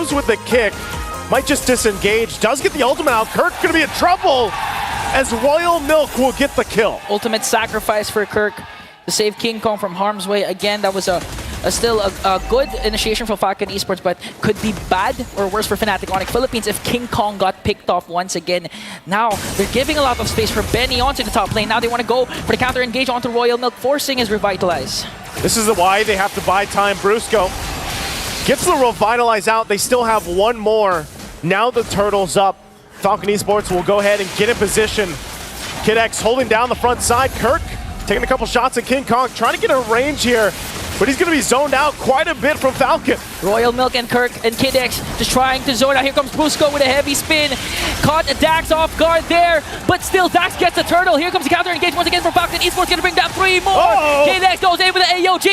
goes with the kick. Might just disengage. Does get the ultimate out. Kirk going to be in trouble as Royal Milk will get the kill. Ultimate sacrifice for Kirk to save King Kong from harm's way. Again, that was still a good initiation for Falcon Esports, but could be bad or worse for Fnatic Onyx Philippines if King Kong got picked off once again. Now, they're giving a lot of space for Benny onto the top lane. Now they want to go for the counter engage onto Royal Milk, forcing his Revitalize. This is why they have to buy time. Brusco gets the Revitalize out. They still have one more. Now the turtle's up. Falcon Esports will go ahead and get in position. Kid X holding down the front side. Kirk taking a couple shots at King Kong, trying to get a range here, but he's going to be zoned out quite a bit from Falcon. Royal Milk and Kirk and Kid X just trying to zone out. Here comes Brusco with a heavy spin. Caught Dax off guard there, but still Dax gets the turtle. Here comes the counter engage once again from Falcon Esports, going to bring down 3 more. Oh. Kid X goes in with the AOG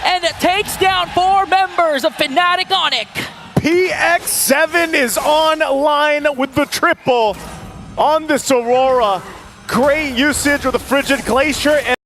and takes down 4 members of Fnatic Onyx. PX7 is online with the triple on this Aurora. Great usage with the Frigid Glacier. And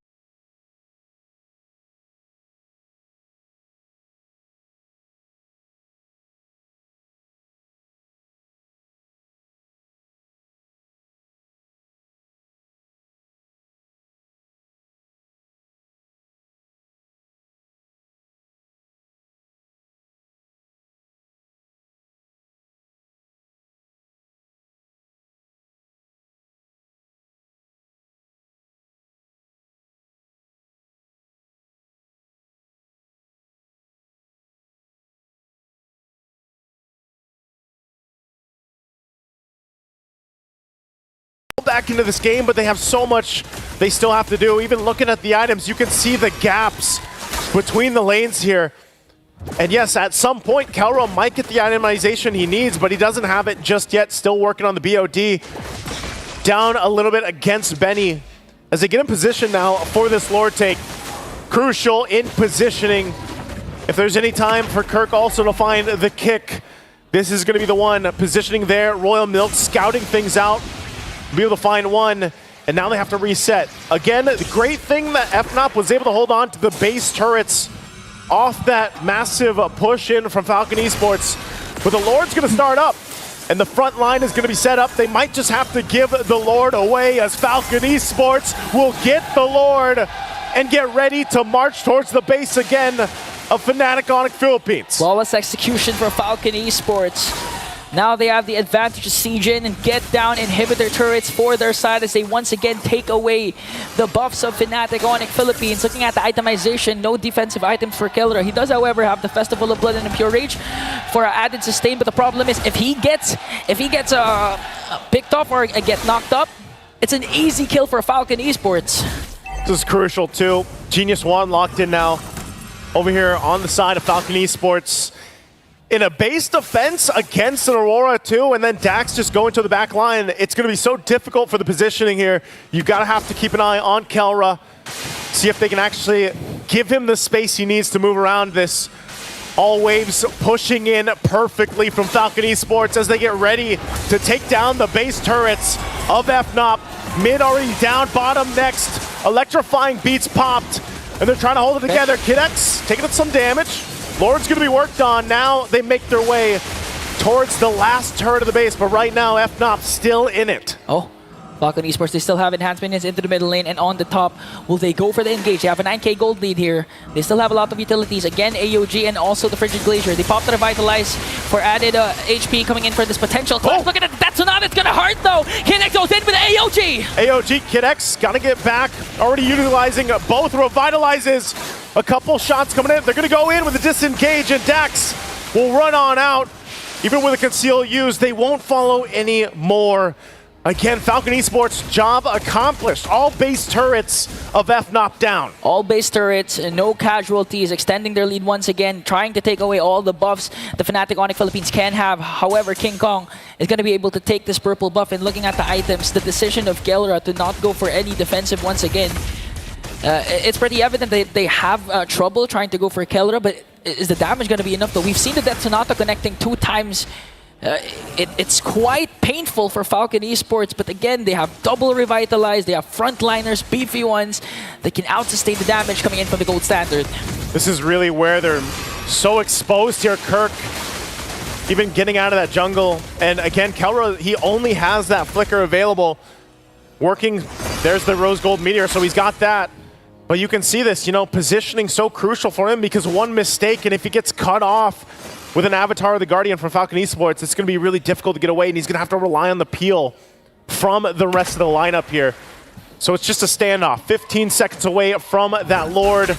back into this game, but they have so much they still have to do. Even looking at the items, you can see the gaps between the lanes here. And yes, at some point, Kelro might get the itemization he needs, but he doesn't have it just yet. Still working on the BOD. Down a little bit against Benny as they get in position now for this Lord take. Crucial in positioning. If there's any time for Kirk also to find the kick, this is going to be the one. Positioning there, Royal Milk scouting things out. Be able to find one, and now they have to reset. Again, the great thing that FNOP was able to hold on to the base turrets off that massive push in from Falcon Esports. But the Lord's going to start up, and the front line is going to be set up. They might just have to give the Lord away as Falcon Esports will get the Lord and get ready to march towards the base again of Fnatic Onyx Philippines. Flawless execution for Falcon Esports. Now they have the advantage to siege in and get down inhibitor turrets for their side as they once again take away the buffs of Fnatic Onyx Philippines. Looking at the itemization, no defensive items for Killera. He does, however, have the Festival of Blood and Pure Rage for an added sustain, but the problem is if he gets picked off or get knocked up, it's an easy kill for Falcon Esports. This is crucial too. Genius One locked in now over here on the side of Falcon Esports. In a base defense against an Aurora too, and then Dax just going to the back line. It's going to be so difficult for the positioning here. You've got to have to keep an eye on Kelra. See if they can actually give him the space he needs to move around this. All waves pushing in perfectly from Falcon Esports as they get ready to take down the base turrets of FNOP. Mid already down, bottom next. Electrifying beats popped, and they're trying to hold it together. Kid X taking up some damage. Lord's going to be worked on. Now they make their way towards the last turret of the base, but right now FNOP still in it. Oh, Falcon Esports, they still have enhanced minions into the middle lane and on the top. Will they go for the engage? They have a 9k gold lead here. They still have a lot of utilities. Again, AOG and also the Frigid Glacier. They popped the Revitalize for added HP coming in for this potential clash. Look at that Sonata, it's going to hurt though. Kid X goes in with AOG. AOG, Kid X, got to get back. Already utilizing both Revitalizes. A couple shots coming in. They're going to go in with a disengage, and Dax will run on out. Even with a conceal use, they won't follow any more. Again, Falcon Esports, job accomplished. All base turrets of FNOP down. All base turrets, no casualties, extending their lead once again, trying to take away all the buffs the Fnatic Onyx Philippines can have. However, King Kong is going to be able to take this purple buff, and looking at the items, the decision of Gelra to not go for any defensive once again. It's pretty evident that they have trouble trying to go for Kelra, but is the damage going to be enough though? We've seen the Death Sonata connecting 2 times. It's quite painful for Falcon Esports, but again, they have double Revitalize, they have frontliners, beefy ones that can out-sustain the damage coming in from the gold standard. This is really where they're so exposed here. Kirk even getting out of that jungle. And again, Kelra, he only has that flicker available. Working, there's the rose gold meteor, so he's got that. But you can see this, you know, positioning so crucial for him because one mistake, and if he gets cut off with an Avatar of the Guardian from Falcon Esports, it's going to be really difficult to get away, and he's going to have to rely on the peel from the rest of the lineup here. So it's just a standoff, 15 seconds away from that Lord.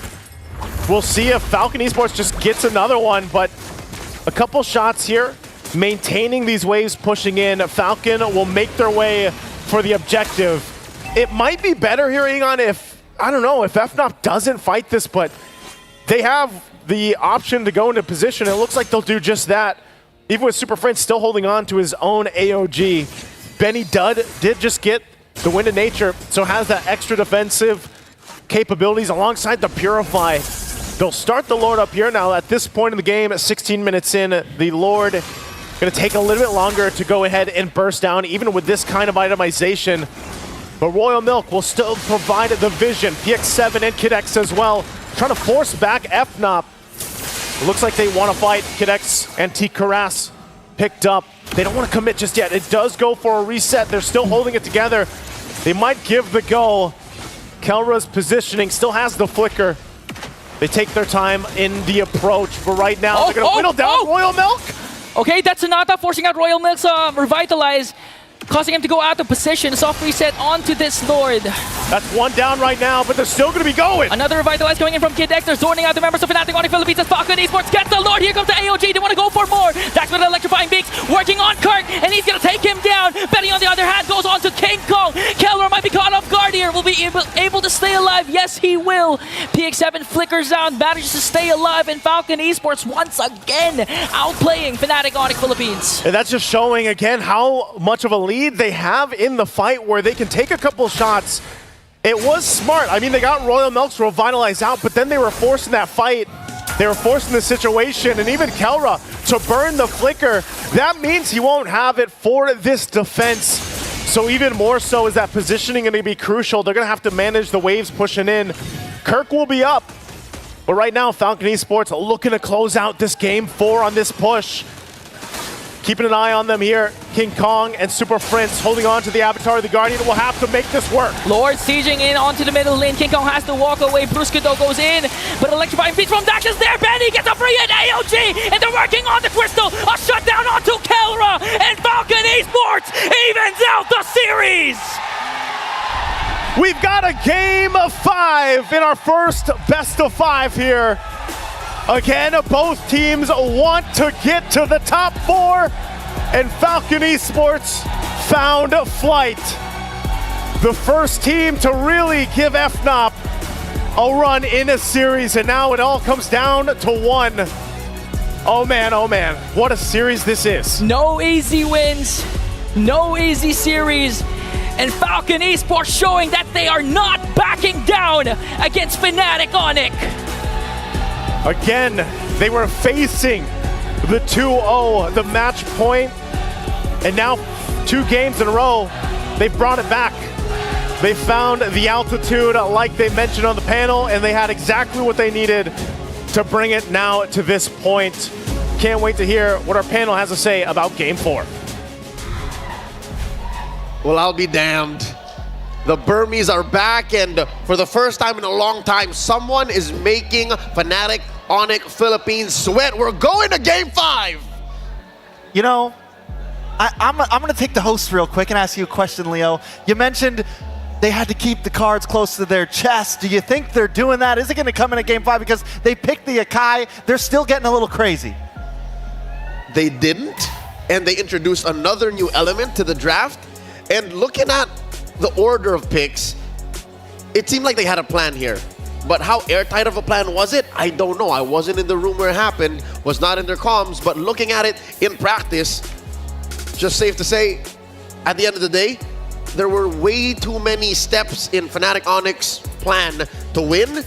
We'll see if Falcon Esports just gets another one, but a couple shots here, maintaining these waves, pushing in. Falcon will make their way for the objective. It might be better here, Egon, if, I don't know, if FNOP doesn't fight this, but they have the option to go into position. It looks like they'll do just that. Even with Super Friends still holding on to his own AOG. Benny Dud did just get the Wind of Nature, so has that extra defensive capabilities alongside the Purify. They'll start the Lord up here now. At this point in the game, at 16 minutes in, the Lord going to take a little bit longer to go ahead and burst down, even with this kind of itemization. But Royal Milk will still provide the vision. PX7 and Kid X as well, trying to force back FNOP. It looks like they want to fight. Kid X and T. Karas picked up. They don't want to commit just yet. It does go for a reset. They're still holding it together. They might give the go. Kelra's positioning still has the flicker. They take their time in the approach, but right now they're going to whittle down Royal Milk. Okay, that's Sonata forcing out Royal Milk's Revitalize, causing him to go out of position. Soft reset onto this Lord. That's one down right now, but they're still going to be going. Another Revitalize coming in from Kid X. They're zoning out the members of Fnatic Onyx Philippines as Falcon Esports gets the Lord. Here comes the AOG. They want to go for more. That's with Electrifying Beaks working on Kirk, and he's going to take him down. Benny, on the other hand, goes on to King Kong. Kelra might be caught off guard here. Will be able to stay alive. Yes, he will. PX7 flickers out, manages to stay alive, and Falcon Esports once again outplaying Fnatic Onyx Philippines. And that's just showing again how much of a lead they have in the fight, where they can take a couple shots. It was smart. I mean, they got Royal Milk's Revitalize out, but then they were forcing that fight. They were forcing the situation, and even Kelra to burn the flicker. That means he won't have it for this defense. So even more so is that positioning going to be crucial. They're going to have to manage the waves pushing in. Kirk will be up. But right now, Falcon Esports looking to close out this game 4 on this push. Keeping an eye on them here. King Kong and Super Prince holding on to the Avatar of the Guardian will have to make this work. Lord sieging in onto the middle lane. King Kong has to walk away. Brusquedo goes in, but Electrifying Beats from Dax is there. Benny gets a free hit. AOG, and they're working on the Crystal. A shutdown onto Kelra, and Falcon Esports evens out the series. We've got a game of 5 in our first best of 5 here. Again, both teams want to get to the top 4, and Falcon Esports found flight. The first team to really give FNOP a run in a series, and now it all comes down to 1. Oh man, what a series this is. No easy wins, no easy series, and Falcon Esports showing that they are not backing down against Fnatic Onyx. Again, they were facing the 2-0, the match point, and now 2 games in a row, they've brought it back. They found the altitude like they mentioned on the panel, and they had exactly what they needed to bring it now to this point. Can't wait to hear what our panel has to say about Game 4. Well, I'll be damned. The Burmese are back, and for the first time in a long time, someone is making Fnatic Onyx Philippines sweat. We're going to Game 5. You know, I'm going to take the host real quick and ask you a question, Leo. You mentioned they had to keep the cards close to their chest. Do you think they're doing that? Is it going to come in at Game 5? Because they picked the Akai. They're still getting a little crazy. They didn't, and they introduced another new element to the draft. And looking at the order of picks, it seemed like they had a plan here. But how airtight of a plan was it? I don't know. I wasn't in the room where it happened, was not in their comms, but looking at it in practice, just safe to say, at the end of the day, there were way too many steps in Fnatic Onyx's plan to win,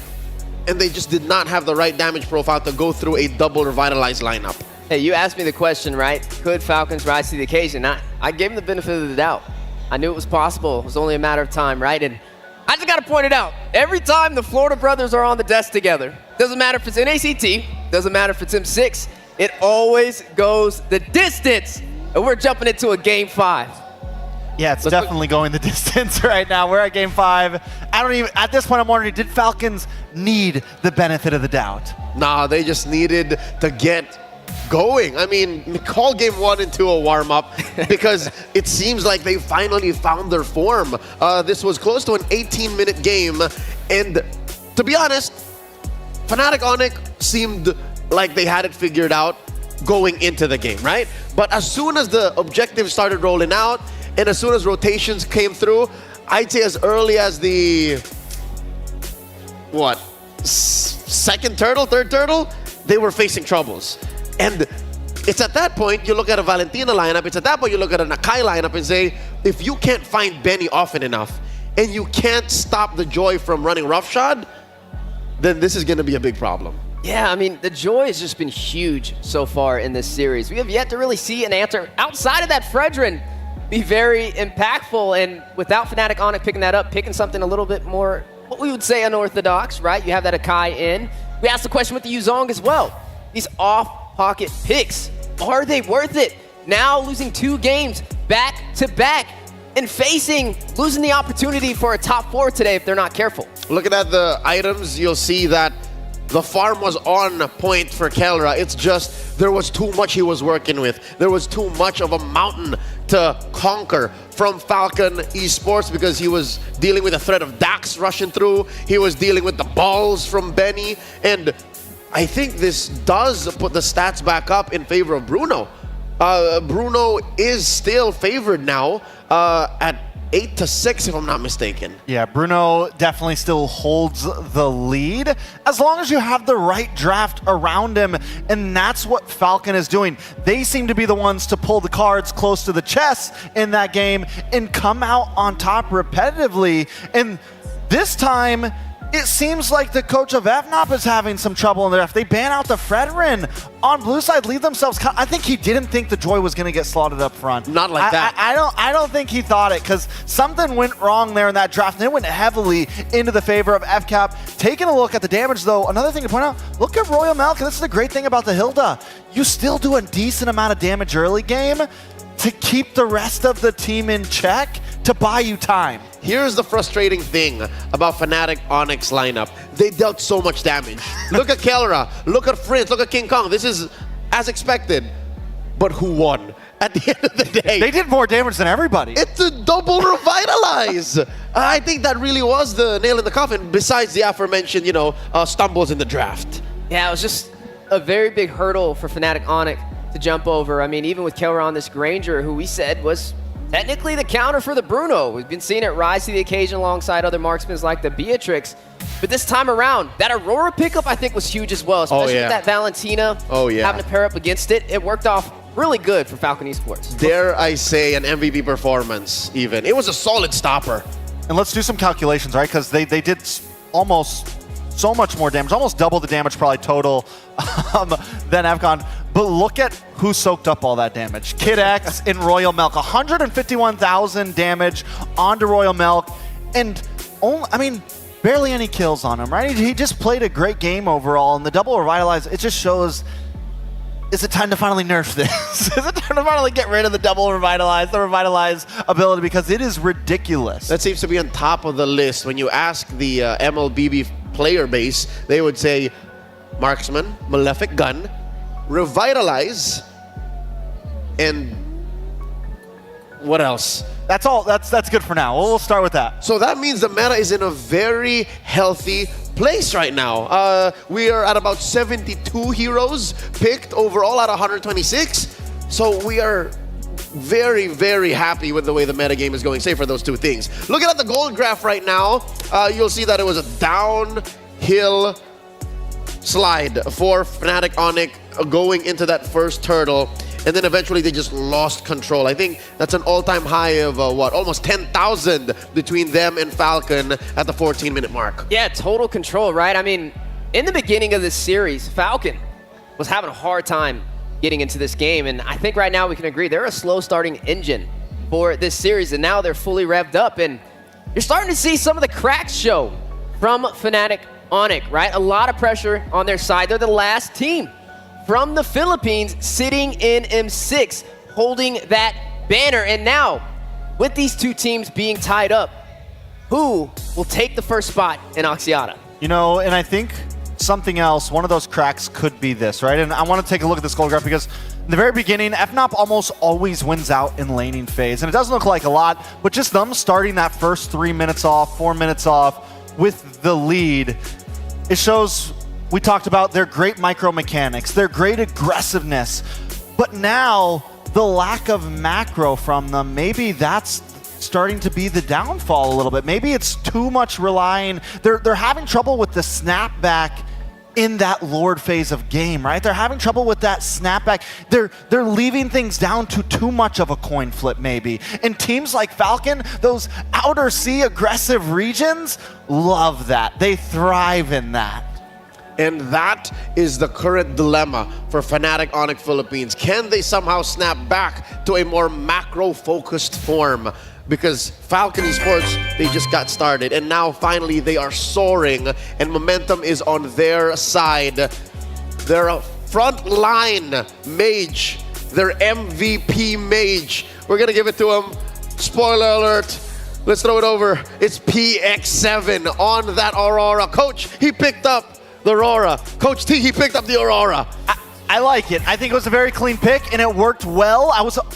and they just did not have the right damage profile to go through a double revitalized lineup. Hey, you asked me the question, right? Could Falcons rise to the occasion? I gave them the benefit of the doubt. I knew it was possible. It was only a matter of time, right? And I just got to point it out. Every time the Florida brothers are on the desk together, doesn't matter if it's NACT, doesn't matter if it's M6, It always goes the distance. And we're jumping into a game 5. Yeah, it's definitely going the distance right now. We're at game 5. I don't even, at this point I'm wondering, did Falcons need the benefit of the doubt? Nah, they just needed to get going. I mean, call game 1 into a warm-up because it seems like they finally found their form. This was close to an 18-minute game, and to be honest, Fnatic Onyx seemed like they had it figured out going into the game, right? But as soon as the objectives started rolling out, and as soon as rotations came through, I'd say as early as the, second turtle, third turtle, they were facing troubles. And it's at that point, you look at a Valentina lineup, it's at that point you look at an Akai lineup and say, if you can't find Benny often enough, and you can't stop the Joy from running roughshod, then this is gonna be a big problem. Yeah, I mean, the Joy has just been huge so far in this series. We have yet to really see an answer outside of that Fredrin be very impactful, and without Fnatic Onyx picking that up, picking something a little bit more, what we would say unorthodox, right? You have that Akai in. We asked the question with the Yuzong as well. These off-pocket picks, are they worth it? Now losing 2 games back to back and losing the opportunity for a top 4 today if they're not careful. Looking at the items, you'll see that the farm was on point for Kelra. It's just there was too much he was working with. There was too much of a mountain to conquer from Falcon Esports because he was dealing with the threat of Dax rushing through. He was dealing with the balls from Benny. And I think this does put the stats back up in favor of Bruno. Bruno is still favored now at 8-6, if I'm not mistaken. Yeah, Bruno definitely still holds the lead as long as you have the right draft around him, and that's what Falcon is doing. They seem to be the ones to pull the cards close to the chest in that game and come out on top repetitively. And this time, it seems like the coach of FNOP is having some trouble in the draft. They ban out the Fredrin on blue side, leave themselves. I think he didn't think the Joy was going to get slotted up front. Not like that. I don't think he thought it, because something went wrong there in that draft, and it went heavily into the favor of FCAP. Taking a look at the damage, though, another thing to point out, look at Royal Milk, and this is the great thing about the Hilda. You still do a decent amount of damage early game to keep the rest of the team in check, to buy you time. Here's the frustrating thing about Fnatic Onyx lineup. They dealt so much damage. Look at Kelra, look at Fritz, look at King Kong. This is as expected. But who won? At the end of the day, they did more damage than everybody. It's a double revitalize. I think that really was the nail in the coffin, besides the aforementioned, stumbles in the draft. Yeah, it was just a very big hurdle for Fnatic Onyx to jump over. I mean, even with Kelra on this Granger, who we said was technically the counter for the Bruno. We've been seeing it rise to the occasion alongside other marksmen like the Beatrix. But this time around, that Aurora pickup I think was huge as well, especially with that Valentina having to pair up against it. It worked off really good for Falcon Esports. Dare I say an MVP performance even. It was a solid stopper. And let's do some calculations, right? Because they did almost so much more damage, almost double the damage probably total than FCON. But look at who soaked up all that damage. Kid X in Royal Milk, 151,000 damage onto Royal Milk, and barely any kills on him, right? He just played a great game overall, and the double revitalize, it just shows, is it time to finally nerf this? Is it time to finally get rid of the double revitalize, the revitalize ability, because it is ridiculous. That seems to be on top of the list. When you ask the MLBB player base, they would say Marksman, Malefic Gun, Revitalize, and what else? That's all. That's good for now. We'll start with that. So that means the meta is in a very healthy place right now. We are at about 72 heroes picked overall out of 126. So we are very, very happy with the way the meta game is going, save for those 2 things. Looking at the gold graph right now, you'll see that it was a downhill slide for Fnatic Onyx going into that first turtle, and then eventually they just lost control. I think that's an all-time high of almost 10,000 between them and Falcon at the 14-minute mark. Yeah, total control, right? I mean, in the beginning of this series, Falcon was having a hard time getting into this game, and I think right now we can agree they're a slow starting engine for this series, and now they're fully revved up, and you're starting to see some of the cracks show from Fnatic Onyx, right? A lot of pressure on their side. They're the last team from the Philippines sitting in M6, holding that banner. And now, with these two teams being tied up, who will take the first spot in Axiata? You know, and I think something else, one of those cracks could be this, right? And I want to take a look at this goal graph because in the very beginning, FNOP almost always wins out in laning phase. And it doesn't look like a lot, but just them starting that first 3 minutes off, 4 minutes off with the lead, it shows, we talked about their great micro mechanics, their great aggressiveness, but now the lack of macro from them, maybe that's starting to be the downfall a little bit. Maybe it's too much relying, they're having trouble with the snapback in that Lord phase of game, right? They're having trouble with that snapback. They're leaving things down to too much of a coin flip maybe. And teams like Falcon, those outer sea aggressive regions, love that. They thrive in that. And that is the current dilemma for Fnatic Onyx Philippines. Can they somehow snap back to a more macro-focused form? Because Falcon Esports, they just got started, and now finally they are soaring, and momentum is on their side. Their front-line mage, their MVP mage. We're gonna give it to him. Spoiler alert. Let's throw it over. It's PX7 on that Aurora. Coach, he picked up the Aurora. Coach T, he picked up the Aurora. I like it. I think it was a very clean pick, and it worked well.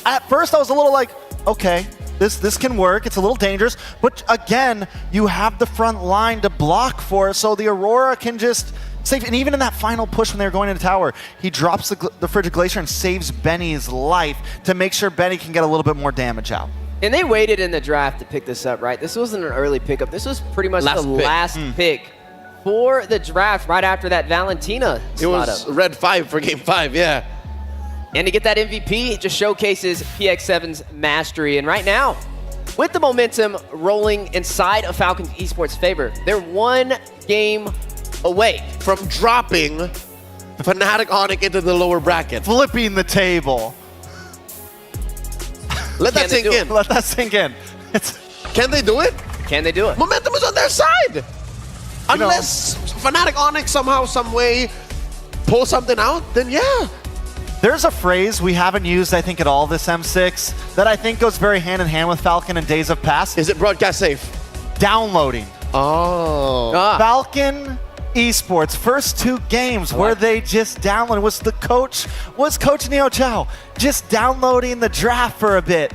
At first I was a little like, okay, this can work. It's a little dangerous, but again, you have the front line to block for it, so the Aurora can just save. And even in that final push when they were going into tower, he drops the Frigid Glacier and saves Benny's life to make sure Benny can get a little bit more damage out. And they waited in the draft to pick this up, right? This wasn't an early pickup. This was pretty much the last pick for the draft right after that Valentina It was up. red 5 for game 5, yeah. And to get that MVP, it just showcases PX7's mastery. And right now, with the momentum rolling inside of Falcon's Esports' favor, they're 1 game away from dropping Fnatic Onyx into the lower bracket. Flipping the table. Let that sink in. Let that sink in. Can they do it? Can they do it? Momentum is on their side. Unless Fnatic Onyx somehow, some way, pull something out, then yeah. There's a phrase we haven't used, I think, at all this M6 that I think goes very hand in hand with Falcon and days of past. Is it broadcast safe? Downloading. Oh. Falcon Esports, first 2 games where they just downloaded. Was Coach Neo Chow just downloading the draft for a bit?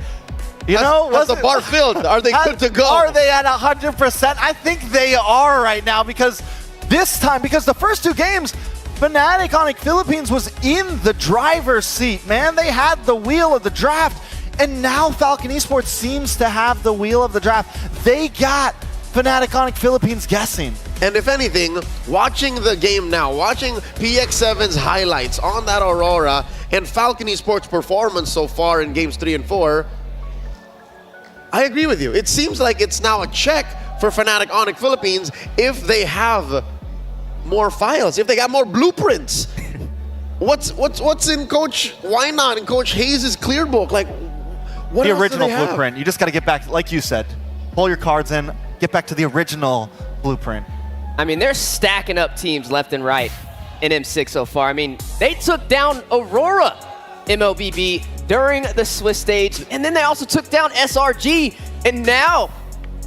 You know, was the bar filled? Are they good to go? Are they at 100%? I think they are right now because the first 2 games, Fnatic Onyx Philippines was in the driver's seat, man. They had the wheel of the draft, and now Falcon Esports seems to have the wheel of the draft. They got Fnatic Onyx Philippines guessing. And if anything, watching the game now, watching PX7's highlights on that Aurora and Falcon Esports' performance so far in games 3 and 4, I agree with you. It seems like it's now a check for Fnatic Onyx Philippines if they have more files, if they got more blueprints. What's in Coach Wynot and Coach Hayes' clear book? Like, what the else original do they have? blueprint. You just got to get back, like you said, pull your cards in, get back to the original blueprint. I mean, they're stacking up teams left and right in M6 so far. I mean, they took down Aurora MLBB during the Swiss stage, and then they also took down SRG, and now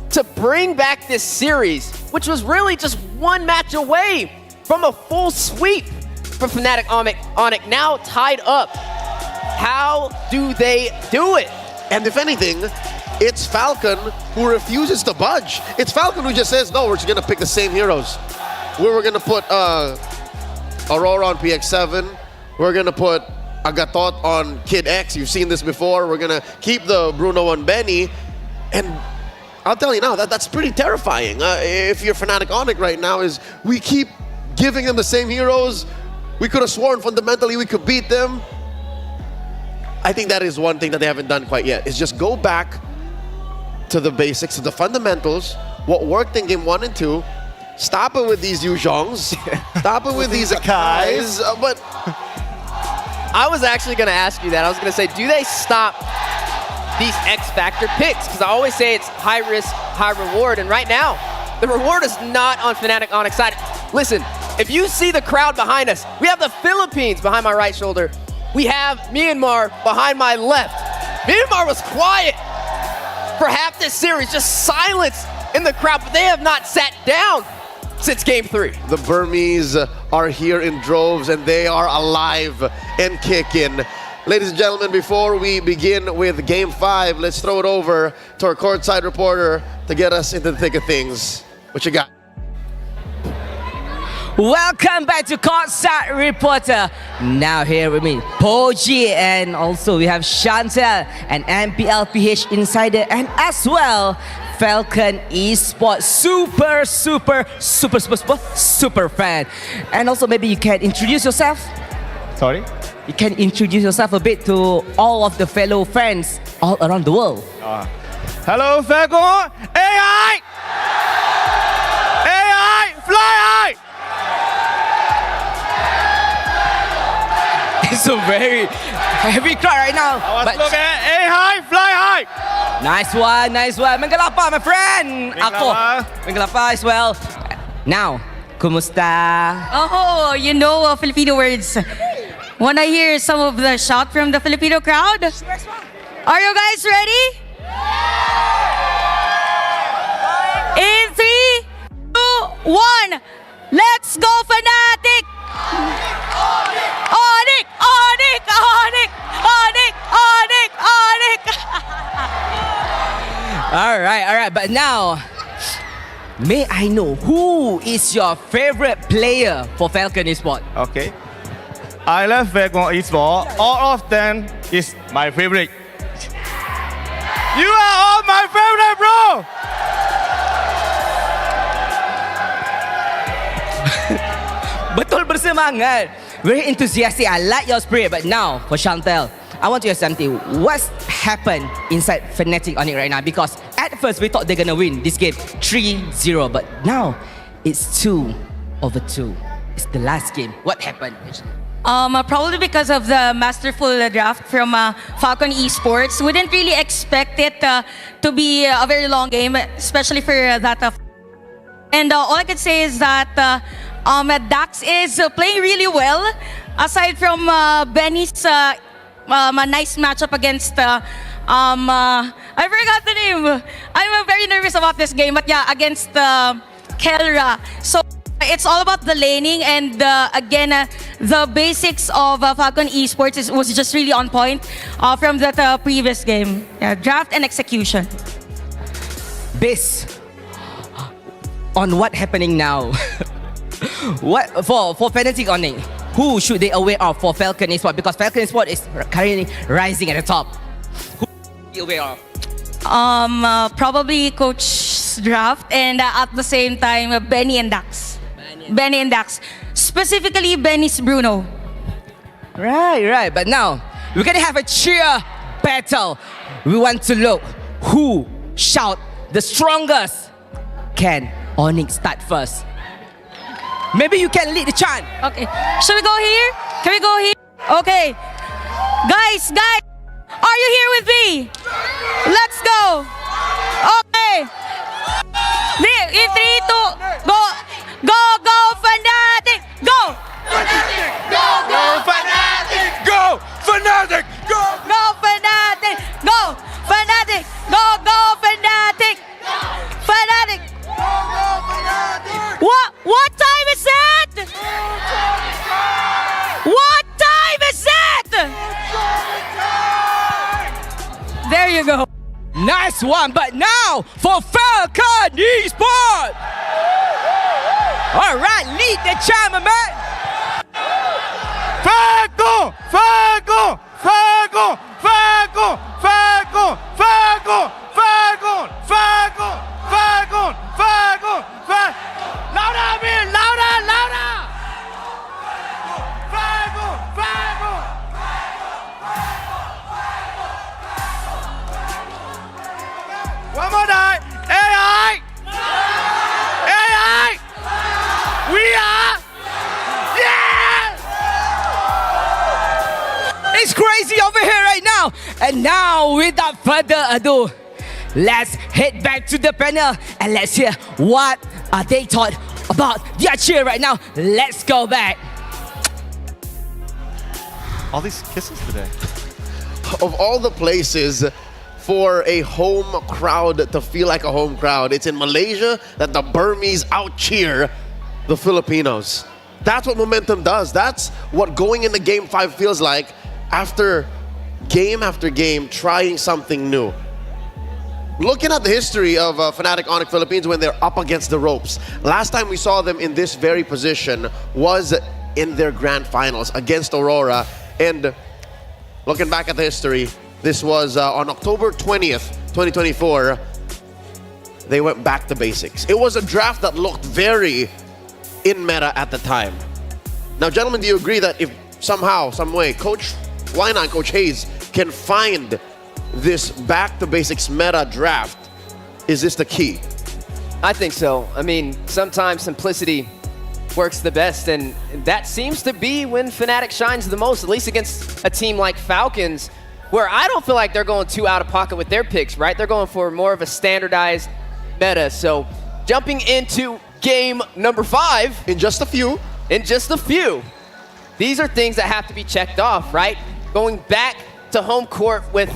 to bring back this series, which was really just 1 match away from a full sweep for Fnatic Onyx, now tied up. How do they do it? And if anything, it's Falcon who refuses to budge. It's Falcon who just says, no, we're just going to pick the same heroes. We're going to put Aurora on PX7. We're going to put Agatot on Kid X. You've seen this before. We're going to keep the Bruno on Benny. And I'll tell you now, that's pretty terrifying. If you're Fnatic Onyx right now, is we keep giving them the same heroes. We could have sworn fundamentally we could beat them. I think that is one thing that they haven't done quite yet, is just go back to the basics, to the fundamentals, what worked in game 1 and 2. Stop it with these Yuzhongs. Stop it with these Akais. But I was actually going to ask you that. I was going to say, do they stop these X Factor picks? Because I always say it's high risk, high reward. And right now, the reward is not on Fnatic Onyx side. Listen, If you see the crowd behind us, we have the Philippines behind my right shoulder. We have Myanmar behind my left. Myanmar was quiet for half this series, just silence in the crowd, but they have not sat down since game 3. The Burmese are here in droves and they are alive and kicking. Ladies and gentlemen, before we begin with game 5, let's throw it over to our courtside reporter to get us into the thick of things. What you got? Welcome back to Courtside Reporter. Now here with me, Poji, and also we have Chantel, an MPLPH insider, and as well, Falcon Esports super fan. And also maybe you can introduce yourself. Sorry? You can introduce yourself a bit to all of the fellow fans all around the world. Hello, Falcon! AI! AI! Fly high! It's a very heavy crowd right now. But look at AI! Fly high! Nice one, nice one. Menggalapa, my friend. Menggalapa. Menggalapa as well. Now, kumusta? Oh, you know Filipino words. Wanna hear some of the shout from the Filipino crowd? Are you guys ready? In 3, 2, 1, let's go, Fanatic! Onic! Onic! Onic! Onic! Onic! Onic! All right. But now, may I know who is your favorite player for Falcon Esports? Okay. I love Falcon Esports. All of them is my favorite. You are all my favorite, bro! Betul bersemangat. Very enthusiastic. I like your spirit. But now, for Chantel, I want to hear something. What's happened inside Fnatic on it right now? Because at first, we thought they're going to win this game 3-0. But now, it's 2-2. It's the last game. What happened? Probably because of the masterful draft from Falcon Esports. We didn't really expect it to be a very long game, especially for that. And all I can say is that Dax is playing really well. Aside from Benny's a nice matchup against, I forgot the name. I'm very nervous about this game, but yeah, against Kelra. So it's all about the laning, and again, the basics of Falcon Esports was just really on point from that previous game. Yeah, draft and execution. Based on what happening now, what for Fnatic on it, who should they aware of for Falcon Esports? Because Falcon Esports is currently rising at the top. Who should they be aware of? Probably Coach Draft, and at the same time, Benny and Dax. Benny and Dax. Specifically, Benny's Bruno. Right. But now, we're gonna have a cheer battle. We want to look who shout the strongest. Can Onyx start first? Maybe you can lead the chant. Okay. Should we go here? Can we go here? Okay. Guys, are you here with me? Let's go. Okay. In 3, 2, go. Go, Fnatic! Go! Fnatic! Go, Fnatic! Go, Fnatic! Go! Go, Fnatic! Go! Fnatic! Go, Fnatic! Fnatic! What time is that? What time is that? There you go. Nice one, but now for Falcon Esports! All right, lead the chant, my man! Falcon! Falcon! Falcon! Falcon! Falcon! Falcon! Falcon! Falcon! Falcon! Falcon! Falcon! Louder, man! Louder! Louder! Falcon! Falcon! One more time! AI! AI! We are! Yeah! It's crazy over here right now. And now, without further ado, let's head back to the panel and let's hear what they thought about their cheer right now. Let's go back. All these kisses today. Of all the places for a home crowd to feel like a home crowd, it's in Malaysia that the Burmese out-cheer the Filipinos. That's what momentum does. That's what going into Game 5 feels like after game trying something new. Looking at the history of Fnatic Onyx Philippines when they're up against the ropes, last time we saw them in this very position was in their grand finals against Aurora. And looking back at the history, this was on October 20th, 2024. They went back to basics. It was a draft that looked very in meta at the time. Now, gentlemen, do you agree that if somehow, some way, Coach Wina and Coach Hayes can find this back to basics meta draft, is this the key? I think so. I mean, sometimes simplicity works the best, and that seems to be when Fnatic shines the most, at least against a team like Falcons, where I don't feel like they're going too out of pocket with their picks, right? They're going for more of a standardized meta. So jumping into game number 5. In just a few. These are things that have to be checked off, right? Going back to home court with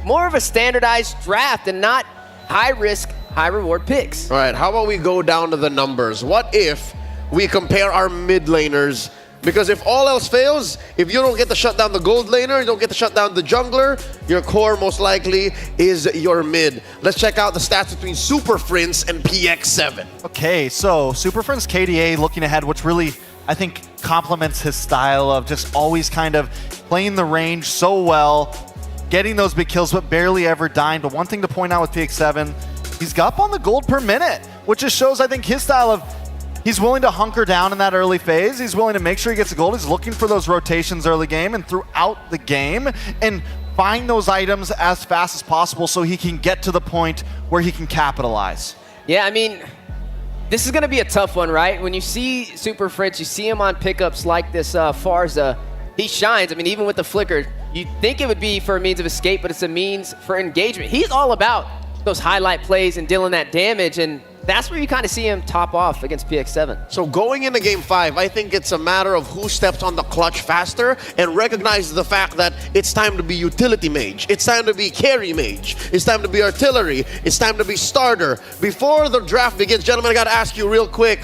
more of a standardized draft and not high-risk, high-reward picks. All right, how about we go down to the numbers? What if we compare our mid laners? Because if all else fails, if you don't get to shut down the gold laner, you don't get to shut down the jungler, your core most likely is your mid. Let's check out the stats between Super Prince and PX7. Okay, so Super Friends KDA looking ahead, which really, I think, complements his style of just always kind of playing the range so well, getting those big kills, but barely ever dying. But one thing to point out with PX7, he's up on the gold per minute, which just shows, I think, his style of he's willing to hunker down in that early phase. He's willing to make sure he gets the gold. He's looking for those rotations early game and throughout the game and find those items as fast as possible so he can get to the point where he can capitalize. Yeah, I mean, this is going to be a tough one, right? When you see Super Fritz, you see him on pickups like this Farza, he shines. I mean, even with the flicker, you'd think it would be for a means of escape, but it's a means for engagement. He's all about those highlight plays and dealing that damage, and that's where you kind of see him top off against PX7. So going into Game 5, I think it's a matter of who steps on the clutch faster and recognizes the fact that it's time to be utility mage. It's time to be carry mage. It's time to be artillery. It's time to be starter. Before the draft begins, gentlemen, I got to ask you real quick,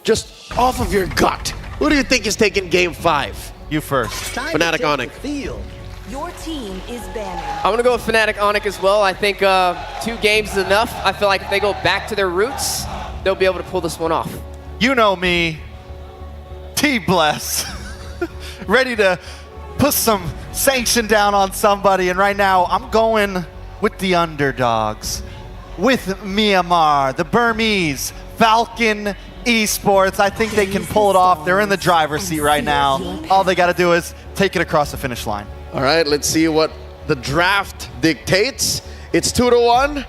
just off of your gut, who do you think is taking Game 5? You first. Fnatic Onyx. Your team is banning. I'm going to go with Fnatic Onyx as well. I think 2 games is enough. I feel like if they go back to their roots, they'll be able to pull this one off. You know me, T-Bless, ready to put some sanction down on somebody, and right now I'm going with the underdogs, with Myanmar, the Burmese, Falcon Esports. I think they can pull it off. They're in the driver's seat right now. All they got to do is take it across the finish line. All right, let's see what the draft dictates. It's 2-1.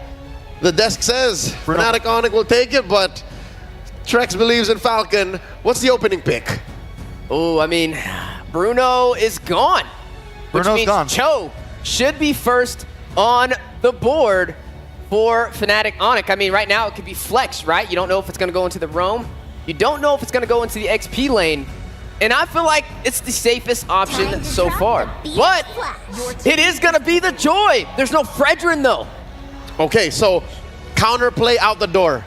The desk says Fnatic Onyx will take it, but Trex believes in Falcon. What's the opening pick? Oh, I mean, Bruno is gone. Which means gone. Cho should be first on the board for Fnatic Onyx. I mean, right now it could be flex, right? You don't know if it's going to go into the roam. You don't know if it's going to go into the XP lane. And I feel like it's the safest option so far. But it is going to be the Joy. There's no Fredrin, though. Okay, so counterplay out the door.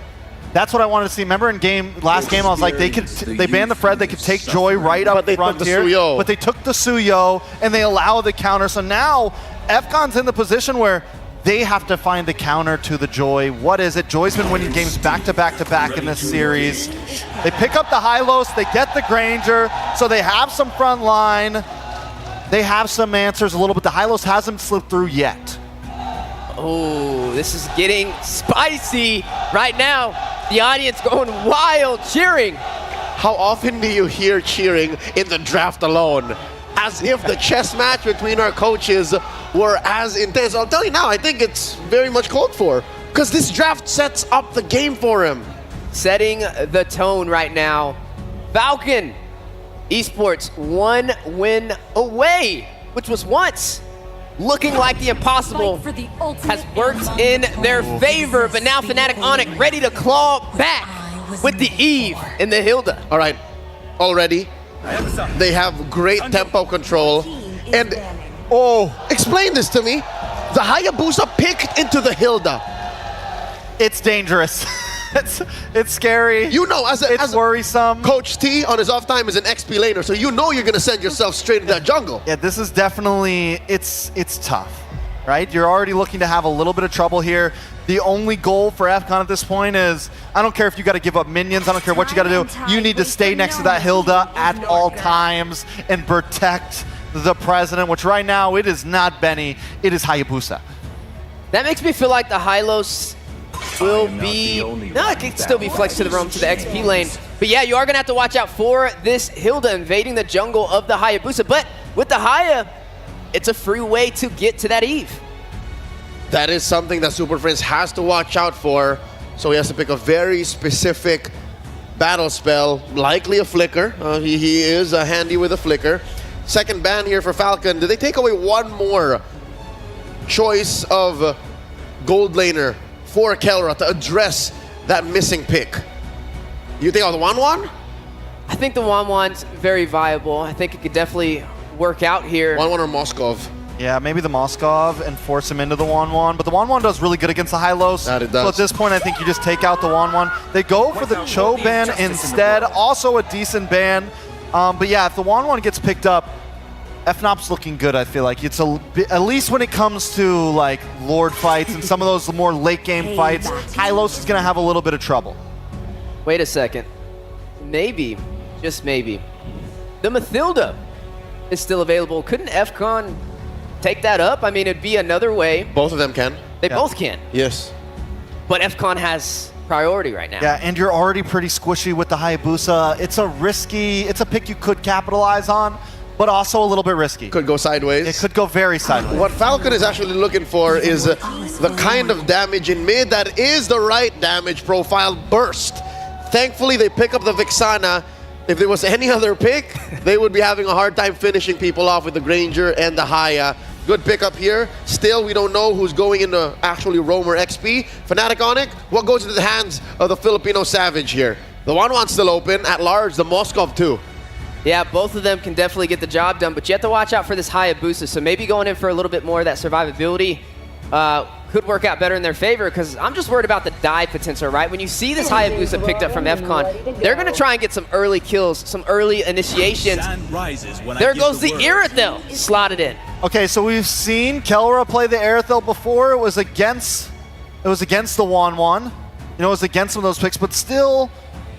That's what I wanted to see. Remember in last game, I was like, they banned the Fred, they could take Joy right up front here. But they took the Suyo, and they allow the counter. So now, FCON's in the position where they have to find the counter to the Joy. What is it? Joy's been winning games back to back to back in this series. They pick up the Hylos, they get the Granger, so they have some front line. They have some answers a little bit. The Hylos hasn't slipped through yet. Oh, this is getting spicy right now. The audience going wild, cheering. How often do you hear cheering in the draft alone? As if the chess match between our coaches were as intense. I'll tell you now, I think it's very much called for, because this draft sets up the game for him. Setting the tone right now. Falcon Esports 1 win away, which was once looking like the impossible has worked in their favor, but now Fnatic Onyx ready to claw back. with the Eve in the Hilda. All right, already they have great tempo control. And explain this to me. The Hayabusa picked into the Hilda. It's dangerous. it's scary. You know, it's worrisome. Coach T on his off time is an XP laner, so you know you're gonna send yourself straight into that jungle. Yeah, this is definitely, it's tough, right? You're already looking to have a little bit of trouble here. The only goal for FCON at this point is, I don't care if you got to give up minions, I don't care what you got to do. You need to stay next to that Hilda at all times and protect the president, which right now it is not Benny, it is Hayabusa. That makes me feel like the Hylos will be, no, it could still be flexed to the roam to the XP lane. But yeah, you are going to have to watch out for this Hilda invading the jungle of the Hayabusa. But with the Haya, it's a free way to get to that Eve. That is something that Super Friends has to watch out for. So he has to pick a very specific battle spell, likely a flicker. He is handy with a flicker. Second ban here for Falcon. Did they take away one more choice of gold laner for Kelra to address that missing pick? You think of the Wanwan? I think the Wanwan's very viable. I think it could definitely work out here. Wanwan or Moskov? Yeah, maybe the Moskov and force him into the Wanwan, but the Wanwan does really good against the Hylos. That it does. So at this point, I think you just take out the Wanwan. They go for the Cho ban instead, also a decent ban. But yeah, if the Wanwan gets picked up, FNOP's looking good, I feel like. It's at least when it comes to like Lord fights and some of those more late game fights, Hylos is gonna have a little bit of trouble. Wait a second. Maybe, just maybe, the Mathilda is still available. Couldn't FCON take that up? I mean, it'd be another way. Both of them can. They both can. Yes. But FCON has priority right now. Yeah, and you're already pretty squishy with the Hayabusa. It's a pick you could capitalize on, but also a little bit risky. Could go sideways. It could go very sideways. What Falcon is actually looking for is the kind of damage in mid that is the right damage profile burst. Thankfully, they pick up the Vixana. If there was any other pick, they would be having a hard time finishing people off with the Granger and the Haya. Good pickup here. Still, we don't know who's going into actually Roamer XP. Fnatic Onyx, what goes into the hands of the Filipino Savage here? The Wanwan's still open. At large, the Moskov too. Yeah, both of them can definitely get the job done, but you have to watch out for this Hayabusa. So maybe going in for a little bit more of that survivability could work out better in their favor, because I'm just worried about the dive potential, right? When you see this Hayabusa picked up from FCON, they're going to try and get some early kills, some early initiations. There goes the Irithel slotted in. Okay, so we've seen Kelra play the Irithel before. It was against the Wanwan. You know, it was against some of those picks, but still,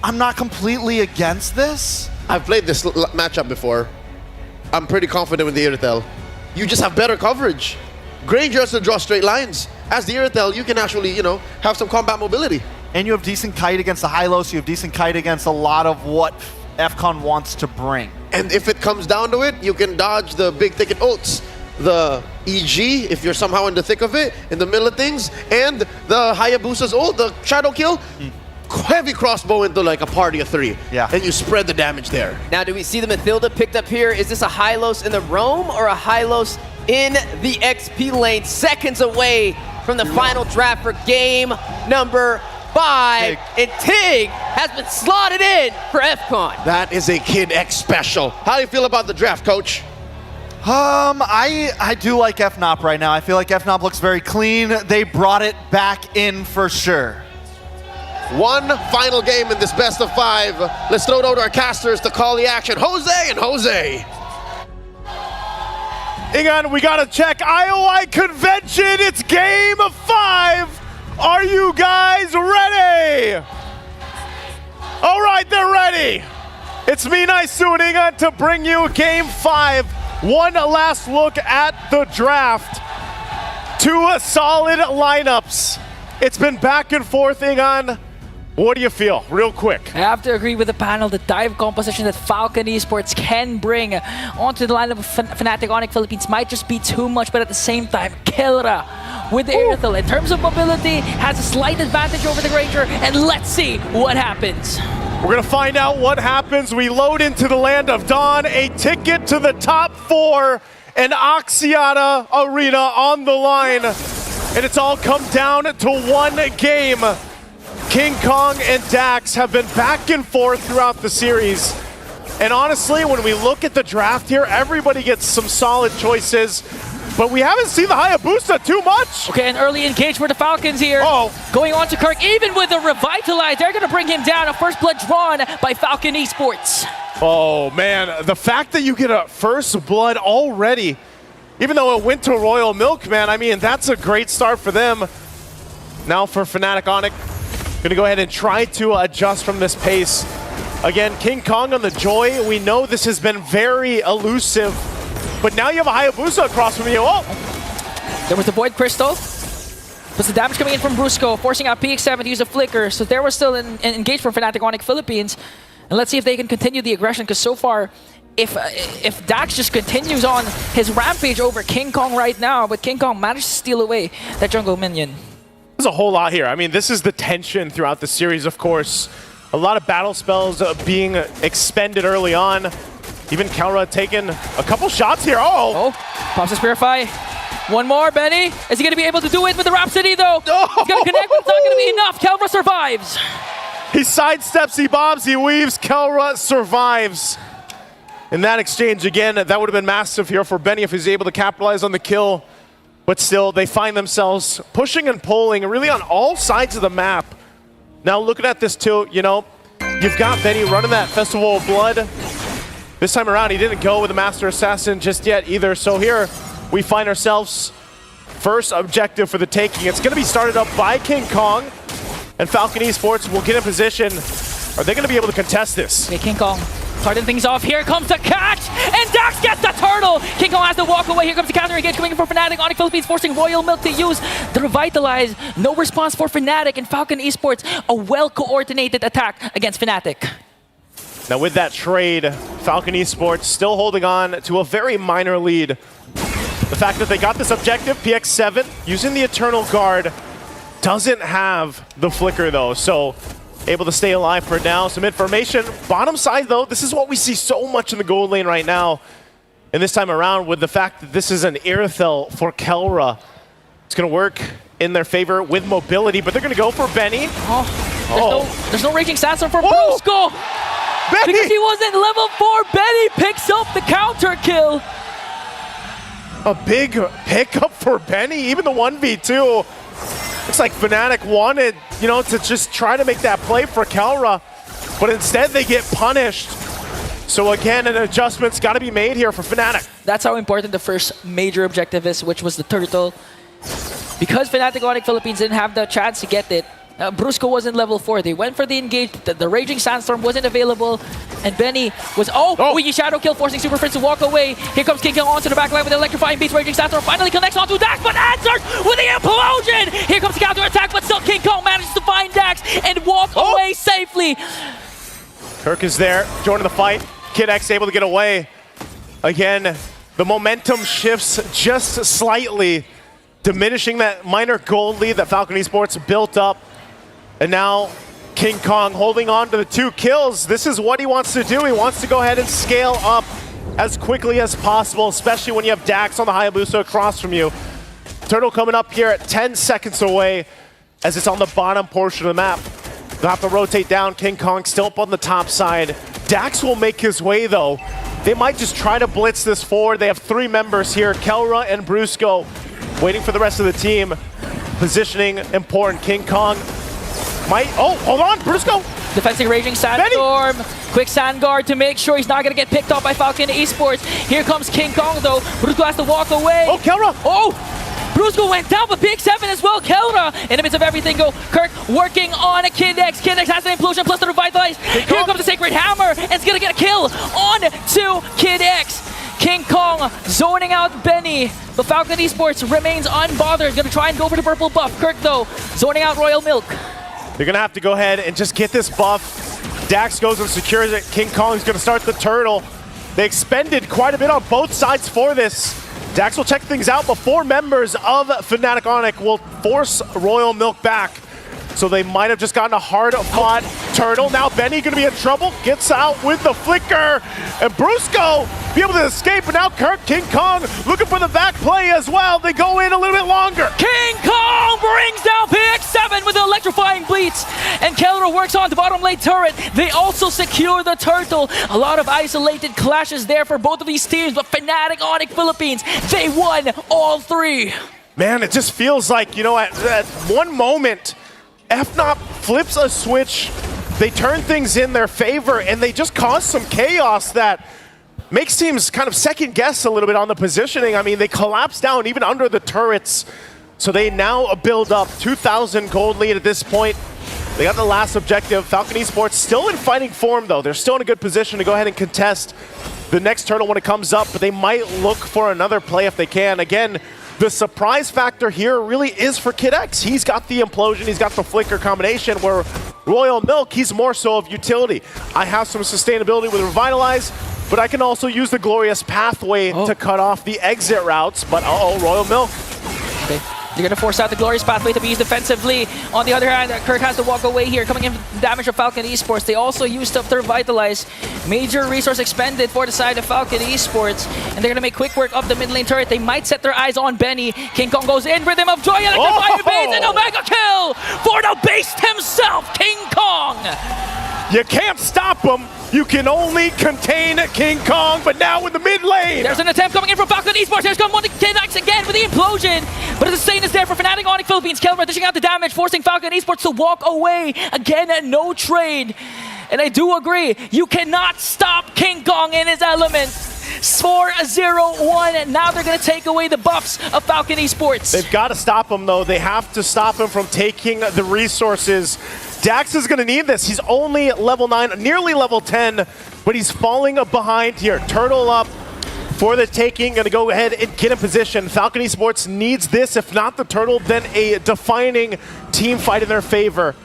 I'm not completely against this. I've played this matchup before. I'm pretty confident with the Irithel. You just have better coverage. Granger has to draw straight lines. As the Irithel, you can actually, you know, have some combat mobility. And you have decent kite against the Hylos. You have decent kite against a lot of what FCON wants to bring. And if it comes down to it, you can dodge the big ticket ults. The EG, if you're somehow in the thick of it, in the middle of things, and the Hayabusa's ult, the shadow kill, heavy crossbow into like a party of 3. Yeah. And you spread the damage there. Now, do we see the Mathilda picked up here? Is this a Hylos in the roam or a Hylos in the XP lane? Seconds away from the final draft for game number 5. And Tig has been slotted in for FCON. That is a Kid X special. How do you feel about the draft, coach? I do like FNOP right now. I feel like FNOP looks very clean. They brought it back in for sure. One final game in this best of 5. Let's throw it over to our casters to call the action. Jose and Jose. Hang on, we gotta check IOI Convention. It's game 5. Are you guys ready? All right, they're ready. It's me, Nice suiting on to bring you game 5. One last look at the draft. 2 solid lineups. It's been back and forth, Ingan. What do you feel, real quick? I have to agree with the panel. The dive composition that Falcon Esports can bring onto the lineup of Fnatic Onyx Philippines might just be too much, but at the same time, Kelra with the Irithel, in terms of mobility, has a slight advantage over the Granger, and let's see what happens. We're gonna find out what happens. We load into the land of Dawn, a ticket to the top 4, and Axiata Arena on the line. And it's all come down to one game. King Kong and Dax have been back and forth throughout the series. And honestly, when we look at the draft here, everybody gets some solid choices. But we haven't seen the Hayabusa too much. Okay, an early engage for the Falcons here. Oh. Going on to Kirk, even with a Revitalize, they're going to bring him down. A first blood drawn by Falcon Esports. Oh man, the fact that you get a first blood already, even though it went to Royal Milk, man, I mean, that's a great start for them. Now for Fnatic Onic, gonna go ahead and try to adjust from this pace. Again, King Kong on the Joy, we know this has been very elusive, but now you have a Hayabusa across from you. Oh! There was the Void Crystal. But the damage coming in from Brusco, forcing out PX7 to use a Flicker. So there was still an engage from Fnatic Onic Philippines. And let's see if they can continue the aggression, because so far, if Dax just continues on his rampage over King Kong right now, but King Kong managed to steal away that jungle minion. There's a whole lot here. I mean, this is the tension throughout the series, of course. A lot of battle spells being expended early on. Even Kelra taking a couple shots here. Oh! Pops the Spirify. One more, Benny. Is he going to be able to do it with the Rhapsody, though? Oh. He's going to connect, but it's not going to be enough. Kelra survives. He sidesteps, he bombs, he weaves, Kelra survives. In that exchange, again, that would have been massive here for Benny if he's able to capitalize on the kill. But still, they find themselves pushing and pulling really on all sides of the map. Now looking at this too, you know, you've got Benny running that Festival of Blood. This time around, he didn't go with the Master Assassin just yet either. So here, we find ourselves first objective for the taking. It's going to be started up by King Kong. And Falcon Esports will get in position. Are they going to be able to contest this? Okay, King Kong starting things off. Here comes the catch, and Dax gets the turtle. King Kong has to walk away. Here comes the counter engage coming in for Fnatic. Onic Philippines forcing Royal Milk to use the Revitalize. No response for Fnatic, and Falcon Esports, a well-coordinated attack against Fnatic. Now with that trade, Falcon Esports still holding on to a very minor lead. The fact that they got this objective, PX7, using the Eternal Guard, doesn't have the Flicker though, so able to stay alive for now. Some information. Bottom side though, this is what we see so much in the gold lane right now. And this time around with the fact that this is an Irithel for Kelra. It's going to work in their favor with mobility, but they're going to go for Benny. There's no Raging Sandstorm for Brusco. Benny! Because he wasn't level 4, Benny picks up the counter kill. A big pickup for Benny, even the 1v2. Looks like Fnatic wanted, you know, to just try to make that play for Kelra, but instead they get punished. So again, an adjustment's got to be made here for Fnatic. That's how important the first major objective is, which was the turtle. Because Fnatic Onic Philippines didn't have the chance to get it, Brusco wasn't level 4. They went for the engage. The Raging Sandstorm wasn't available. And Benny was... Wee Shadow Kill, forcing Super Friends to walk away. Here comes King Kong onto the back line with the Electrifying Beast. Raging Sandstorm finally connects onto Dax, but answers with the implosion! Here comes the counter attack, but still King Kong manages to find Dax and walk away safely. Kirk is there, joining the fight. Kid X able to get away. Again, the momentum shifts just slightly, diminishing that minor gold lead that Falcon Esports built up. And now King Kong holding on to the 2 kills. This is what he wants to do. He wants to go ahead and scale up as quickly as possible, especially when you have Dax on the Hayabusa across from you. Turtle coming up here at 10 seconds away as it's on the bottom portion of the map. They'll have to rotate down. King Kong still up on the top side. Dax will make his way though. They might just try to blitz this forward. They have 3 members here, Kelra and Brusco, waiting for the rest of the team. Positioning important. King Kong might... hold on, Brusco! Defending Raging Sandstorm. Quick Sand Guard to make sure he's not going to get picked up by Falcon Esports. Here comes King Kong though. Brusco has to walk away. Kelra! Brusco went down, but PX7 as well. Kelra in the midst of everything go. Kirk working on a Kid X. Kid X has an implosion plus the Revitalize. Here comes the Sacred Hammer, and it's going to get a kill on to Kid X. King Kong zoning out Benny, but Falcon Esports remains unbothered. Going to try and go for the purple buff. Kirk though, zoning out Royal Milk. They're going to have to go ahead and just get this buff. Dax goes and secures it. King Kong's going to start the turtle. They expended quite a bit on both sides for this. Dax will check things out before members of Fnatic Onic will force Royal Milk back. So they might have just gotten a hard-fought turtle. Now Benny going to be in trouble. Gets out with the flicker. And Brusco be able to escape. But now Kirk, King Kong looking for the back play as well. They go in a little bit longer. King Kong brings down PX7 with the electrifying bleed. completes. And Kelro works on the bottom lane turret. They also secure the turtle. A lot of isolated clashes there for both of these teams, but Fnatic Onyx Philippines, they won all three. Man, it just feels like, you know, at one moment, FNOP flips a switch, they turn things in their favor, and they just cause some chaos that makes teams kind of second guess a little bit on the positioning. I mean, they collapse down even under the turrets. So they now build up 2,000 gold lead at this point. They got the last objective. Falcon Esports still in fighting form, though. They're still in a good position to go ahead and contest the next turtle when it comes up, but they might look for another play if they can. Again, the surprise factor here really is for Kid X. He's got the implosion, he's got the flicker combination, where Royal Milk, he's more so of utility. I have some sustainability with Revitalize, but I can also use the Glorious Pathway to cut off the exit routes. But Royal Milk. Okay. They're going to force out the Glorious Pathway to be used defensively. On the other hand, Kirk has to walk away here, coming in with damage of Falcon Esports. They also used up their Revitalize. Major resource expended for the side of Falcon Esports. And they're going to make quick work of the mid lane turret. They might set their eyes on Benny. King Kong goes in, Rhythm of Joy, electrifying base, and a mega kill for the beast himself, King Kong! You can't stop him. You can only contain King Kong, but now in the mid lane. There's an attempt coming in from Falcon Esports. Here's come one to Kid X again with the implosion. But the sustain is there for Fnatic Onyx Philippines. Kelvin dishing out the damage, forcing Falcon Esports to walk away. Again, no trade. And I do agree, you cannot stop King Kong in his element. 4-0-1, and now they're going to take away the buffs of Falcon Esports. They've got to stop him, though. They have to stop him from taking the resources. Dax is going to need this. He's only level 9, nearly level 10, but he's falling behind here. Turtle up for the taking. Going to go ahead and get in position. Falcon Esports needs this. If not the turtle, then a defining team fight in their favor.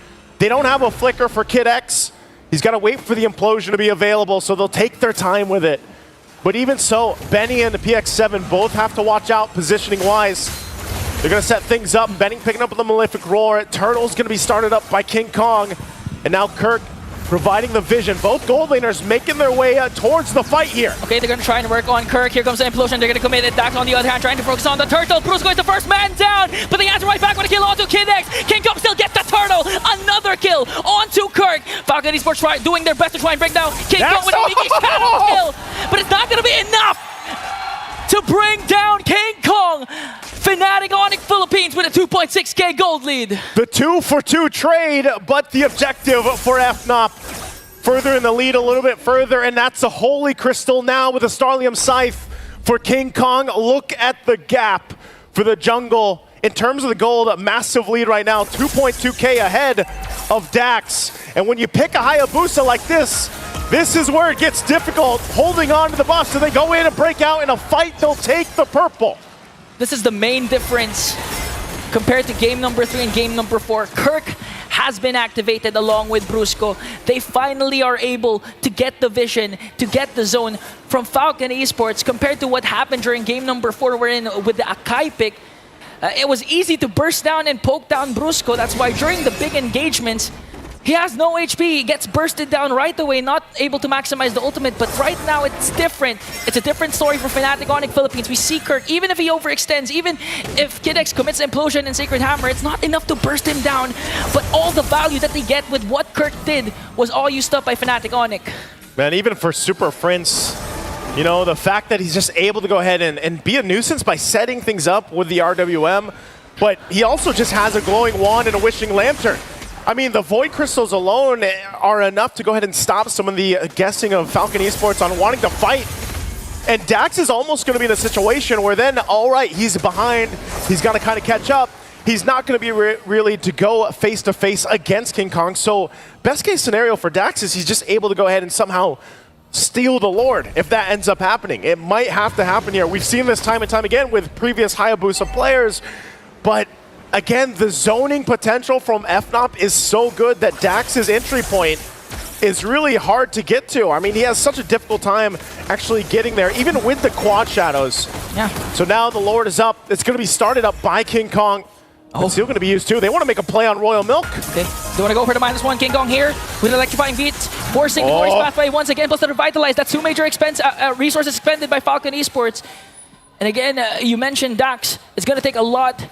They don't have a flicker for Kid X. He's got to wait for the implosion to be available, so they'll take their time with it. But even so, Benny and the PX7 both have to watch out positioning-wise. They're going to set things up. Benny picking up with the Malefic Roar. Turtle's going to be started up by King Kong. And now Kirk providing the vision. Both gold laners making their way towards the fight here. Okay, they're going to try and work on Kirk. Here comes the implosion. They're going to commit it. Dax on the other hand trying to focus on the turtle. Bruce is the first man down, but they answer right back with a kill onto Kid X. King Kong still gets the turtle. Another kill onto Kirk. Falcon Esports doing their best to try and bring down King Kong with a big shadow kill. But it's not going to be enough to bring down King Kong. Fnatic Onyx Philippines with a 2.6k gold lead. The 2-for-2 trade, but the objective for FNOP further in the lead a little bit further, and that's a Holy Crystal now with a Starlium Scythe for King Kong. Look at the gap for the jungle. In terms of the gold, a massive lead right now, 2.2k ahead of Dax. And when you pick a Hayabusa like this is where it gets difficult. Holding on to the buff, so they go in and break out in a fight, they'll take the purple. This is the main difference compared to game number 3 and game number 4. Kirk has been activated along with Brusco. They finally are able to get the vision, to get the zone from Falcon Esports compared to what happened during game number 4 wherein with the Akai pick. It was easy to burst down and poke down Brusco. That's why during the big engagements, he has no HP, he gets bursted down right away, not able to maximize the ultimate, but right now it's different. It's a different story for Fnatic Onyx Philippines. We see Kirk, even if he overextends, even if Kid X commits Implosion and Sacred Hammer, it's not enough to burst him down, but all the value that they get with what Kirk did was all used up by Fnatic Onyx. Man, even for Super Prince, you know, the fact that he's just able to go ahead and be a nuisance by setting things up with the RWM, but he also just has a glowing wand and a wishing lantern. I mean, the Void Crystals alone are enough to go ahead and stop some of the guessing of Falcon Esports on wanting to fight. And Dax is almost going to be in a situation where then, all right, he's behind, he's got to kind of catch up. He's not going to be really to go face-to-face against King Kong. So best case scenario for Dax is he's just able to go ahead and somehow steal the Lord if that ends up happening. It might have to happen here. We've seen this time and time again with previous Hayabusa players, but again, the zoning potential from FNOP is so good that Dax's entry point is really hard to get to. I mean, he has such a difficult time actually getting there, even with the quad shadows. Yeah. So now the Lord is up. It's going to be started up by King Kong. It's still going to be used too. They want to make a play on Royal Milk. Okay. They want to go for the -1. King Kong here with electrifying beats, forcing the Glorious Pathway once again, plus the Revitalize. That's 2 major resources expended by Falcon Esports. And again, you mentioned Dax. It's going to take a lot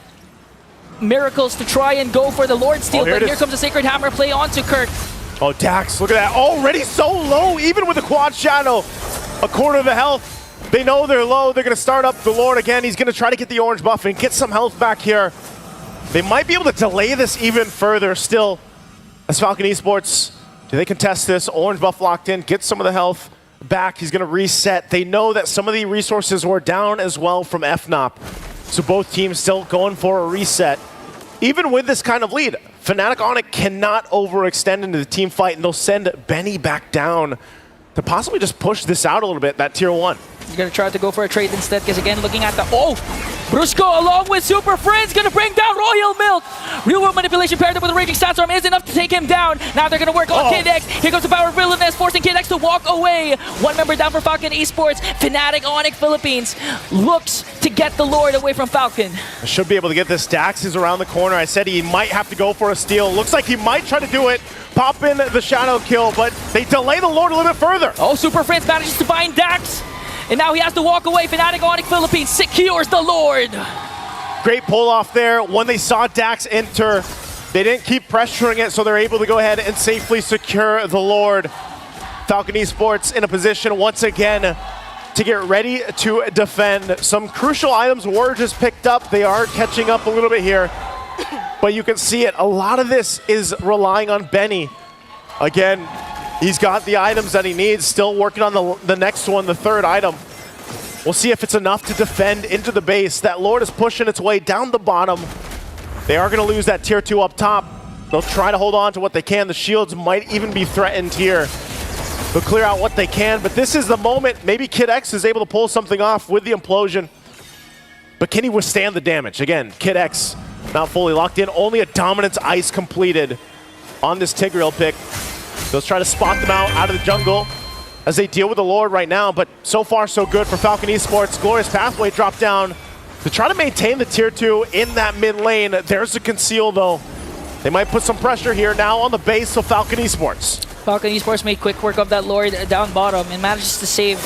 miracles to try and go for the Lord Steal, here but it here is. comes the Sacred Hammer play onto Kirk. Oh, Dax, look at that. Already so low, even with the quad shadow. A quarter of the health. They know they're low. They're going to start up the Lord again. He's going to try to get the orange buff and get some health back here. They might be able to delay this even further still. As Falcon Esports, do they contest this? Orange buff locked in, get some of the health back. He's going to reset. They know that some of the resources were down as well from FNOP. So both teams still going for a reset. Even with this kind of lead, Fnatic Onyx cannot overextend into the team fight, and they'll send Benny back down to possibly just push this out a little bit, that tier 1. He's going to try to go for a trade instead, because again, looking at the... Oh! Brusco along with Super Friends going to bring down Royal Milk. Real world manipulation paired up with a Raging Sandstorm is enough to take him down. Now they're going to work on Kid X. Here goes the power of Villainous, forcing Kid X to walk away. One member down for Falcon Esports. Fnatic Onyx Philippines looks to get the Lord away from Falcon. Should be able to get this. Dax is around the corner. I said he might have to go for a steal. Looks like he might try to do it. Pop in the shadow kill, but they delay the Lord a little bit further. Oh, Super Friends manages to find Dax. And now he has to walk away. Fnatic Onyx Philippines secures the Lord. Great pull off there. When they saw Dax enter, they didn't keep pressuring it, so they're able to go ahead and safely secure the Lord. Falcon Esports in a position once again to get ready to defend. Some crucial items were just picked up. They are catching up a little bit here, but you can see it. A lot of this is relying on Benny. Again, he's got the items that he needs, still working on the next one, the third item. We'll see if it's enough to defend into the base. That Lord is pushing its way down the bottom. They are going to lose that tier 2 up top. They'll try to hold on to what they can. The shields might even be threatened here. They'll clear out what they can, but this is the moment. Maybe Kid X is able to pull something off with the implosion. But can he withstand the damage? Again, Kid X not fully locked in. Only a Dominance Ice completed on this Tigreal pick. They'll try to spot them out of the jungle as they deal with the Lord right now, but so far so good for Falcon Esports. Glorious Pathway drop down to try to maintain the tier 2 in that mid lane. There's a conceal though. They might put some pressure here now on the base of Falcon Esports. Falcon Esports made quick work of that Lord down bottom and manages to save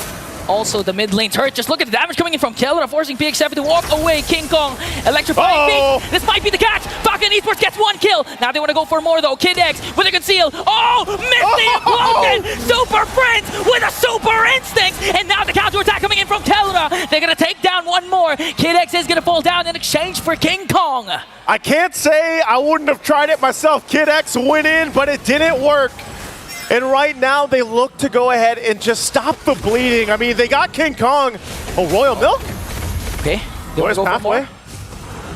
also the mid lane turret. Just look at the damage coming in from Kelra, forcing PX7 to walk away. King Kong electrifying Pink. This might be the catch. Falcon Esports gets 1 kill. Now they want to go for more though. Kid X with a conceal. Oh, missed the implosion. Super Friends with a super instinct. And now the counter attack coming in from Kelra. They're going to take down one more. Kid X is going to fall down in exchange for King Kong. I can't say I wouldn't have tried it myself. Kid X went in, but it didn't work. And right now, they look to go ahead and just stop the bleeding. I mean, they got King Kong. Oh, Royal Milk? Okay. Glorious Pathway?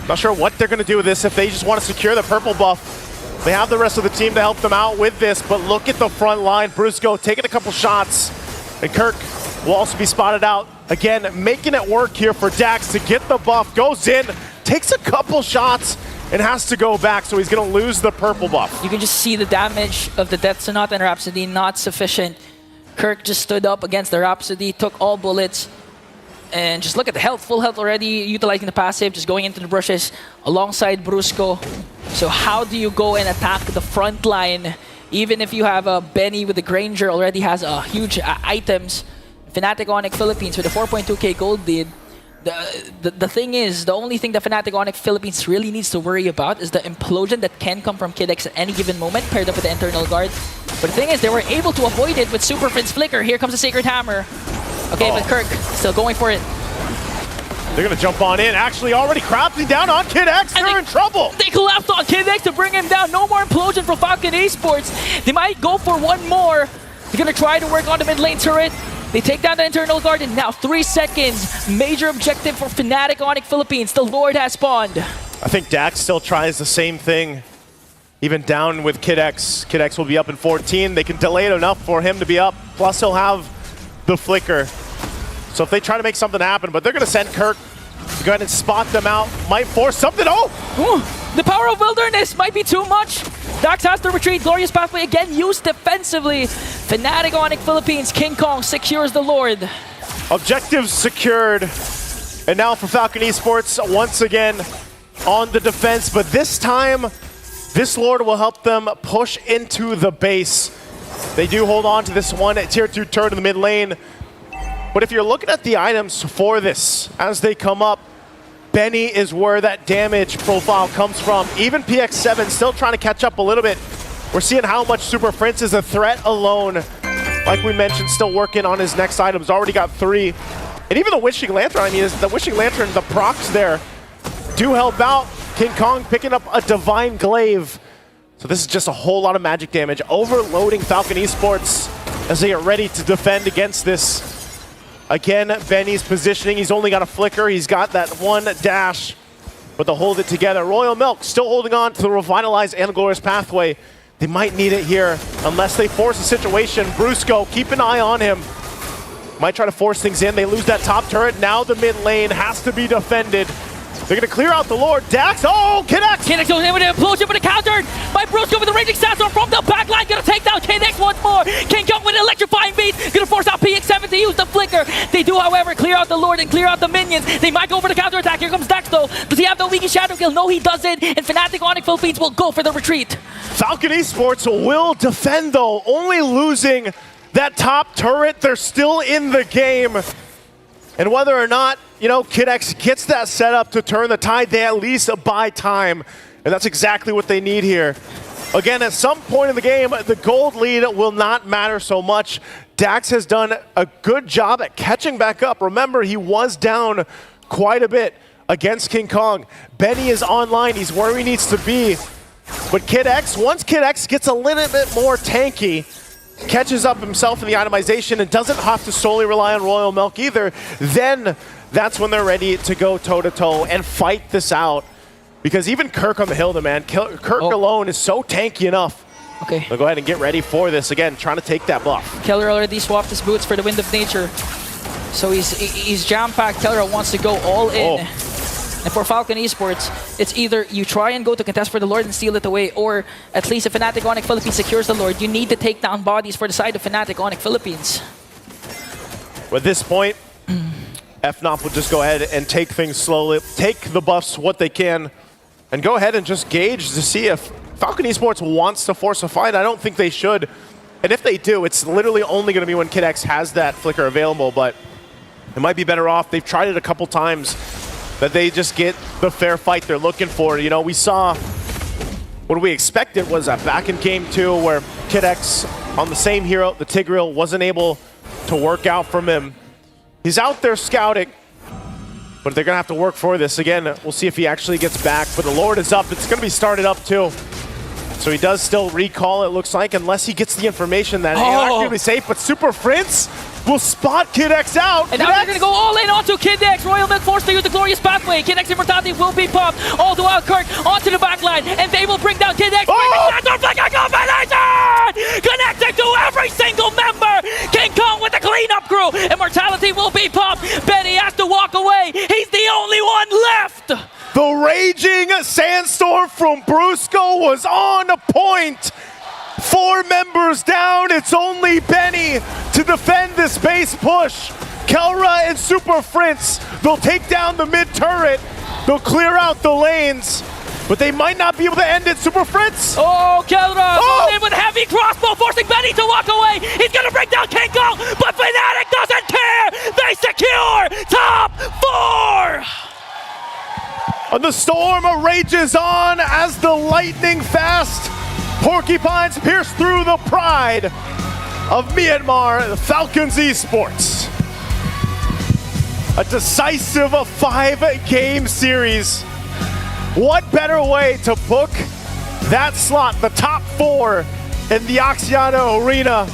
Not sure what they're going to do with this if they just want to secure the purple buff. They have the rest of the team to help them out with this, but look at the front line. Brusco taking a couple shots, and Kirk will also be spotted out. Again, making it work here for Dax to get the buff. Goes in, takes a couple shots, and has to go back, so he's going to lose the purple buff. You can just see the damage of the Death Sonata and Rhapsody not sufficient. Kirk just stood up against the Rhapsody, took all bullets, and just look at the health, full health already, utilizing the passive, just going into the bushes alongside Brusco. So how do you go and attack the front line, even if you have a Benny with the Granger already has huge items? Fnatic Onyx Philippines with a 4.2k gold lead. The thing is, the only thing that Fnatic Onyx Philippines really needs to worry about is the implosion that can come from Kid X at any given moment, paired up with the internal guard. But the thing is, they were able to avoid it with Super Friends Flicker. Here comes the Sacred Hammer. Okay, but Kirk still going for it. They're going to jump on in. Actually, already crafting down on Kid X. They're in trouble. They collapsed on Kid X to bring him down. No more implosion from Falcon Esports. They might go for one more. They're going to try to work on the mid lane turret. They take down the internal guard, and now 3 seconds. Major objective for Fnatic Onyx Philippines. The Lord has spawned. I think Dax still tries the same thing, even down with Kid X. Kid X will be up in 14. They can delay it enough for him to be up. Plus, he'll have the flicker. So if they try to make something happen, but they're going to send Kirk to go ahead and spot them out. Might force something. Oh! The power of Wilderness might be too much. Dax has to retreat. Glorious Pathway again used defensively. Fnatic Onyx Philippines, King Kong secures the Lord. Objectives secured. And now for Falcon Esports, once again on the defense. But this time, this Lord will help them push into the base. They do hold on to this one tier 2 turret in the mid lane. But if you're looking at the items for this as they come up, Benny is where that damage profile comes from. Even PX7 still trying to catch up a little bit. We're seeing how much Super Prince is a threat alone. Like we mentioned, still working on his next items. Already got 3. And even the Wishing Lantern, I mean, the Wishing Lantern, the procs there do help out. King Kong picking up a Divine Glaive. So this is just a whole lot of magic damage. Overloading Falcon Esports as they get ready to defend against this. Again, Benny's positioning. He's only got a flicker. He's got that one dash, but they'll hold it together. Royal Milk still holding on to the Revitalize and the Glorious Pathway. They might need it here unless they force a situation. Brusco, keep an eye on him. Might try to force things in. They lose that top turret. Now the mid lane has to be defended. They're going to clear out the Lord. Dax, oh, Kinex! Kinex goes in with an implosion, but countered by Brusco with the raging sandstorm from the back line. Gonna take down Kinex once more. King Kong with an electrifying beat. Gonna force out PX7 to use the flicker. They do, however, clear out the Lord and clear out the minions. They might go for the counterattack. Here comes Dax, though. Does he have no leaky shadow kill? No, he doesn't. And Fnatic Onyx Philippines will go for the retreat. Falcon Esports will defend, though, only losing that top turret. They're still in the game. And whether or not, you know, Kid X gets that set up to turn the tide, they at least buy time. And that's exactly what they need here. Again, at some point in the game, the gold lead will not matter so much. Dax has done a good job at catching back up. Remember, he was down quite a bit against King Kong. Benny is online. He's where he needs to be. But Kid X, once Kid X gets a little bit more tanky, catches up himself in the itemization and doesn't have to solely rely on Royal Milk either, then that's when they're ready to go toe-to-toe and fight this out. Because even Kirk on the hill, man, Kirk alone is so tanky enough. Okay. They'll go ahead and get ready for this. Again, trying to take that buff. Keller already swapped his boots for the Wind of Nature. So he's jam-packed. Keller wants to go all in. And for Falcon Esports, it's either you try and go to contest for the Lord and steal it away, or at least if Fnatic Onyx Philippines secures the Lord, you need to take down bodies for the side of Fnatic Onyx Philippines. At this point, FNOP will just go ahead and take things slowly, take the buffs what they can, and go ahead and just gauge to see if Falcon Esports wants to force a fight. I don't think they should. And if they do, it's literally only going to be when Kid X has that flicker available, but it might be better off. They've tried it a couple times, that they just get the fair fight they're looking for. You know, we saw what we expected was that back in game 2 where Kid X on the same hero, the Tigreal, wasn't able to work out from him. He's out there scouting, but they're going to have to work for this. Again, we'll see if he actually gets back, but the Lord is up. It's going to be started up too. So he does still recall, it looks like, unless he gets the information that it's going to be safe, but Super Prince will spot Kid X out. And now they're going to go all in onto Kid X. Royal Milk forced to use the Glorious Pathway. Kid X Immortality will be popped all throughout Kirk onto the backline, and they will bring down Kid X. Connecting to every single member. King Kong with the cleanup crew. Immortality will be popped. Benny has to walk away. He's the only one left. The raging sandstorm from Brusco was on point. 4 members down. It's only Benny to defend this base push. Kelra and Super Prince, they'll take down the mid turret. They'll clear out the lanes, but they might not be able to end it. Super Prince. Oh, Kelra goes in with heavy crossbow, forcing Benny to walk away. He's going to bring down King Kong, but Fnatic doesn't care. They secure top 4. And the storm rages on as the lightning fast porcupines pierce through the pride of Myanmar, the Falcons Esports. A decisive 5-game series. What better way to book that slot, the top 4 in the Axiata Arena,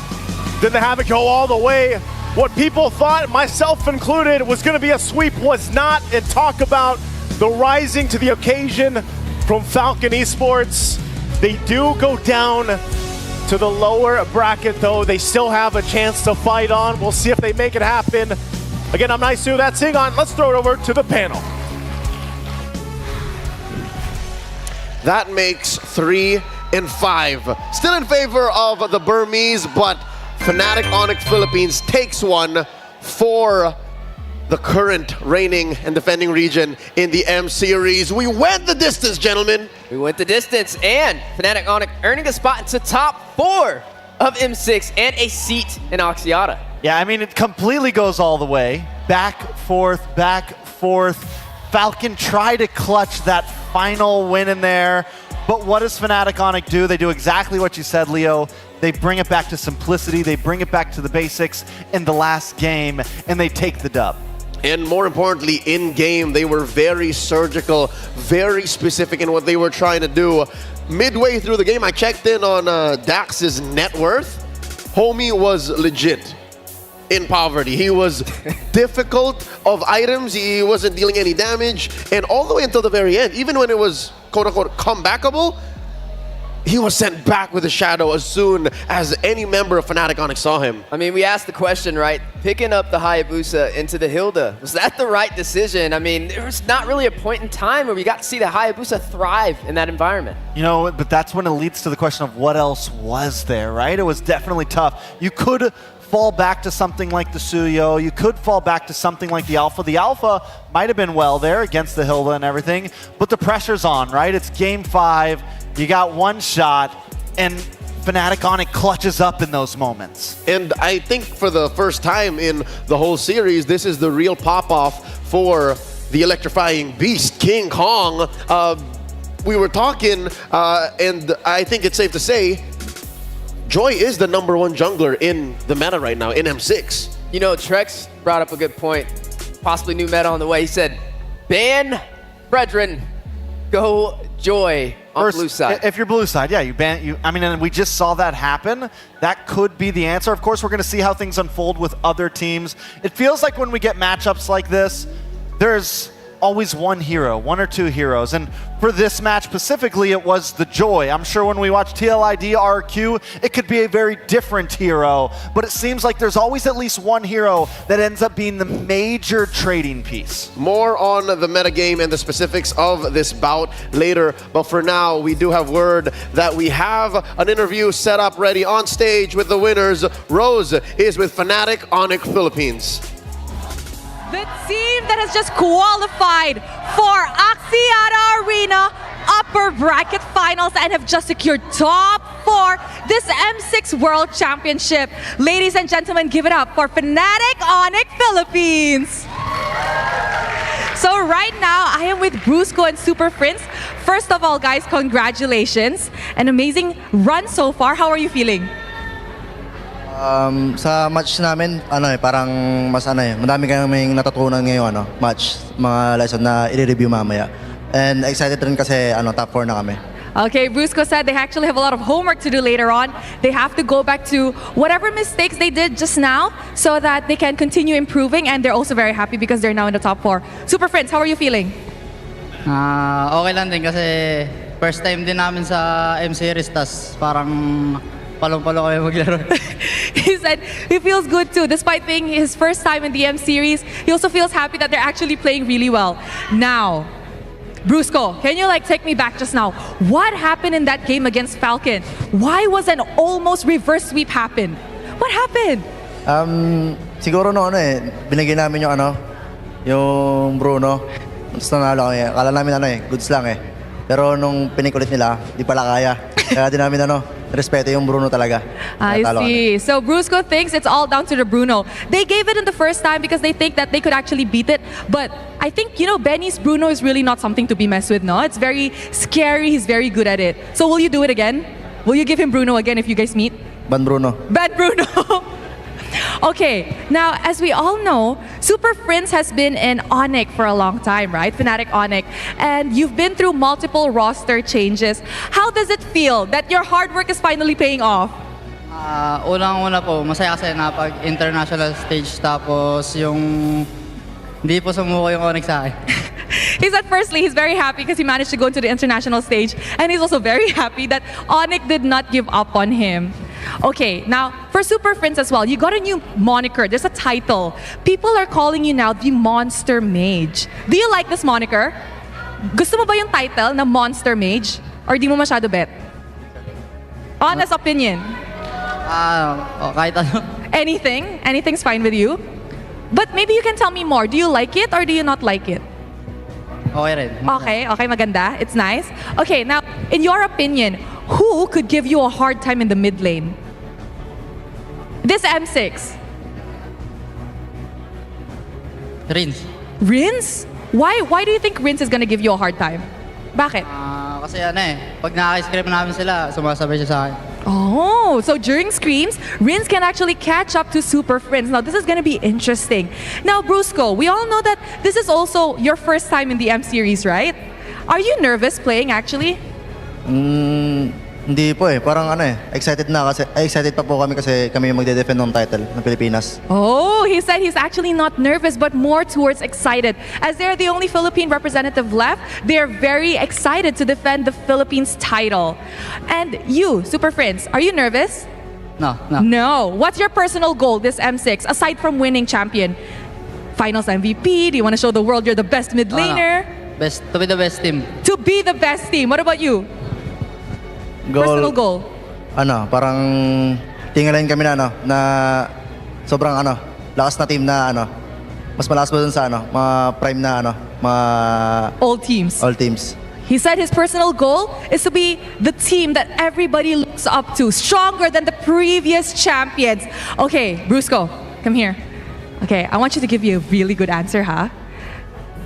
than to have it go all the way? What people thought, myself included, was going to be a sweep was not, and talk about the rising to the occasion from Falcon Esports. They do go down to the lower bracket, though. They still have a chance to fight on. We'll see if they make it happen. Again, I'm Naisu, that's Singon. Let's throw it over to the panel. That makes 3 and 5. Still in favor of the Burmese, but Fnatic Onyx Philippines takes one for the current reigning and defending region in the M Series. We went the distance, gentlemen. We went the distance, and Fnatic Onyx earning a spot into top 4 of M6 and a seat in Axiata. Yeah, I mean, it completely goes all the way. Back, forth, back, forth. Falcon try to clutch that final win in there. But what does Fnatic Onyx do? They do exactly what you said, Leo. They bring it back to simplicity. They bring it back to the basics in the last game, and they take the dub. And more importantly, in-game, they were very surgical, very specific in what they were trying to do. Midway through the game, I checked in on Dax's net worth. Homie was legit in poverty. He was difficult of items. He wasn't dealing any damage. And all the way until the very end, even when it was quote-unquote comebackable, he was sent back with a shadow as soon as any member of Fnatic Onyx saw him. I mean, we asked the question, right? Picking up the Hayabusa into the Hilda, was that the right decision? I mean, there was not really a point in time where we got to see the Hayabusa thrive in that environment. You know, but that's when it leads to the question of what else was there, right? It was definitely tough. You could fall back to something like the Suyo. You could fall back to something like the Alpha. The Alpha might have been well there against the Hilda and everything, but the pressure's on, right? It's game 5. You got one shot, and Fnatic Onyx clutches up in those moments. And I think for the first time in the whole series, this is the real pop-off for the electrifying beast, King Kong. We were talking, and I think it's safe to say, Joy is the #1 jungler in the meta right now, in M6. You know, Trex brought up a good point. Possibly new meta on the way. He said, ban Fredrin, go Joy on blue side. If you're blue side, yeah, you ban. I mean, and we just saw that happen. That could be the answer. Of course, we're going to see how things unfold with other teams. It feels like when we get matchups like this, there's always one hero, one or two heroes. And for this match specifically, it was the Joy. I'm sure when we watch TLID RQ, it could be a very different hero. But it seems like there's always at least one hero that ends up being the major trading piece. More on the metagame and the specifics of this bout later. But for now, we do have word that we have an interview set up ready on stage with the winners. Rose is with Fnatic Onyx Philippines. The team that has just qualified for Axiata Arena upper bracket finals and have just secured top 4 this M6 World Championship. Ladies and gentlemen, give it up for Fnatic Onyx Philippines. So right now, I am with Brusco and Super Prince. First of all, guys, congratulations. An amazing run so far. How are you feeling? Sa match namin, parang mas madami kaming natutunan ngayong match, mga lesson na i-review mamaya. And excited rin kasi top 4 na kami. Okay, Brusco said they actually have a lot of homework to do later on. They have to go back to whatever mistakes they did just now so that they can continue improving, and they're also very happy because they're now in the top 4. Super Friends, how are you feeling? Okay lang din kasi first time din namin sa M-Series, tas parang palong-palo kami maglaro. He said he feels good too. Despite being his first time in the M series, he also feels happy that they're actually playing really well. Now, Brusco, can you take me back just now? What happened in that game against Falcon? Why was an almost reverse sweep happen? What happened? Siguro binigyan namin yung Bruno. Mas nanalo kami. Akala namin goods lang Pero nung pinikulit nila, di pala kaya. Kaya din namin respeto yung Bruno talaga. I see. So Brusco thinks it's all down to the Bruno. They gave it in the first time because they think that they could actually beat it. But I think, Benny's Bruno is really not something to be messed with, no? It's very scary. He's very good at it. So will you do it again? Will you give him Bruno again if you guys meet? Ban Bruno. Ban Bruno. Okay, now as we all know, Super Prince has been in Onyx for a long time, right? Fnatic Onyx. And you've been through multiple roster changes. How does it feel that your hard work is finally paying off? Unang-una po, masaya kasi na pag international stage tapos yung hindi po sumuko yung Onyx sa akin. He said firstly, he's very happy because he managed to go into the international stage. And he's also very happy that Onyx did not give up on him. Okay, now for Super Friends as well, you got a new moniker. There's a title. People are calling you now the Monster Mage. Do you like this moniker? Gusto mo ba yung title na Monster Mage? Or di mo masyado bet? Honest opinion. Kahit ano. Anything? Anything's fine with you? But maybe you can tell me more. Do you like it or do you not like it? Okay rin. Okay, maganda. It's nice. Okay, now, in your opinion, who could give you a hard time in the mid lane? This M6. Rins. Rins? Why do you think Rince is gonna give you a hard time? Bakit? Kasi pag nakaka-scream namin sila, sumasabay siya sa akin. Oh, so during screams, Rince can actually catch up to Super Friends. Now, this is going to be interesting. Now, Brusco, we all know that this is also your first time in the M Series, right? Are you nervous playing, actually? Hindi po Parang excited na kasi excited pa po kami kasi kami yung magde-defend ng title ng Pilipinas. Oh, he said he's actually not nervous but more towards excited. As they're the only Philippine representative left, they're very excited to defend the Philippines title. And you, Super Friends, are you nervous? No. No. What's your personal goal this M6 aside from winning champion? Finals MVP? Do you want to show the world you're the best mid laner? To be the best team. To be the best team. What about you? Personal goal? Parang tingalain kami na sobrang lakas na team na mas malakas pa dun sa mga prime na mga All teams. all teams. He said his personal goal is to be the team that everybody looks up to, stronger than the previous champions. Okay, Brusco, come here. Okay, I want you to give you a really good answer, huh?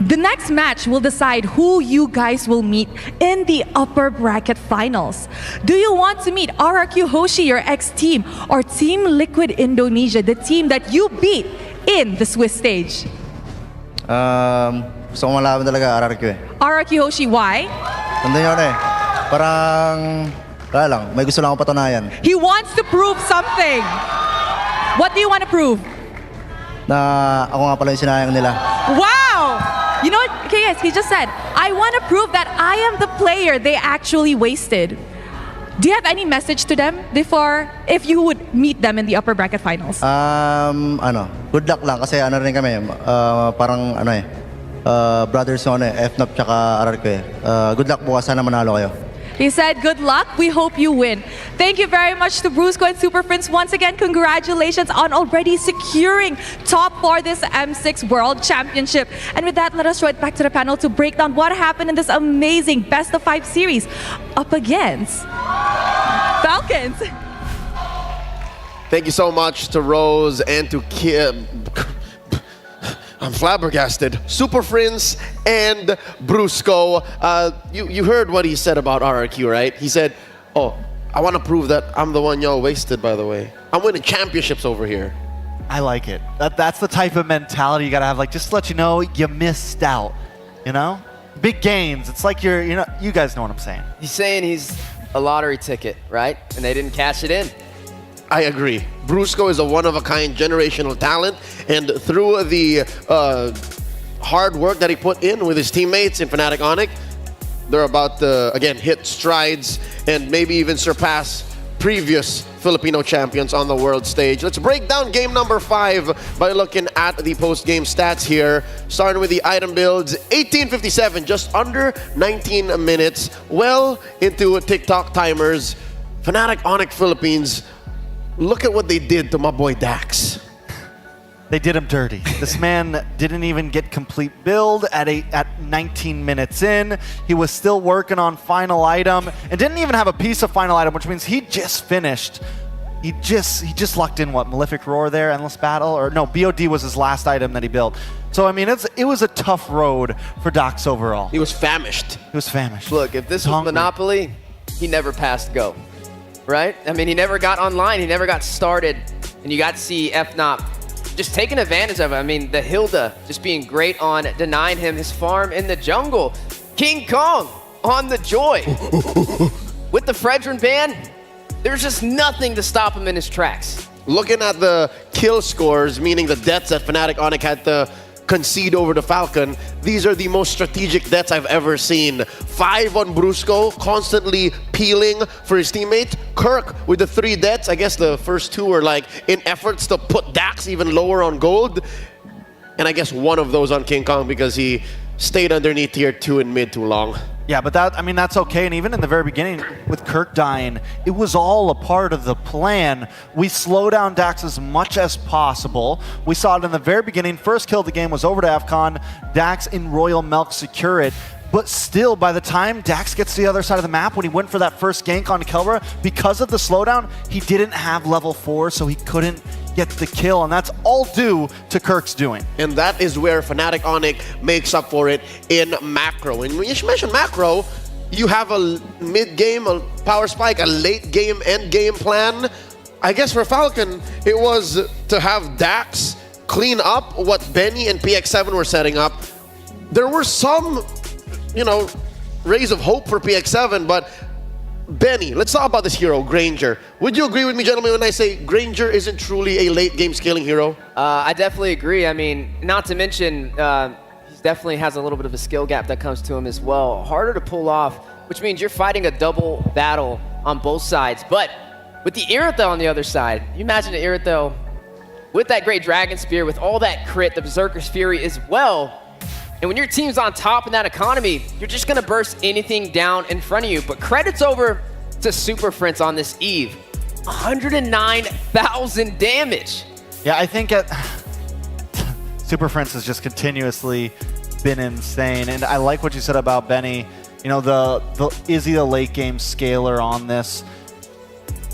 The next match will decide who you guys will meet in the upper bracket finals. Do you want to meet RRQ Hoshi, your ex-team, or Team Liquid Indonesia, the team that you beat in the Swiss stage? Gusto ko malaban talaga RRQ RRQ Hoshi, why? Nandun yun Parang, wala lang. May gusto lang akong patunayan. He wants to prove something. What do you want to prove? Na ako nga pala yung sinayang nila. Wow! You know what? Okay, yes, he just said, I want to prove that I am the player they actually wasted. Do you have any message to them before, if you would meet them in the upper bracket finals? Good luck lang kasi rin kami, parang brothers no FNOP tsaka RRQ good luck bukas, sana manalo kayo. He said, good luck. We hope you win. Thank you very much to Brusco and Super Friends. Once again, congratulations on already securing top 4 this M6 World Championship. And with that, let us throw it back to the panel to break down what happened in this amazing best of 5 series up against Falcons. Thank you so much to Rose and to Kim. I'm flabbergasted. Super Friends and Brusco. You heard what he said about RRQ, right? He said, oh, I want to prove that I'm the one y'all wasted, by the way. I'm winning championships over here. I like it. That's the type of mentality you gotta have. Like, just to let you know you missed out. You know, big gains. It's like you guys know what I'm saying. He's saying he's a lottery ticket, right? And they didn't cash it in. I agree. Brusco is a one-of-a-kind generational talent, and through the hard work that he put in with his teammates in Fnatic Onyx, they're about to, again, hit strides and maybe even surpass previous Filipino champions on the world stage. Let's break down game number 5 by looking at the post-game stats here. Starting with the item builds, 18:57, just under 19 minutes, well into TikTok timers. Fnatic Onyx Philippines, look at what they did to my boy Dax. They did him dirty. This man didn't even get complete build at 19 minutes in. He was still working on final item and didn't even have a piece of final item, which means he just finished. He just locked in what, Malefic Roar there, Endless Battle, or no, BOD was his last item that he built. So I mean, it was a tough road for Dax overall. He was famished. He was famished. Look, if this was Monopoly, he never passed go, right? I mean, he never got online, he never got started, and you got to see FNOP just taking advantage of it. I mean, the Hilda just being great on denying him his farm in the jungle. King Kong on the Joy. With the Fredrin ban, there's just nothing to stop him in his tracks. Looking at the kill scores, meaning the deaths that Fnatic Onyx had to concede over the Falcon, these are the most strategic deaths I've ever seen. 5 on Brusco, constantly peeling for his teammate. Kirk with the 3 deaths. I guess the first 2 were like in efforts to put Dax even lower on gold. And I guess one of those on King Kong because he stayed underneath tier 2 in mid too long. Yeah, but that's okay. And even in the very beginning, with Kirk dying, it was all a part of the plan. We slow down Dax as much as possible. We saw it in the very beginning. First kill of the game was over to AFCON. Dax in Royal Milk secure it. But still, by the time Dax gets to the other side of the map, when he went for that first gank on Kelra, because of the slowdown, he didn't have level 4, so he couldn't get the kill, and that's all due to Kirk's doing. And that is where Fnatic Onyx makes up for it in macro. And when you mention macro, you have a mid-game, a power spike, a late-game, end-game plan. I guess for Falcon, it was to have Dax clean up what Benny and PX7 were setting up. There were some, rays of hope for PX7, but Benny, let's talk about this hero, Granger. Would you agree with me, gentlemen, when I say Granger isn't truly a late-game scaling hero? I definitely agree. I mean, not to mention, he definitely has a little bit of a skill gap that comes to him as well. Harder to pull off, which means you're fighting a double battle on both sides. But with the Iritho on the other side, you imagine the Iritho with that great Dragon Spear, with all that crit, the Berserker's Fury as well. And when your team's on top in that economy, you're just gonna burst anything down in front of you. But credits over to Super Prince on this Eve. 109,000 damage. Yeah, I think Super Prince has just continuously been insane. And I like what you said about Benny. Is he the late game scaler on this?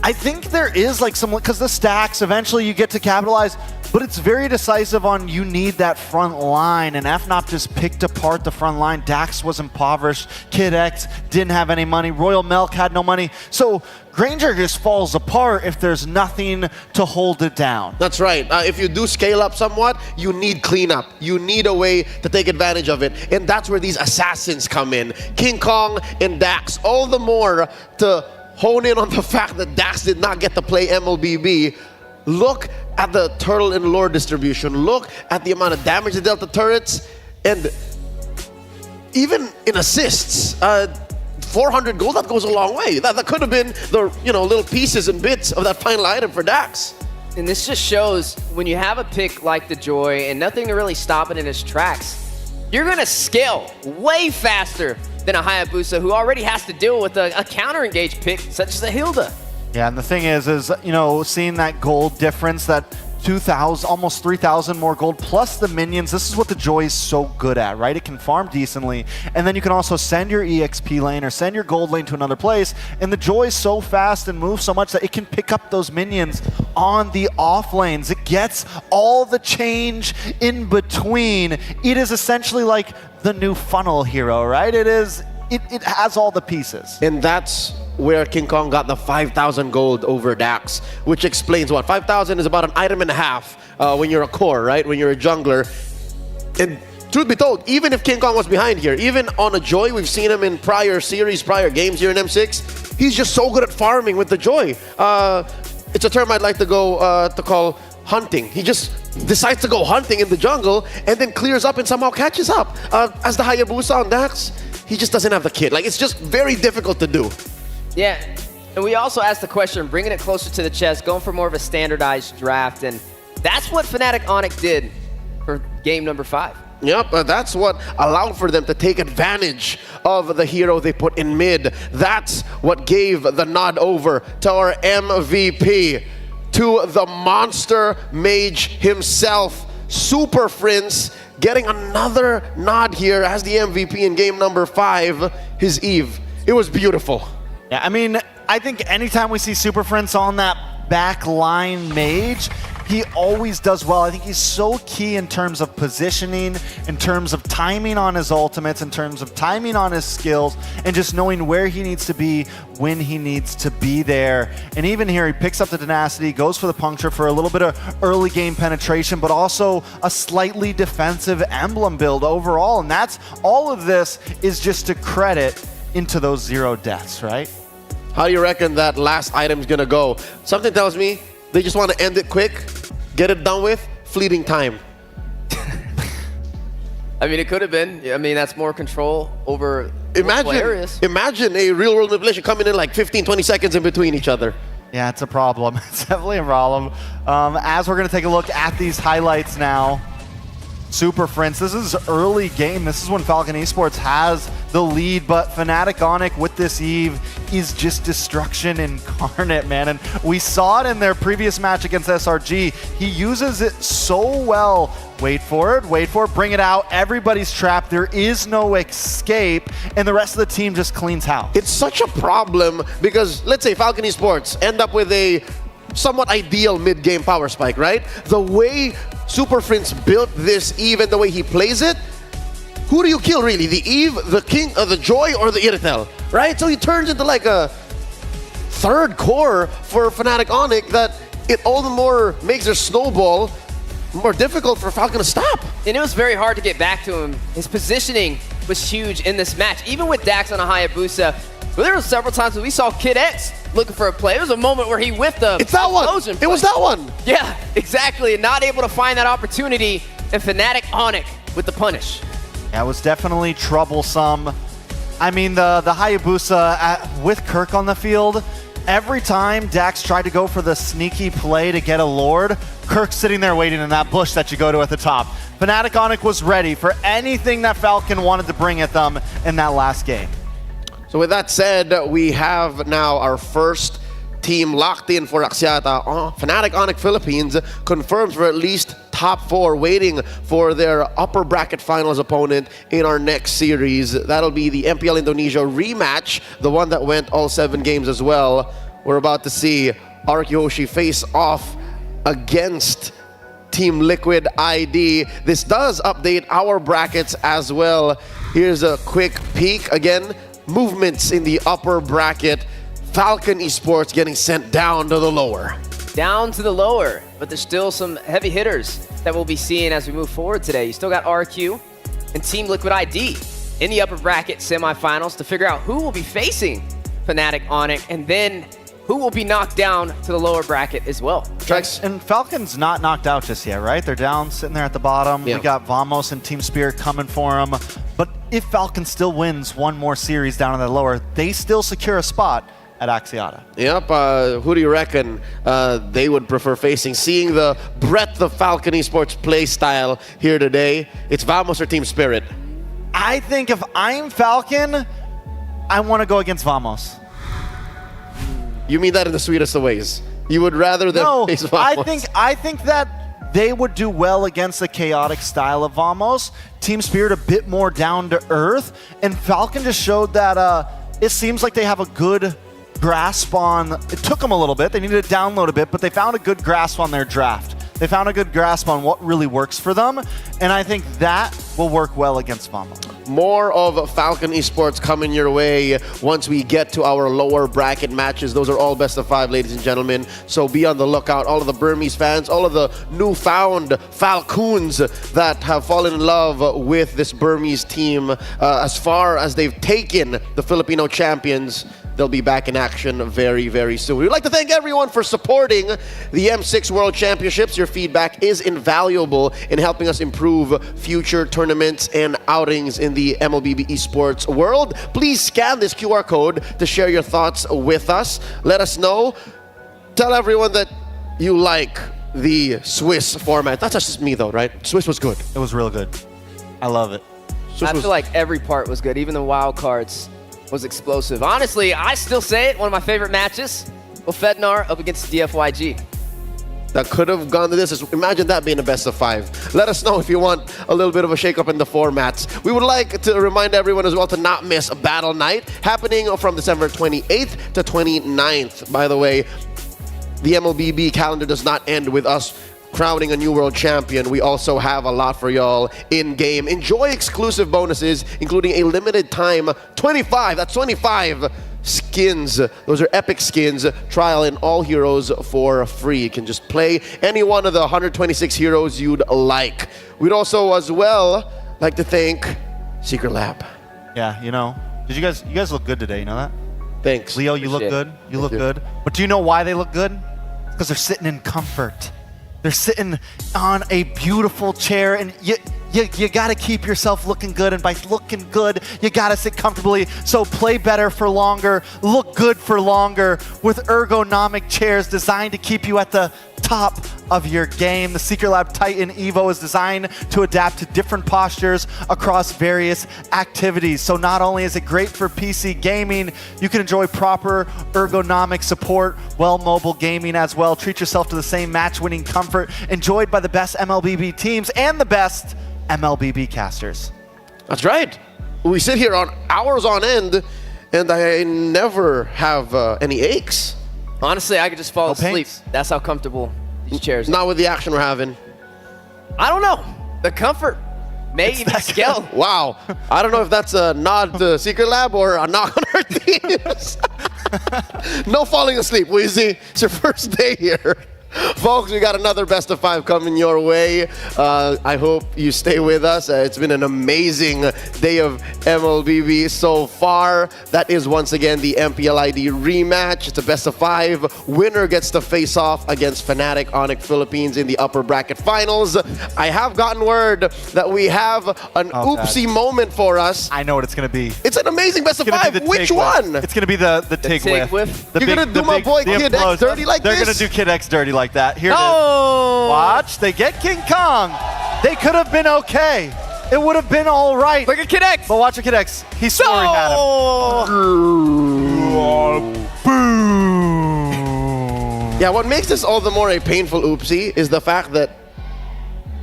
I think there is because the stacks, eventually you get to capitalize, but it's very decisive on you need that front line, and FNOP just picked apart the front line. Dax was impoverished, Kid X didn't have any money, Royal Milk had no money, so Granger just falls apart if there's nothing to hold it down. That's right. If you do scale up somewhat, you need cleanup. You need a way to take advantage of it, and that's where these assassins come in. King Kong and Dax, all the more to hone in on the fact that Dax did not get to play MLBB. Look at the turtle and lore distribution. Look at the amount of damage they dealt to turrets. And even in assists, 400 gold, that goes a long way. That could have been the little pieces and bits of that final item for Dax. And this just shows when you have a pick like the Joy and nothing to really stop it in its tracks, you're gonna scale way faster than a Hayabusa who already has to deal with a counter-engaged pick such as a Hilda. Yeah, and the thing is seeing that gold difference, that 2,000, almost 3,000 more gold, plus the minions, this is what the Joy is so good at, right? It can farm decently, and then you can also send your EXP lane or send your gold lane to another place, and the Joy is so fast and moves so much that it can pick up those minions on the off lanes. It gets all the change in between. It is essentially like the new funnel hero, right? It has all the pieces. And that's where King Kong got the 5,000 gold over Dax, which explains what? 5,000 is about an item and a half when you're a core, right? When you're a jungler. And truth be told, even if King Kong was behind here, even on a Joy, we've seen him in prior series, prior games here in M6, he's just so good at farming with the Joy. It's a term I'd like to go to call hunting. He just decides to go hunting in the jungle and then clears up and somehow catches up. As the Hayabusa on Dax, he just doesn't have the kit. It's just very difficult to do. Yeah, and we also asked the question, bringing it closer to the chest, going for more of a standardized draft, and that's what Fnatic Onyx did for game number 5. Yep, that's what allowed for them to take advantage of the hero they put in mid. That's what gave the nod over to our MVP, to the monster mage himself, Super Prince, getting another nod here as the MVP in game number 5, his Eve. It was beautiful. Yeah, I mean, I think anytime we see Super Prince on that back line mage, he always does well. I think he's so key in terms of positioning, in terms of timing on his ultimates, in terms of timing on his skills, and just knowing where he needs to be when he needs to be there. And even here, he picks up the tenacity, goes for the puncture for a little bit of early game penetration, but also a slightly defensive emblem build overall. And that's all of this is just to credit into those 0 deaths, right? How do you reckon that last item's gonna go? Something tells me they just want to end it quick, get it done with, fleeting time. I mean, it could have been. I mean, that's more control over areas. Imagine a real-world manipulation coming in like 15, 20 seconds in between each other. Yeah, it's a problem. It's definitely a problem. As we're going to take a look at these highlights now, Super Prince, this is early game. This is when Falcon Esports has the lead, but Fnatic Onyx with this Eve is just destruction incarnate, man. And we saw it in their previous match against SRG. He uses it so well. Wait for it, bring it out. Everybody's trapped. There is no escape, and the rest of the team just cleans house. It's such a problem because, let's say, Falcon Esports end up with a somewhat ideal mid-game power spike, right? The way Super Prince built this Eve and the way he plays it, who do you kill really? The Eve, the King, the Joy, or the Iritel, right? So he turns into like a third core for Fnatic Onyx that it all the more makes their snowball more difficult for Falcon to stop. And it was very hard to get back to him. His positioning was huge in this match. Even with Dax on a Hayabusa, well, there were several times when we saw Kid X looking for a play. There was a moment where he whiffed a It's that one. It was that one. Yeah, exactly. And not able to find that opportunity. And Fnatic Onyx with the punish. Yeah, it was definitely troublesome. I mean, the Hayabusa with Kirk on the field, every time Dax tried to go for the sneaky play to get a Lord, Kirk's sitting there waiting in that bush that you go to at the top. Fnatic Onyx was ready for anything that Falcon wanted to bring at them in that last game. So with that said, we have now our first team locked in for Axiata. Fnatic Onyx Philippines confirmed for at least top 4, waiting for their upper bracket finals opponent in our next series. That'll be the MPL Indonesia rematch, the one that went all 7 games as well. We're about to see Ark Yoshi face off against Team Liquid ID. This does update our brackets as well. Here's a quick peek. Again, movements in the upper bracket. Falcon Esports getting sent down to the lower. Down to the lower, but there's still some heavy hitters that we'll be seeing as we move forward today. You still got RQ and Team Liquid ID in the upper bracket semifinals to figure out who will be facing Fnatic Onyx, and then who will be knocked down to the lower bracket as well. And Falcon's not knocked out just yet, right? They're down, sitting there at the bottom. Yeah. We got Vamos and Team Spirit coming for them. But if Falcon still wins one more series down in the lower, they still secure a spot at Axiata. Yep, who do you reckon they would prefer facing? Seeing the breadth of Falcon Esports play style here today, it's Vamos or Team Spirit? I think if I'm Falcon, I want to go against Vamos. You mean that in the sweetest of ways? You would rather than face Vamos? I think that they would do well against the chaotic style of Vamos. Team Spirit a bit more down to earth, and Falcon just showed that it seems like they have a good grasp on, it took them a little bit, they needed to download a bit, but they found a good grasp on their draft. They found a good grasp on what really works for them, and I think that will work well against Vamos. More of Falcon Esports coming your way once we get to our lower bracket matches. Those are all best of 5, ladies and gentlemen, so be on the lookout. All of the Burmese fans, all of the newfound Falcons that have fallen in love with this Burmese team, as far as they've taken the Filipino champions, they'll be back in action very, very soon. We'd like to thank everyone for supporting the M6 World Championships. Your feedback is invaluable in helping us improve future tournaments and outings in the MLBB esports world. Please scan this QR code to share your thoughts with us. Let us know. Tell everyone that you like the Swiss format. That's just me though, right? Swiss was good. It was real good. I love it. I feel like every part was good, even the wild cards was explosive. Honestly, I still say it, one of my favorite matches, Fednar up against DFYG. That could have gone to this. Imagine that being a best of 5. Let us know if you want a little bit of a shakeup in the formats. We would like to remind everyone as well to not miss Battle Night, happening from December 28th to 29th. By the way, the MLBB calendar does not end with us crowning a new world champion. We also have a lot for y'all in-game. Enjoy exclusive bonuses, including a limited time 25 skins. Those are epic skins. Trial in all heroes for free. You can just play any one of the 126 heroes you'd like. We'd also as well like to thank Secret Lab. Yeah, you know, you guys look good today, you know that? Thanks. Leo, you look good. You look good. But do you know why they look good? Because they're sitting in comfort. They're sitting on a beautiful chair, and you got to keep yourself looking good, and by looking good, you got to sit comfortably. So play better for longer, look good for longer with ergonomic chairs designed to keep you at the top of your game. The Secret Lab Titan Evo is designed to adapt to different postures across various activities. So not only is it great for PC gaming, you can enjoy proper ergonomic support, well mobile gaming as well. Treat yourself to the same match-winning comfort enjoyed by the best MLBB teams and the best MLBB casters. That's right. We sit here on hours on end, and I never have any aches. Honestly, I could just fall asleep. pains. That's how comfortable these chairs are. Not with the action we're having. I don't know. The comfort may even scale. Wow. I don't know if that's a nod to Secret Lab or a knock on our teams. No falling asleep, Weezy. It's your first day here. Folks, we got another best of 5 coming your way. I hope you stay with us. It's been an amazing day of MLBB so far. That is once again the MPLID rematch. It's a best of 5. Winner gets to face off against Fnatic Onyx Philippines in the upper bracket finals. I have gotten word that we have an oopsie moment for us. I know what it's going to be. It's an amazing best of 5. Which one? It's going to be the TIG TIG whiff. whiff? You're going to do my boy Kid X dirty like They're this? going to do Kid X dirty like that. Here it is. Oh! Watch, they get King Kong. They could have been okay. It would have been all right. Look at Kid X. But watch the Kid X. He swore he had him. Yeah, what makes this all the more a painful oopsie is the fact that,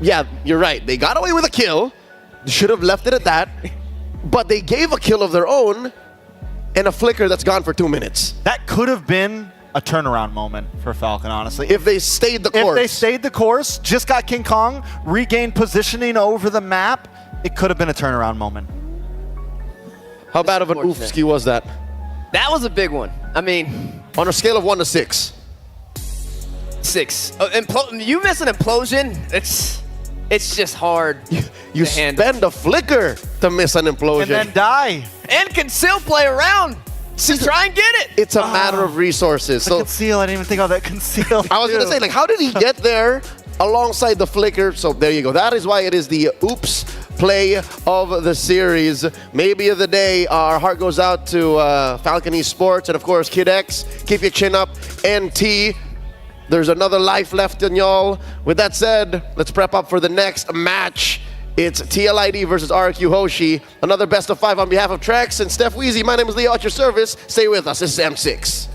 yeah, you're right. They got away with a kill. They should have left it at that. But they gave a kill of their own and a flicker that's gone for 2 minutes. That could have been a turnaround moment for Falcon, honestly. If they stayed the course. If they stayed the course, just got King Kong, regained positioning over the map, it could have been a turnaround moment. How bad of an oofski was that? That was a big one. I mean, on a scale of 1 to 6. 6. You miss an implosion, it's just hard. You spend a flicker to miss an implosion. And then die. And can still play around. See, try and get it. It's a matter of resources. So conceal, I didn't even think of that conceal. I was going to say, like, how did he get there alongside the flicker? So there you go. That is why it is the oops play of the series. Maybe of the day, our heart goes out to Falcon Esports and, of course, Kid X. Keep your chin up. NT. There's another life left in y'all. With that said, let's prep up for the next match. It's TLID versus RQ Hoshi. Another best of 5 on behalf of Trex and Steph Weezy. My name is Leo at your service. Stay with us. This is M6.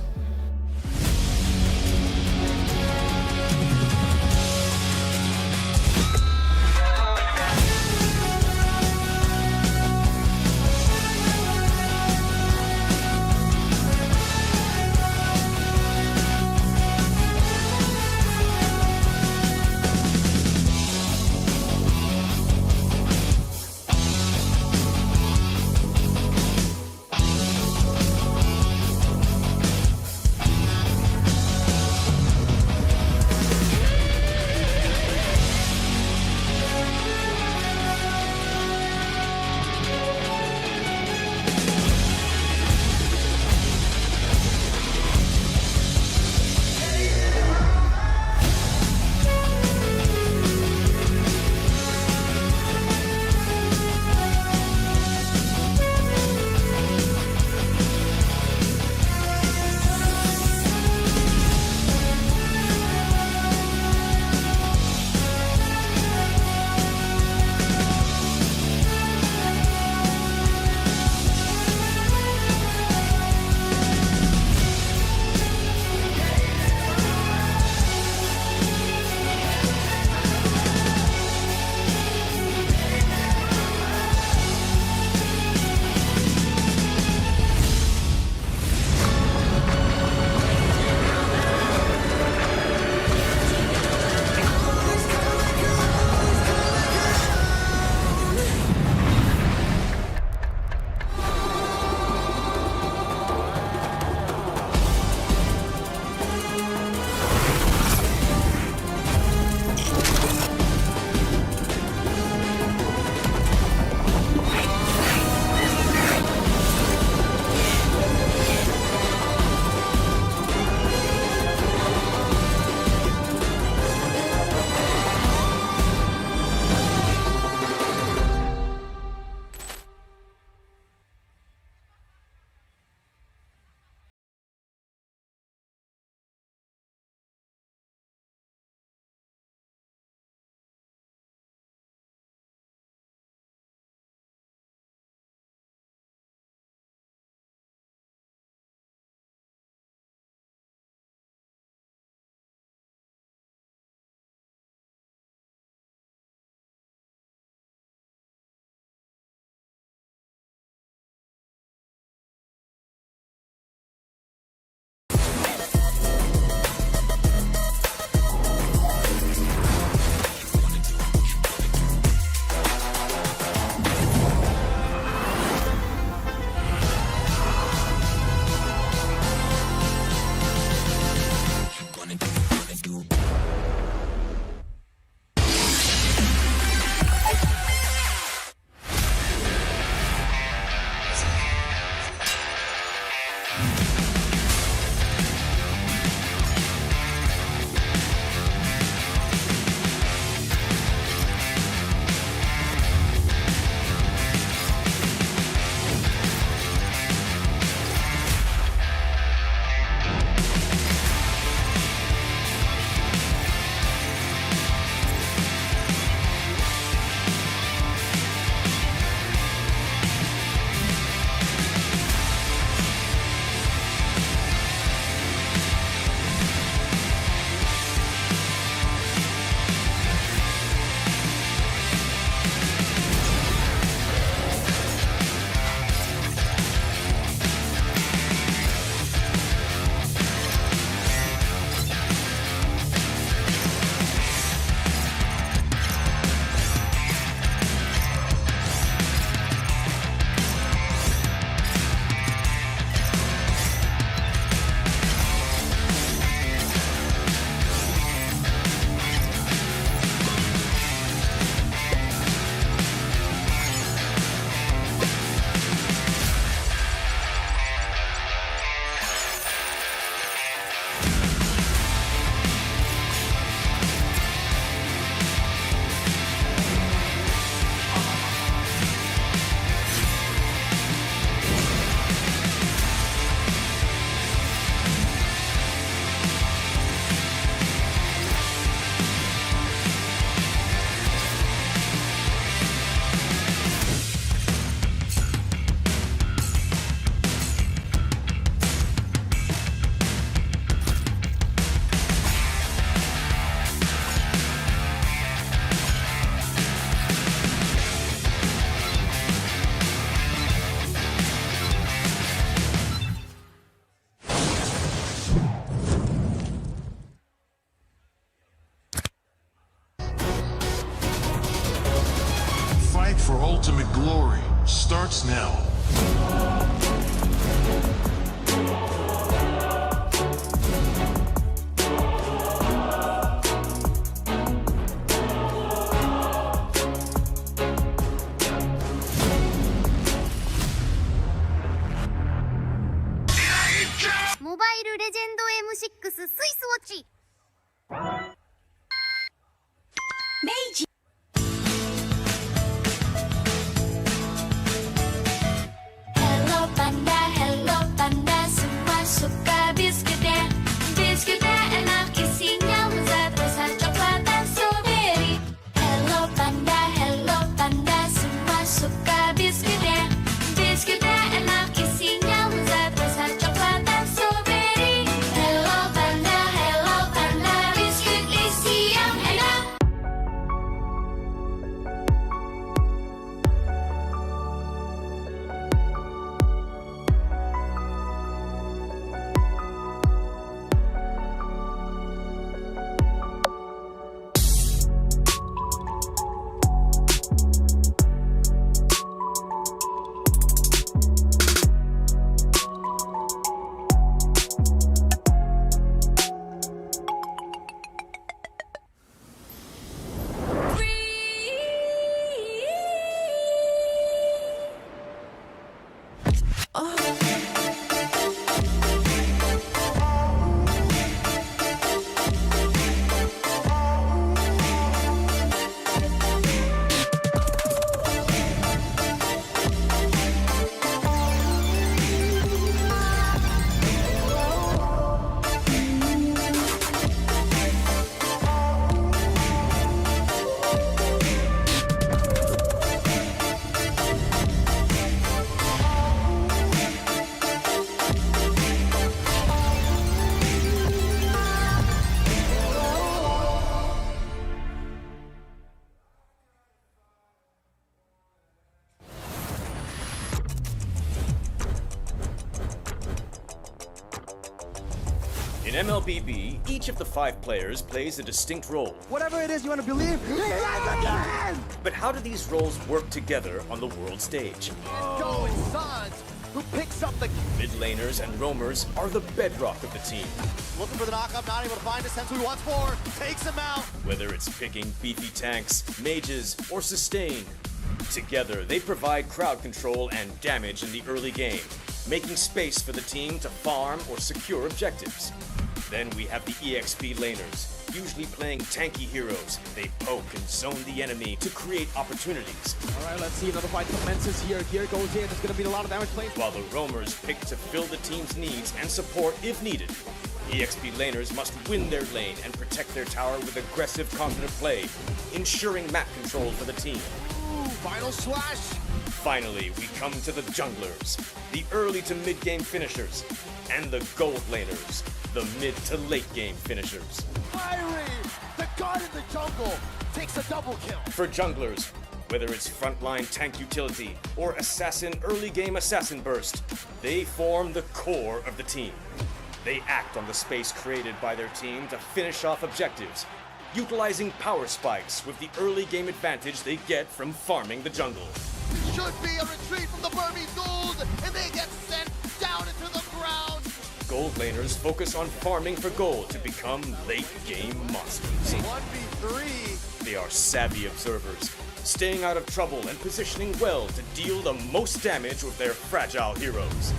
ultimate glory starts now. Mobile Legend M6 スイスウォッチ明治 Hello Panda, Hello Panda, semua suka biskuitnya. Biskuitnya enak isinya lezat rasa coklat dan strawberry. Hello Panda, semua suka biskuitnya. Biskuitnya enak isinya lezat rasa coklat dan strawberry. Hello Panda, biskuit isi yang enak. In MLBB, each of the 5 players plays a distinct role. Whatever it is you want to believe, But how do these roles work together on the world stage? Going Sons, who picks up the Mid laners and roamers are the bedrock of the team. looking for the knockup, not able to find a sense who he wants for, takes him out. Whether it's picking beefy tanks, mages, or sustain, together they provide crowd control and damage in the early game, making space for the team to farm or secure objectives. Then we have the EXP laners, usually playing tanky heroes. They poke and zone the enemy to create opportunities. Alright, let's see, another fight commences here. Gear goes in, there's gonna be a lot of damage played. While the roamers pick to fill the team's needs and support if needed. EXP laners must win their lane and protect their tower with aggressive, confident play, ensuring map control for the team. Ooh, final slash. Finally, we come to the junglers, the early to mid-game finishers, and the gold laners, the mid to late game finishers. Fiery, the god in the jungle, takes a double kill. For junglers, whether it's frontline tank utility or assassin early game assassin burst, they form the core of the team. They act on the space created by their team to finish off objectives, utilizing power spikes with the early game advantage they get from farming the jungle. It should be a retreat from the Burmese gold, and they get sent down into the ground. Gold laners focus on farming for gold to become late game monsters. 1v3. They are savvy observers, staying out of trouble and positioning well to deal the most damage with their fragile heroes.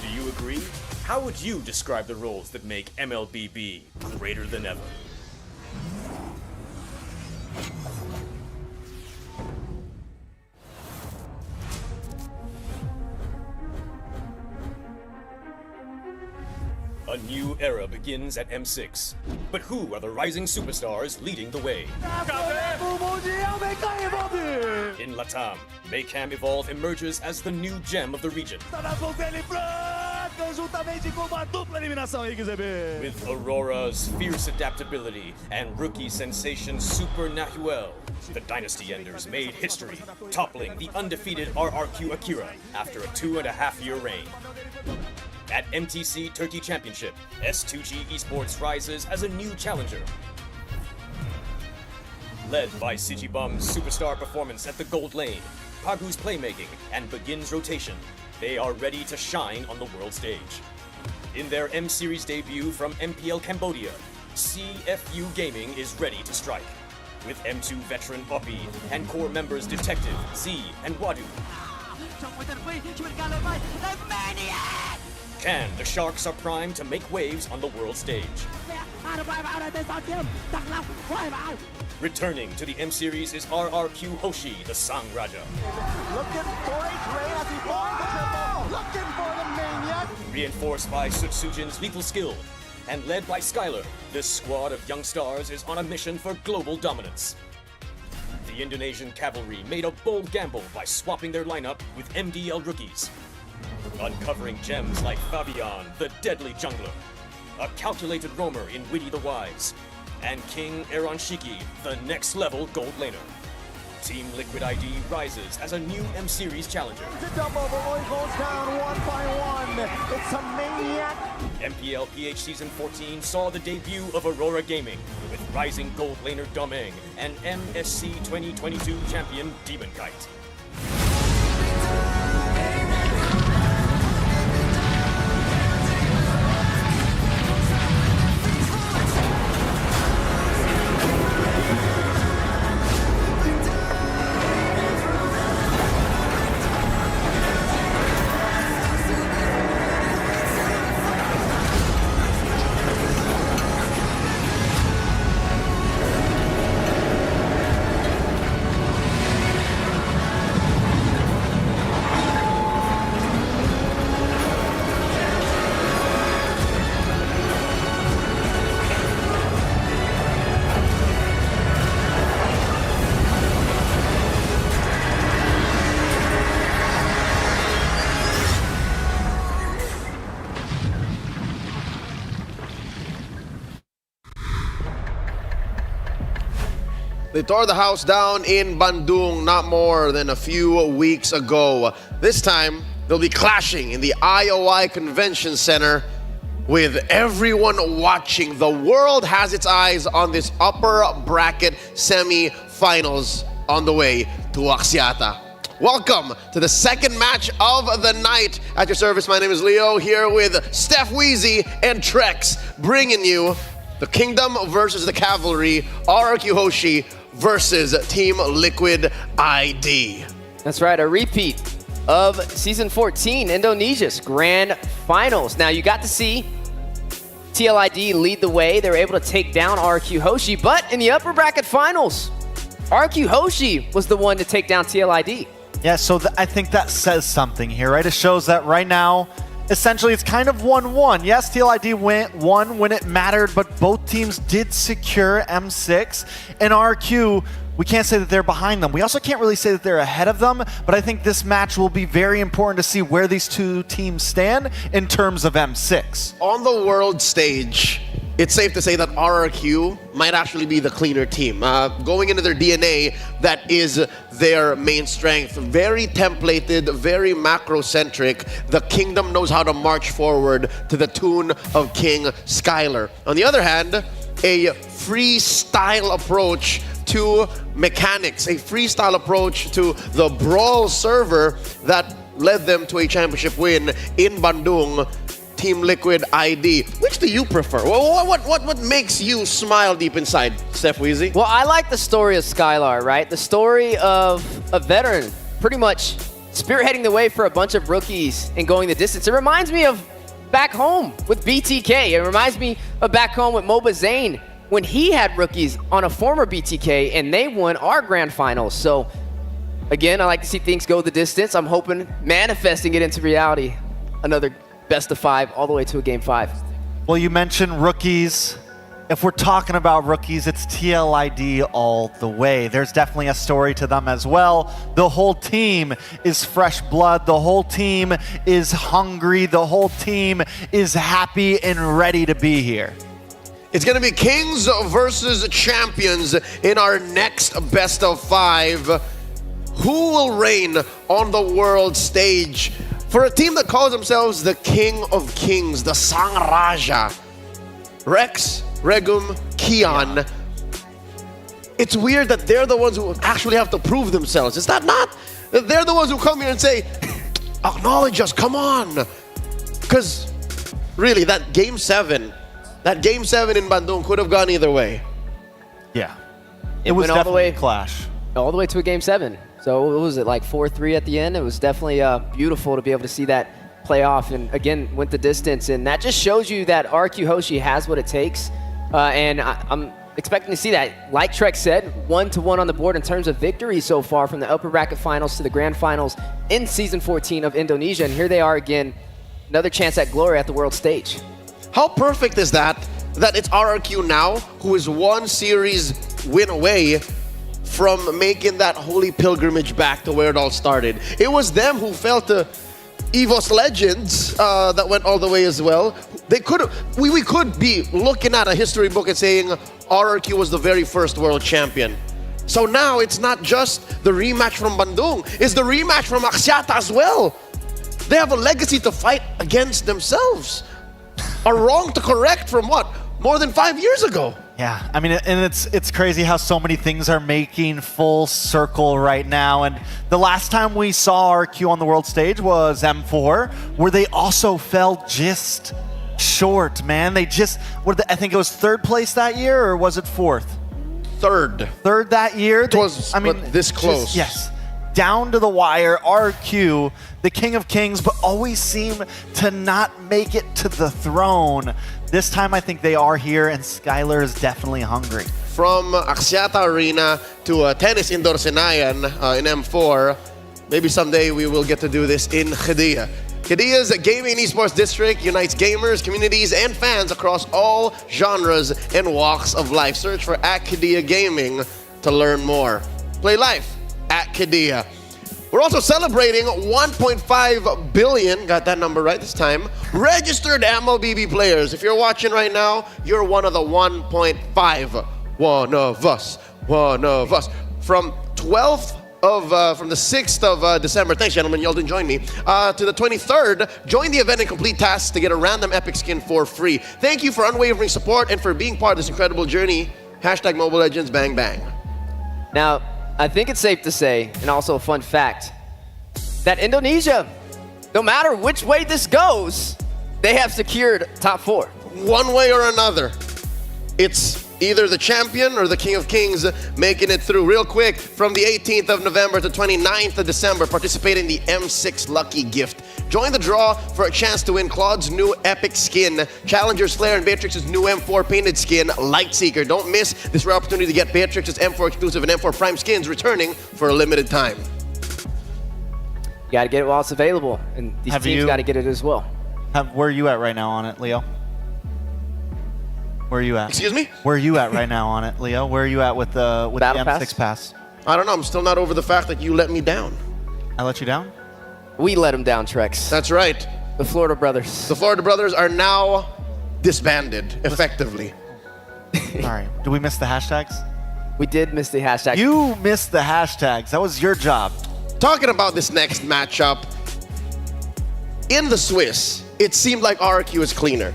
Do you agree? How would you describe the roles that make MLBB greater than ever? A new era begins at M6. But who are the rising superstars leading the way? In Latam, Maycam Evolve emerges as the new gem of the region. With Aurora's fierce adaptability and rookie sensation Super Nahuel, the Dynasty Enders made history, toppling the undefeated RRQ Akira after a 2.5-year reign. At MTC Turkey Championship, S2G Esports rises as a new challenger. Led by Sigibum's superstar performance at the gold lane, Pagu's playmaking, and Begin's rotation, they are ready to shine on the world stage. In their M-Series debut from MPL Cambodia, CFU Gaming is ready to strike. With M2 veteran Poppy and core members Detective, Z, and Wadu. Can the Sharks are primed to make waves on the world stage? Returning to the M-Series is RRQ Hoshi, the Sang Raja. Looking for a trade as he finds the triple. Looking for the maniac. Reinforced by Sutsujin's lethal skill, and led by Skylar, this squad of young stars is on a mission for global dominance. The Indonesian cavalry made a bold gamble by swapping their lineup with MDL rookies, uncovering gems like Fabian, the deadly jungler, a calculated roamer in Witty the Wise, and King Eronshiki, the next-level gold laner. Team Liquid ID rises as a new M-Series challenger. The double overload goes down one by one. It's a maniac. MPL PH Season 14 saw the debut of Aurora Gaming with rising gold laner Domeng and MSC 2022 champion Demon Kite. They tore the house down in Bandung not more than a few weeks ago. This time, they'll be clashing in the IOI Convention Center with everyone watching. The world has its eyes on this upper bracket semi-finals on the way to Axiata. Welcome to the second match of the night. At your service, my name is Leo, here with Steph Weezy and Trex, bringing you the Kingdom versus the Cavalry, RRQ Hoshi versus Team Liquid ID. That's right, a repeat of Season 14, Indonesia's Grand Finals. Now, you got to see TLID lead the way. They were able to take down RRQ Hoshi, but in the upper bracket finals, RRQ Hoshi was the one to take down TLID. Yeah, so I think that says something here, right? It shows that right now, essentially, it's kind of 1-1. Yes, TLID won when it mattered, but both teams did secure M6. And RQ, we can't say that they're behind them. We also can't really say that they're ahead of them, but I think this match will be very important to see where these two teams stand in terms of M6. On the world stage, it's safe to say that RRQ might actually be the cleaner team. Going into their DNA, that is their main strength. Very templated, very macro-centric. The Kingdom knows how to march forward to the tune of King Skylar. On the other hand, a freestyle approach to mechanics, a freestyle approach to the Brawl server that led them to a championship win in Bandung. Team Liquid ID. Which do you prefer? What makes you smile deep inside, Steph Weezy? Well, I like the story of Skylar, right? The story of a veteran pretty much spearheading the way for a bunch of rookies and going the distance. It reminds me of back home with BTK. It reminds me of back home with Moba Zane when he had rookies on a former BTK and they won our grand finals. So again, I like to see things go the distance. I'm hoping manifesting it into reality. Another best of 5 all the way to a game 5. Well, you mentioned rookies. If we're talking about rookies, it's TLID all the way. There's definitely a story to them as well. The whole team is fresh blood. The whole team is hungry. The whole team is happy and ready to be here. It's going to be Kings versus Champions in our next best of 5. Who will reign on the world stage? For a team that calls themselves the King of Kings, the Sang Raja, Rex, Regum, Kian. it's weird that they're the ones who actually have to prove themselves. Is that not? They're the ones who come here and say, acknowledge us, come on. Because really, that Game 7 in Bandung could have gone either way. Yeah. It was went all the way, definitely a clash. All the way to a Game 7. So what was it, like 4-3 at the end? It was definitely beautiful to be able to see that play off. And again, went the distance. And that just shows you that RQ Hoshi has what it takes. And I'm expecting to see that. Like Trek said, 1-1 on the board in terms of victory so far from the upper bracket finals to the grand finals in season 14 of Indonesia. And here they are again, another chance at glory at the world stage. How perfect is that? That it's RRQ now who is one series win away from making that holy pilgrimage back to where it all started. It was them who fell to EVOS Legends that went all the way as well. They could we could be looking at a history book and saying RRQ was the very first world champion. So now it's not just the rematch from Bandung, it's the rematch from Axiata as well. They have a legacy to fight against themselves. A wrong to correct from what? More than 5 years ago. Yeah, I mean, and it's crazy how so many things are making full circle right now. And the last time we saw RQ on the world stage was M4, where they also fell just short, man. They just, I think it was third place that year, or was it fourth? Third that year. It was, I mean, this close. Yes. Down to the wire, RQ, the king of kings, but always seem to not make it to the throne. This time I think they are here, and Skylar is definitely hungry. From Axiata Arena to Tennis Indoor Senayan in M4, maybe someday we will get to do this in Qiddiya. Qiddiya's gaming esports district unites gamers, communities, and fans across all genres and walks of life. Search for @Qiddiya Gaming to learn more. Play life at Qiddiya. We're also celebrating 1.5 billion, got that number right this time, registered MLBB players. If you're watching right now, you're one of the 1.5. One of us. From 12th from the 6th of December, thanks gentlemen, y'all didn't join me, to the 23rd, join the event and complete tasks to get a random epic skin for free. Thank you for unwavering support and for being part of this incredible journey. #Mobile Legends bang bang. Now, I think it's safe to say, and also a fun fact, that Indonesia, no matter which way this goes, they have secured top 4. One way or another, it's either the champion or the king of kings making it through. Real quick, from the 18th of November to 29th of December, participate in the M6 Lucky Gift. Join the draw for a chance to win Claude's new epic skin, Challenger's Flare, and Beatrix's new M4 painted skin, Lightseeker. Don't miss this rare opportunity to get Beatrix's M4 exclusive and M4 Prime skins returning for a limited time. You gotta get it while it's available, and these teams gotta get it as well. Where are you at right now on it, Leo? Where are you at? Excuse me? Where are you at right now on it, Leo? Where are you at with the M6 pass? I don't know. I'm still not over the fact that you let me down. I let you down? We let them down, Trex. That's right. The Florida Brothers. The Florida Brothers are now disbanded, effectively. Sorry. Did we miss the hashtags? We did miss the hashtags. You missed the hashtags. That was your job. Talking about this next matchup, in the Swiss, it seemed like RRQ is cleaner.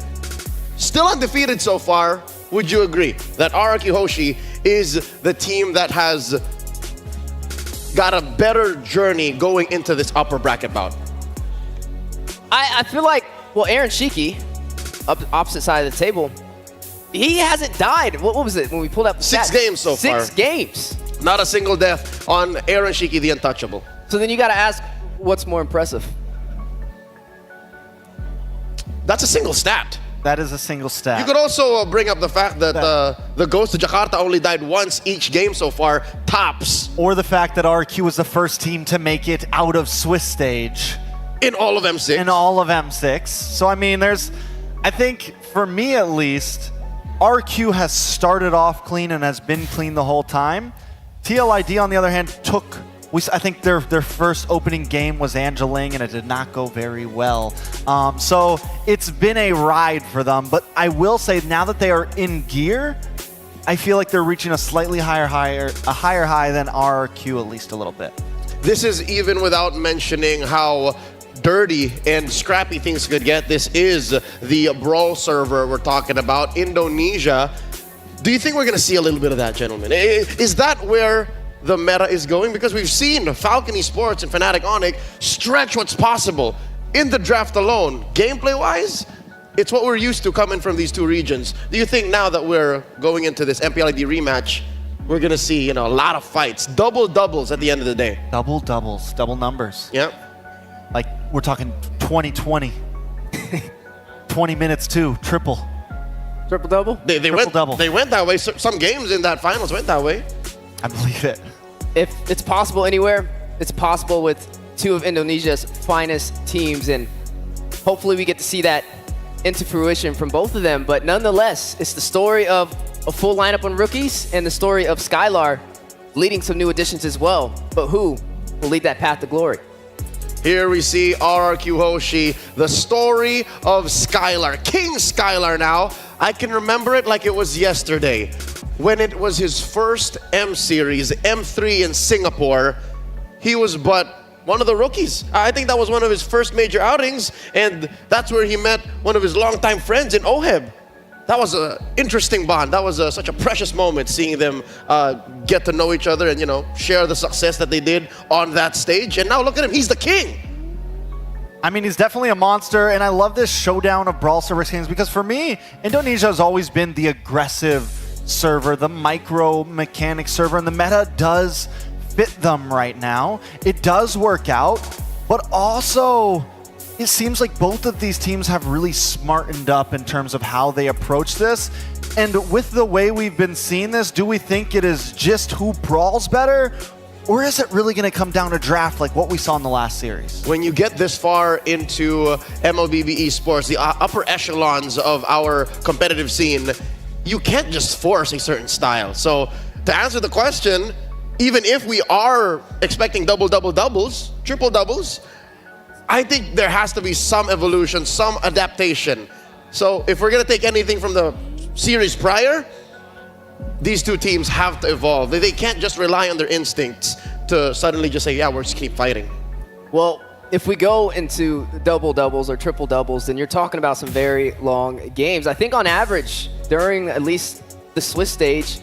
Still undefeated so far, would you agree that RRQ Hoshi is the team that has got a better journey going into this upper bracket bout? I feel like, well, Aaron Shiki, up the opposite side of the table, he hasn't died. What was it when we pulled up the 6 stats? games so far. 6 games. Not a single death on Aaron Shiki, the untouchable. So then you got to ask, what's more impressive? That's a single stat. That is a single stat. You could also bring up the fact that the Ghost of Jakarta only died once each game so far, tops. Or the fact that RQ was the first team to make it out of Swiss stage. In all of M6. In all of M6. So, I mean, I think, for me at least, RQ has started off clean and has been clean the whole time. TLID, on the other hand, I think their first opening game was Angeling, and it did not go very well. So it's been a ride for them. But I will say, now that they are in gear, I feel like they're reaching a slightly higher high than RQ, at least a little bit. This is even without mentioning how dirty and scrappy things could get. This is the Brawl server we're talking about. Indonesia Do you think we're going to see a little bit of that, gentlemen? Is that where the meta is going? Because we've seen Falcon Esports and Fnatic Onyx stretch what's possible in the draft alone. Gameplay-wise, it's what we're used to coming from these two regions. Do you think now that we're going into this MPLID rematch, we're going to see, a lot of fights, double-doubles at the end of the day? Double-doubles, double numbers. Yeah. Like, we're talking 20-20. 20 minutes too, triple. Triple-double? They went that way. Some games in that finals went that way. I believe it. If it's possible anywhere, it's possible with two of Indonesia's finest teams, and hopefully we get to see that into fruition from both of them. But nonetheless, it's the story of a full lineup on rookies and the story of Skylar leading some new additions as well. But who will lead that path to glory? Here we see RRQ Hoshi, the story of Skylar. King Skylar now. I can remember it like it was yesterday, when it was his first M Series, M3 in Singapore. He was but one of the rookies. I think that was one of his first major outings, and that's where he met one of his longtime friends in OHEB. That was an interesting bond. That was such a precious moment, seeing them get to know each other and, share the success that they did on that stage. And now look at him, he's the king. I mean, he's definitely a monster, and I love this showdown of Brawl server teams because for me, Indonesia has always been the aggressive server, the micro mechanic server, and the meta does fit them right now. It does work out, but also it seems like both of these teams have really smartened up in terms of how they approach this. And with the way we've been seeing this, do we think it is just who brawls better? Or is it really going to come down to draft like what we saw in the last series? When you get this far into MLBB esports, the upper echelons of our competitive scene, you can't just force a certain style. So to answer the question, even if we are expecting doubles, triple doubles, I think there has to be some evolution, some adaptation. So if we're going to take anything from the series prior, these two teams have to evolve. They can't just rely on their instincts to suddenly just say, yeah, we'll just keep fighting. Well, if we go into double-doubles or triple-doubles, then you're talking about some very long games. I think on average, during at least the Swiss stage,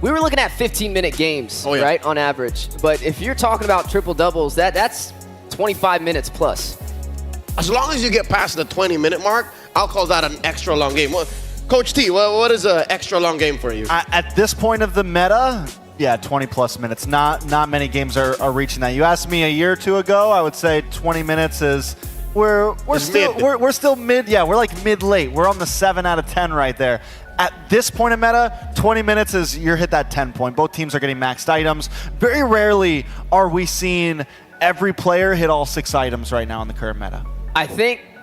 we were looking at 15-minute games, right, on average. But if you're talking about triple-doubles, that's 25 minutes plus. As long as you get past the 20-minute mark, I'll call that an extra long game. Coach T, what is an extra long game for you? At this point of the meta, yeah, 20 plus minutes. Not many games are reaching that. You asked me a year or two ago, I would say 20 minutes is we're still mid. Yeah, we're like mid-late. We're on the 7 out of 10 right there. At this point of meta, 20 minutes is you're hit that 10 point. Both teams are getting maxed items. Very rarely are we seeing every player hit all 6 items right now in the current meta.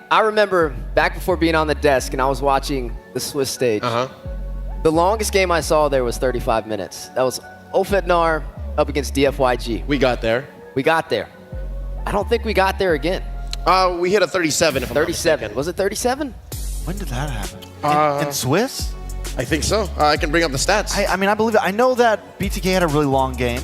I remember back before being on the desk and I was watching the Swiss stage. The longest game I saw there was 35 minutes. That was Ofednar up against DFYG. We got there. I don't think we got there again. We hit a 37. 37. Was it 37? When did that happen? In Swiss? I think so. I can bring up the stats. I mean, I believe it. I know that BTK had a really long game.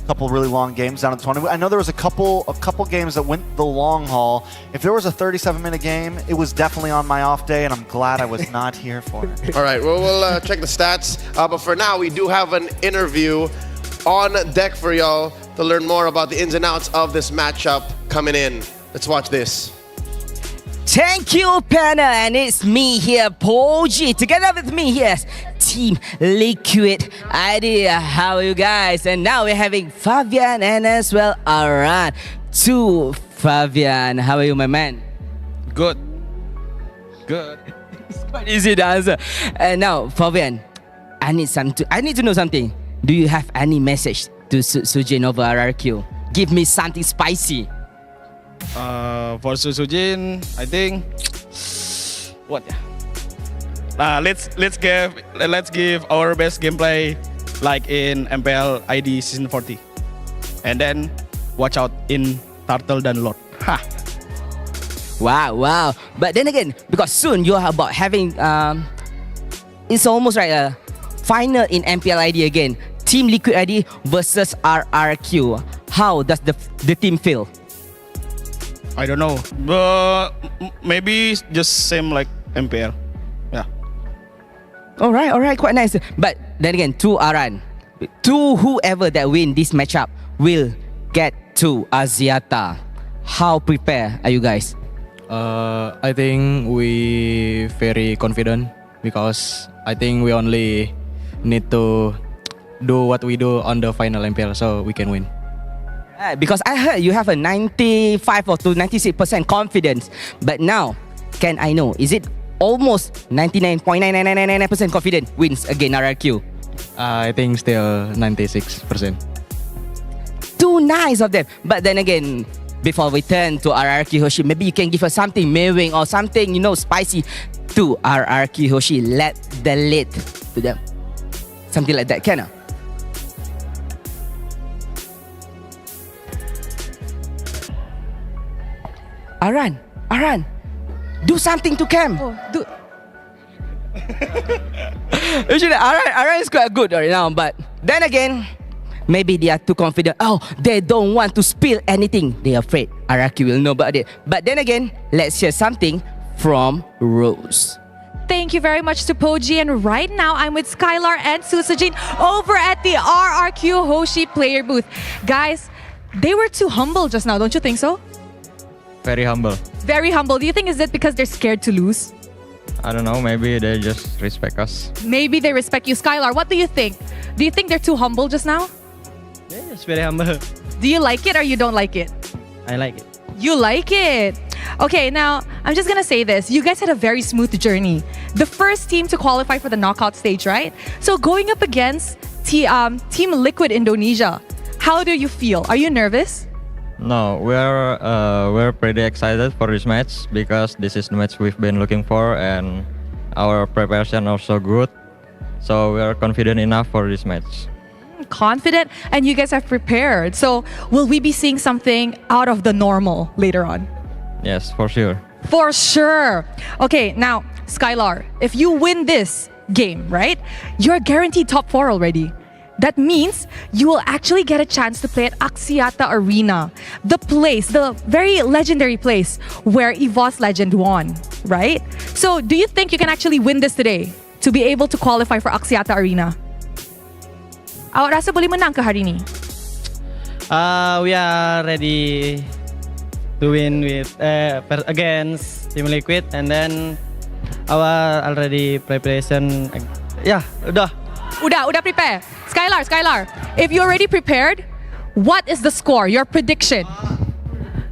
Couple really long games down at the 20. I know there was a couple games that went the long haul. If there was a 37-minute game, it was definitely on my off day, and I'm glad I was not here for it. All right, well, we'll check the stats. But for now, we do have an interview on deck for y'all to learn more about the ins and outs of this matchup coming in. Let's watch this. Thank you, Penna, and it's me here, Poji. Together with me here, Team Liquid Idea. How are you guys? And now we're having Fabian and as well Aran. To Fabian, how are you, my man? Good. It's quite easy to answer. And now, Fabian, I need to know something. Do you have any message to Sujin over RRQ? Give me something spicy. For Sujin, I think what? Let's give our best gameplay like in MPL ID season 40, and then watch out in Turtle dan Lord. Ha! Wow! But then again, because soon you're about having it's almost like a final in MPL ID again. Team Liquid ID versus RRQ. How does the team feel? I don't know, but maybe just same like MPL. Yeah. All right, quite nice. But then again, to Aran, to whoever that win this matchup will get to Axiata. How prepared are you guys? I think we very confident because I think we only need to do what we do on the final MPL so we can win. Because I heard you have a 95 or to 96% confidence, but now can I know, is it almost 99.9999% confident wins against RRQ? I think still 96%. Too nice of them. But then again, before we turn to RRQ Hoshi, maybe you can give us something mewing or something, spicy to RRQ Hoshi. Let the lead to them. Something like that, can I? Aran, do something to Cam. Usually, Aran is quite good right now, but then again, maybe they are too confident. Oh, they don't want to spill anything. They are afraid RRQ will know about it. But then again, let's hear something from Rose. Thank you very much to Poji, and right now I'm with Skylar and Susajin over at the RRQ Hoshi player booth. Guys, they were too humble just now, don't you think so? Very humble. Very humble. Do you think is it because they're scared to lose? I don't know, maybe they just respect us. Maybe they respect you. Skylar, what do you think? Do you think they're too humble just now? Yeah, it's very humble. Do you like it or you don't like it? I like it. You like it. Okay, now, I'm just gonna say this. You guys had a very smooth journey. The first team to qualify for the knockout stage, right? So going up against Team Liquid Indonesia, how do you feel? Are you nervous? No, we're pretty excited for this match because this is the match we've been looking for and our preparation also good. So we are confident enough for this match. Confident, and you guys have prepared. So will we be seeing something out of the normal later on? Yes, for sure. For sure. Okay, now, Skylar, if you win this game, right, you're guaranteed top 4 already. That means you will actually get a chance to play at Axiata Arena, the place, the very legendary place where EVOS Legend won, right? So do you think you can actually win this today to be able to qualify for Axiata Arena? Awak rasa boleh menang ke hari ni? We are ready to win with against Team Liquid, and then our already preparation. Yeah, Udah prepare. Skylar, if you're already prepared, what is the score, your prediction?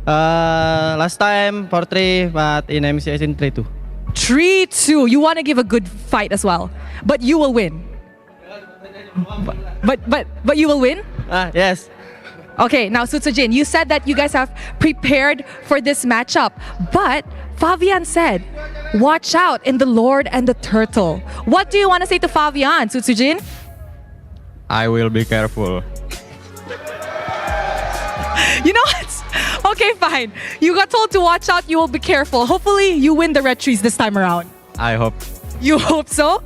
Last time 4-3, but in MCS in 3-2. 3-2. You want to give a good fight as well, but you will win. But you will win? Yes. Okay, now Sutsujin, you said that you guys have prepared for this matchup, but Fabian said, watch out in the Lord and the Turtle. What do you want to say to Fabian, Sutsujin? I will be careful. You know what? Okay, fine. You got told to watch out, you will be careful. Hopefully, you win the red trees this time around. I hope. You hope so?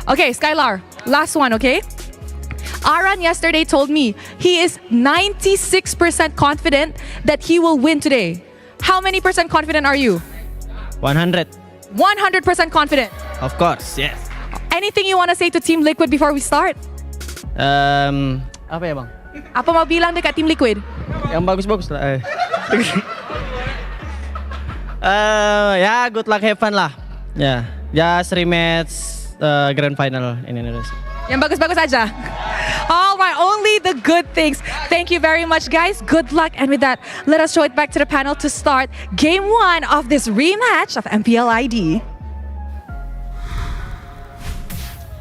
Okay, Skylar, last one, okay? Aran yesterday told me he is 96% confident that he will win today. How many percent confident are you? 100. 100% confident. Of course, yes. Anything you want to say to Team Liquid before we start? Apa ya bang? Apa mau bilang dekat Team Liquid? Yang bagus-bagus lah. Ya, good luck, have fun lah. Ya, just rematch grand final in Indonesia. Yang bagus-bagus aja. All right, only the good things. Thank you very much, guys. Good luck. And with that, let us show it back to the panel to start Game 1 of this rematch of MPL ID.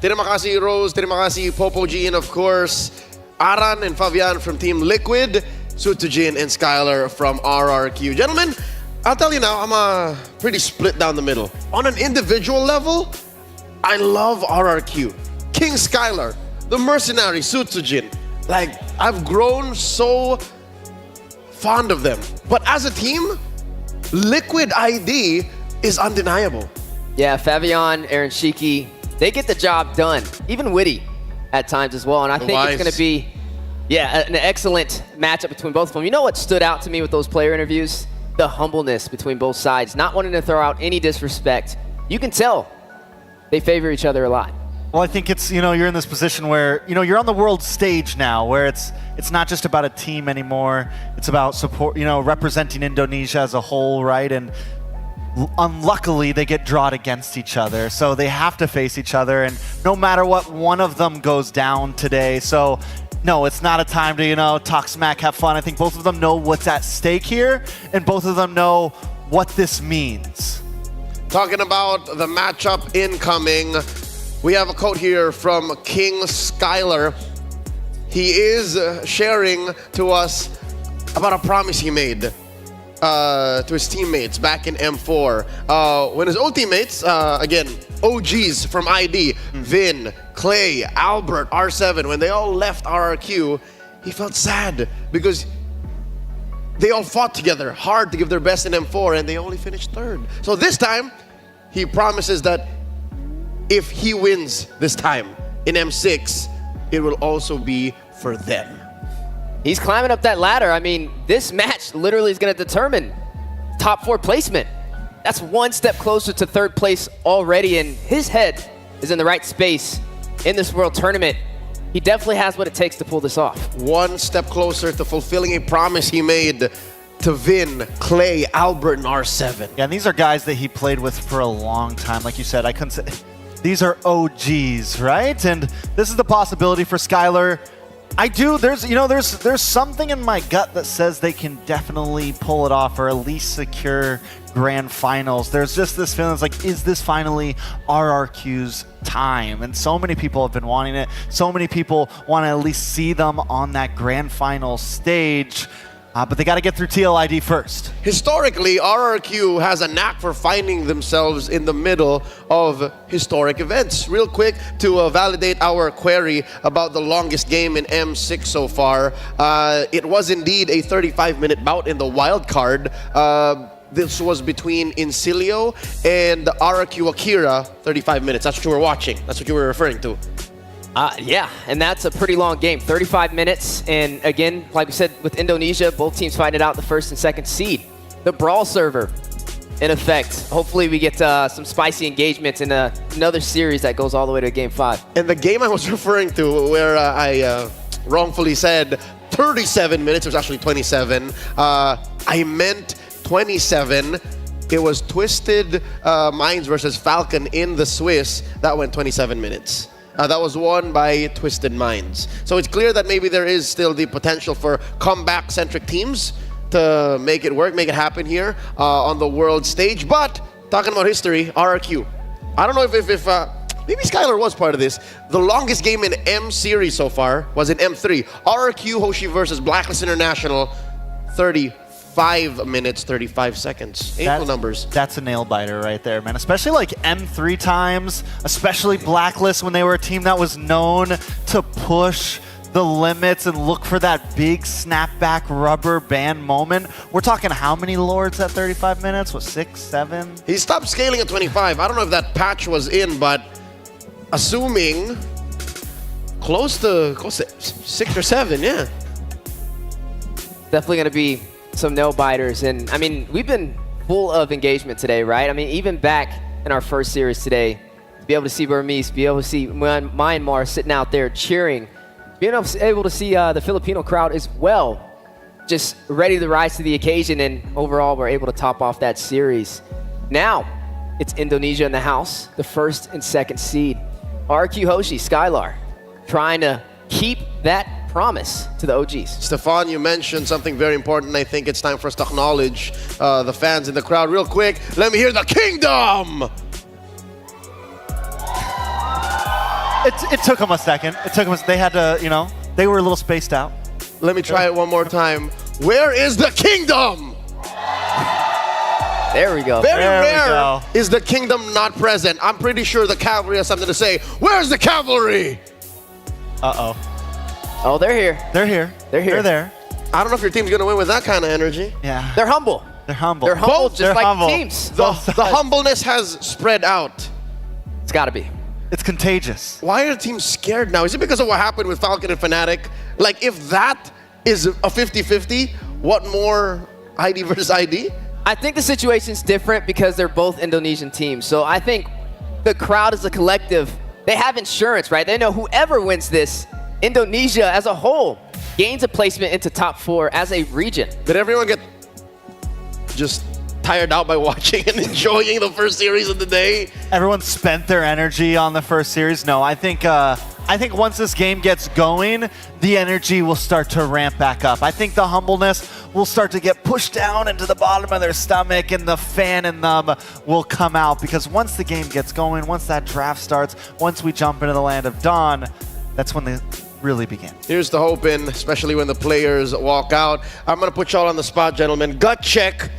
Terima kasih, Rose. Terima kasih, Popo G. And of course, Aran and Fabian from Team Liquid, Sutujin and Skylar from RRQ. Gentlemen, I'll tell you now, I'm pretty split down the middle. On an individual level, I love RRQ. King Skylar, the mercenary Sutujin. Like, I've grown so fond of them. But as a team, Liquid ID is undeniable. Yeah, Fabian, Aaron Shiki, they get the job done. Even Witty at times as well. And I think it's going to be, an excellent matchup between both of them. You know what stood out to me with those player interviews? The humbleness between both sides, not wanting to throw out any disrespect. You can tell they favor each other a lot. Well, I think it's, you're in this position where, you're on the world stage now, where it's not just about a team anymore. It's about support, representing Indonesia as a whole, right? And unluckily, they get drawn against each other. So they have to face each other. And no matter what, one of them goes down today. So no, it's not a time to, talk smack, have fun. I think both of them know what's at stake here. And both of them know what this means. Talking about the matchup incoming, we have a quote here from King Skylar. He is sharing to us about a promise he made to his teammates back in M4. When his old teammates, again, OGs from ID, Vin, Clay, Albert, R7, when they all left RRQ, he felt sad because they all fought together hard to give their best in M4 and they only finished third. So this time, he promises that if he wins this time in M6, it will also be for them. He's climbing up that ladder. I mean, this match literally is going to determine top 4 placement. That's one step closer to third place already, and his head is in the right space in this World Tournament. He definitely has what it takes to pull this off. One step closer to fulfilling a promise he made to Vin, Clay, Albert, and R7. Yeah, and these are guys that he played with for a long time. Like you said, I couldn't say... These are OGs, right? And this is the possibility for Skylar. There's something in my gut that says they can definitely pull it off or at least secure grand finals. There's just this feeling, it's like, is this finally RRQ's time? And so many people have been wanting it. So many people want to at least see them on that grand final stage. But they got to get through TLID first. Historically, RRQ has a knack for finding themselves in the middle of historic events. Real quick, to validate our query about the longest game in M6 so far, it was indeed a 35-minute bout in the wild card. This was between Incilio and RRQ Akira, 35 minutes. That's what you were watching. That's what you were referring to. Yeah, and that's a pretty long game, 35 minutes. And again, like we said, with Indonesia, both teams fighting it out the first and second seed. The Brawl server, in effect. Hopefully we get some spicy engagements in another series that goes all the way to Game 5. And the game I was referring to, where I wrongfully said 37 minutes, it was actually 27. I meant 27. It was Twisted Minds versus Falcon in the Swiss. That went 27 minutes. That was won by Twisted Minds. So it's clear that maybe there is still the potential for comeback-centric teams to make it work, make it happen here on the world stage. But talking about history, RRQ. I don't know if maybe Skylar was part of this. The longest game in M series so far was in M3. RRQ Hoshi versus Blacklist International, 35 minutes, 35 seconds. Equal numbers. That's a nail biter right there, man. Especially like M3 times, especially Blacklist when they were a team that was known to push the limits and look for that big snapback rubber band moment. We're talking how many lords at 35 minutes? What, 6, 7? He stopped scaling at 25. I don't know if that patch was in, but assuming close to 6 or 7, yeah. Definitely going to be some nail biters. And I mean, we've been full of engagement today, right? I mean, even back in our first series today, to be able to see Burmese, be able to see Myanmar sitting out there cheering, being able to see the Filipino crowd as well, just ready to rise to the occasion. And overall, we're able to top off that series. Now, it's Indonesia in the house, the first and second seed. RQ Hoshi, Skylar, trying to keep that promise to the OGs. Stefan, you mentioned something very important. I think it's time for us to acknowledge the fans in the crowd real quick. Let me hear the kingdom! It took them a second. They had to, they were a little spaced out. Let me try it one more time. Where is the kingdom? There we go. Very rare is the kingdom not present. I'm pretty sure the cavalry has something to say. Where's the cavalry? Uh-oh. Oh, they're here. They're here. They're there. I don't know if your team's going to win with that kind of energy. Yeah. They're humble. They're humble. They're humble Both, just like teams. The humbleness has spread out. It's got to be. It's contagious. Why are teams scared now? Is it because of what happened with Falcon and Fnatic? Like, if that is a 50-50, what more ID versus ID? I think the situation's different because they're both Indonesian teams. So I think the crowd as a collective they have insurance, right? They know whoever wins this, Indonesia as a whole gains a placement into top 4 as a region. Did everyone get just tired out by watching and enjoying the first series of the day? Everyone spent their energy on the first series. No, I think once this game gets going, the energy will start to ramp back up. I think the humbleness will start to get pushed down into the bottom of their stomach, and the fan in them will come out, because once the game gets going, once that draft starts, once we jump into the land of dawn, that's when they really begin. Here's the hoping, especially when the players walk out. I'm going to put y'all on the spot, gentlemen. Gut check.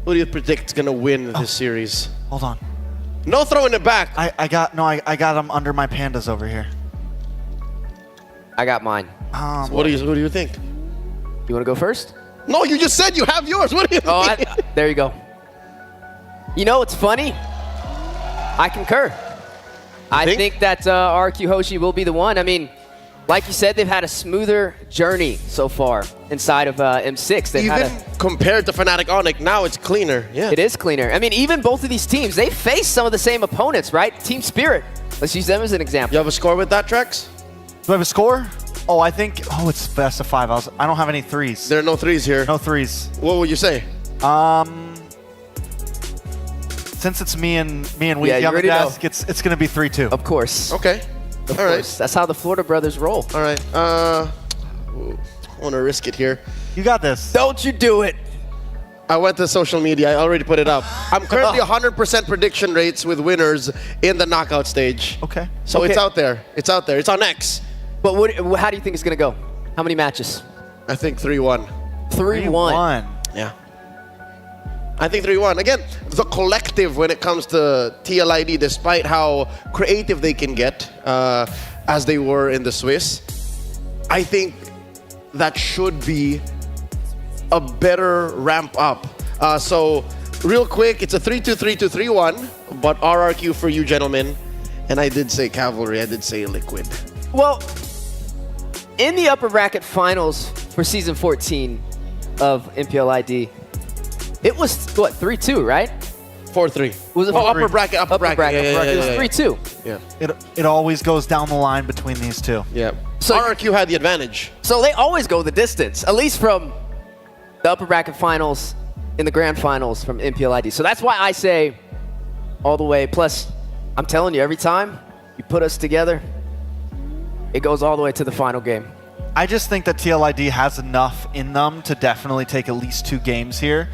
Who do you predict is going to win this series? Hold on. No throwing it back. I got them under my pandas over here. I got mine. So what do you think? You want to go first? No, you just said you have yours. What do you think? There you go. You know, it's funny. I concur. I think that RRQ Hoshi will be the one. I mean, like you said, they've had a smoother journey so far inside of M6. They've even compared to Fnatic Onyx, now it's cleaner. Yeah, it is cleaner. I mean, even both of these teams, they face some of the same opponents, right? Team Spirit. Let's use them as an example. You have a score with that, Trex? Do I have a score? Oh, I think, it's best of 5. I don't have any 3s. There are no 3s here. No 3s. What would you say? Since it's me and Weezy on the desk, it's going to be 3-2. Of course. Okay. Of course. That's how the Florida brothers roll. All right. I want to risk it here. You got this. Don't you do it. I went to social media. I already put it up. I'm currently 100% prediction rates with winners in the knockout stage. Okay. So it's out there. It's out there. It's on X. But how do you think it's going to go? How many matches? I think 3-1. 3-1. Yeah. I think 3-1. Again, the collective when it comes to TLID, despite how creative they can get as they were in the Swiss, I think that should be a better ramp up. So real quick, it's a 3-2, 3-2, 3-1, but RRQ for you gentlemen. And I did say Cavalry, I did say Liquid. Well, in the upper bracket finals for season 14 of MPLID, it was, what, 3-2, right? 4-3. Was it upper bracket. It was 3-2. Yeah. It always goes down the line between these two. Yeah. So RRQ had the advantage. So they always go the distance, at least from the upper bracket finals in the grand finals from MPLID. So that's why I say all the way. Plus, I'm telling you, every time you put us together, it goes all the way to the final game. I just think that TLID has enough in them to definitely take at least 2 games here.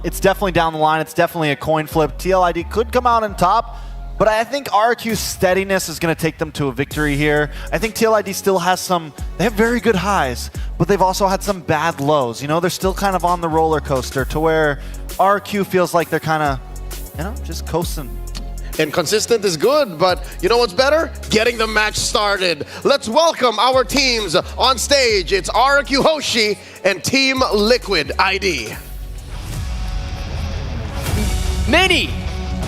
It's definitely down the line. It's definitely a coin flip. TLID could come out on top, but I think RRQ's steadiness is going to take them to a victory here. I think TLID still has they have very good highs, but they've also had some bad lows. You know, they're still kind of on the roller coaster to where RRQ feels like they're kind of, just coasting. And consistent is good, but you know what's better? Getting the match started. Let's welcome our teams on stage. It's RRQ Hoshi and Team Liquid ID. Many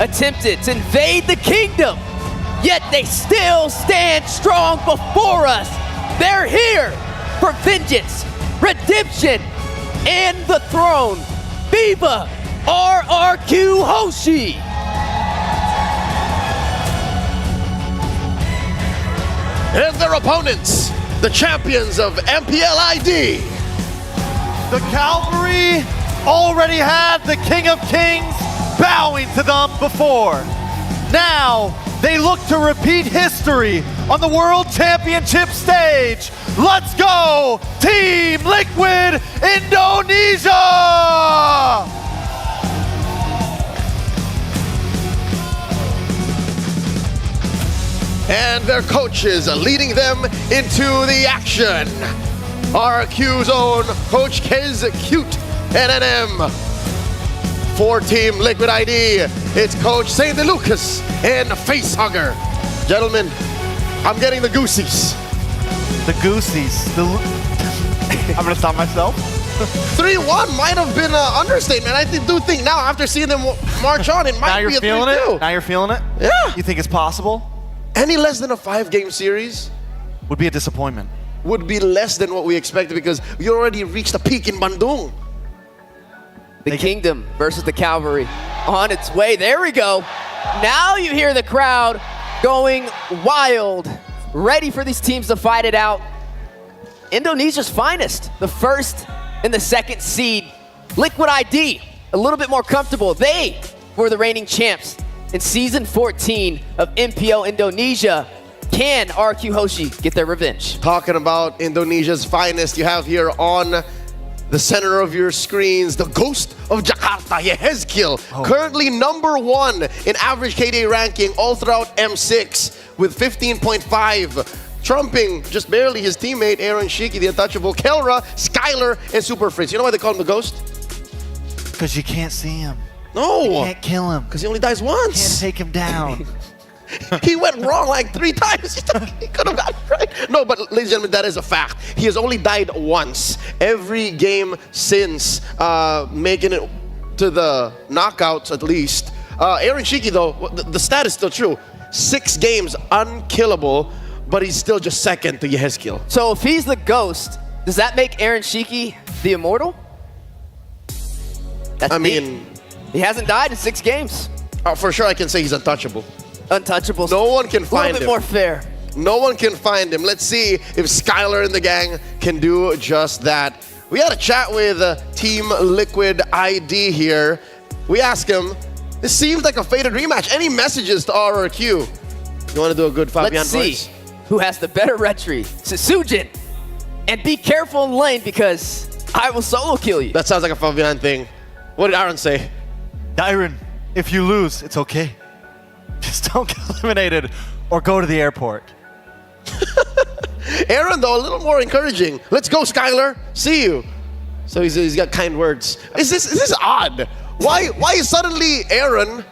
attempted to invade the kingdom, yet they still stand strong before us. They're here for vengeance, redemption, and the throne. Viva RRQ Hoshi! And their opponents, the champions of MPLID. The Cavalry already had the King of Kings bowing to them before. Now, they look to repeat history on the World Championship stage. Let's go, Team Liquid Indonesia! And their coaches leading them into the action. RRQ's own Coach Kez Cute NNM. For Team Liquid ID, it's Coach Saint Lucas and Facehugger. Gentlemen, I'm getting the goosies. The goosies. I'm gonna stop myself. 3-1 might have been an understatement. I do think now, after seeing them march on, it might be a 3-2. Now you're feeling it? Yeah. You think it's possible? Any less than a 5-game series would be a disappointment. Would be less than what we expected because we already reached a peak in Bandung. The Kingdom versus the Cavalry on its way. There we go. Now you hear the crowd going wild. Ready for these teams to fight it out. Indonesia's finest, the first and the second seed. Liquid ID, a little bit more comfortable. They were the reigning champs in season 14 of MPL Indonesia. Can RQ Hoshi get their revenge? Talking about Indonesia's finest, you have here on the center of your screens, the ghost of Jakarta, Yehezkiel, currently #1 in average KDA ranking all throughout M6 with 15.5, trumping just barely his teammate Aaron Shiki, the untouchable, Kelra, Skylar, and Super Fritz. You know why they call him the ghost? Because you can't see him. No! You can't kill him. Because he only dies once. Can't take him down. He went wrong like 3 times. He could have got it right. No, but ladies and gentlemen, that is a fact. He has only died once. Every game since making it to the knockouts, at least. Aaron Shiki, though, the stat is still true. 6 games unkillable, but he's still just second to Yehezkiel. So if he's the ghost, does that make Aaron Shiki the immortal? I mean, he hasn't died in 6 games. For sure, I can say he's untouchable. Untouchable. No one can find him. A little bit more fair. No one can find him. Let's see if Skylar and the gang can do just that. We had a chat with Team Liquid ID here. We asked him, this seems like a faded rematch. Any messages to RRQ? You want to do a good Fabian Let's see voice? who has the better retry. Sujin. And be careful in lane because I will solo kill you. That sounds like a Fabian thing. What did Aaron say? Dyron, if you lose, it's okay. Just don't get eliminated or go to the airport. Aaron, though, a little more encouraging. Let's go, Skylar. See you. So he's got kind words. Is this odd? Why is suddenly Aaron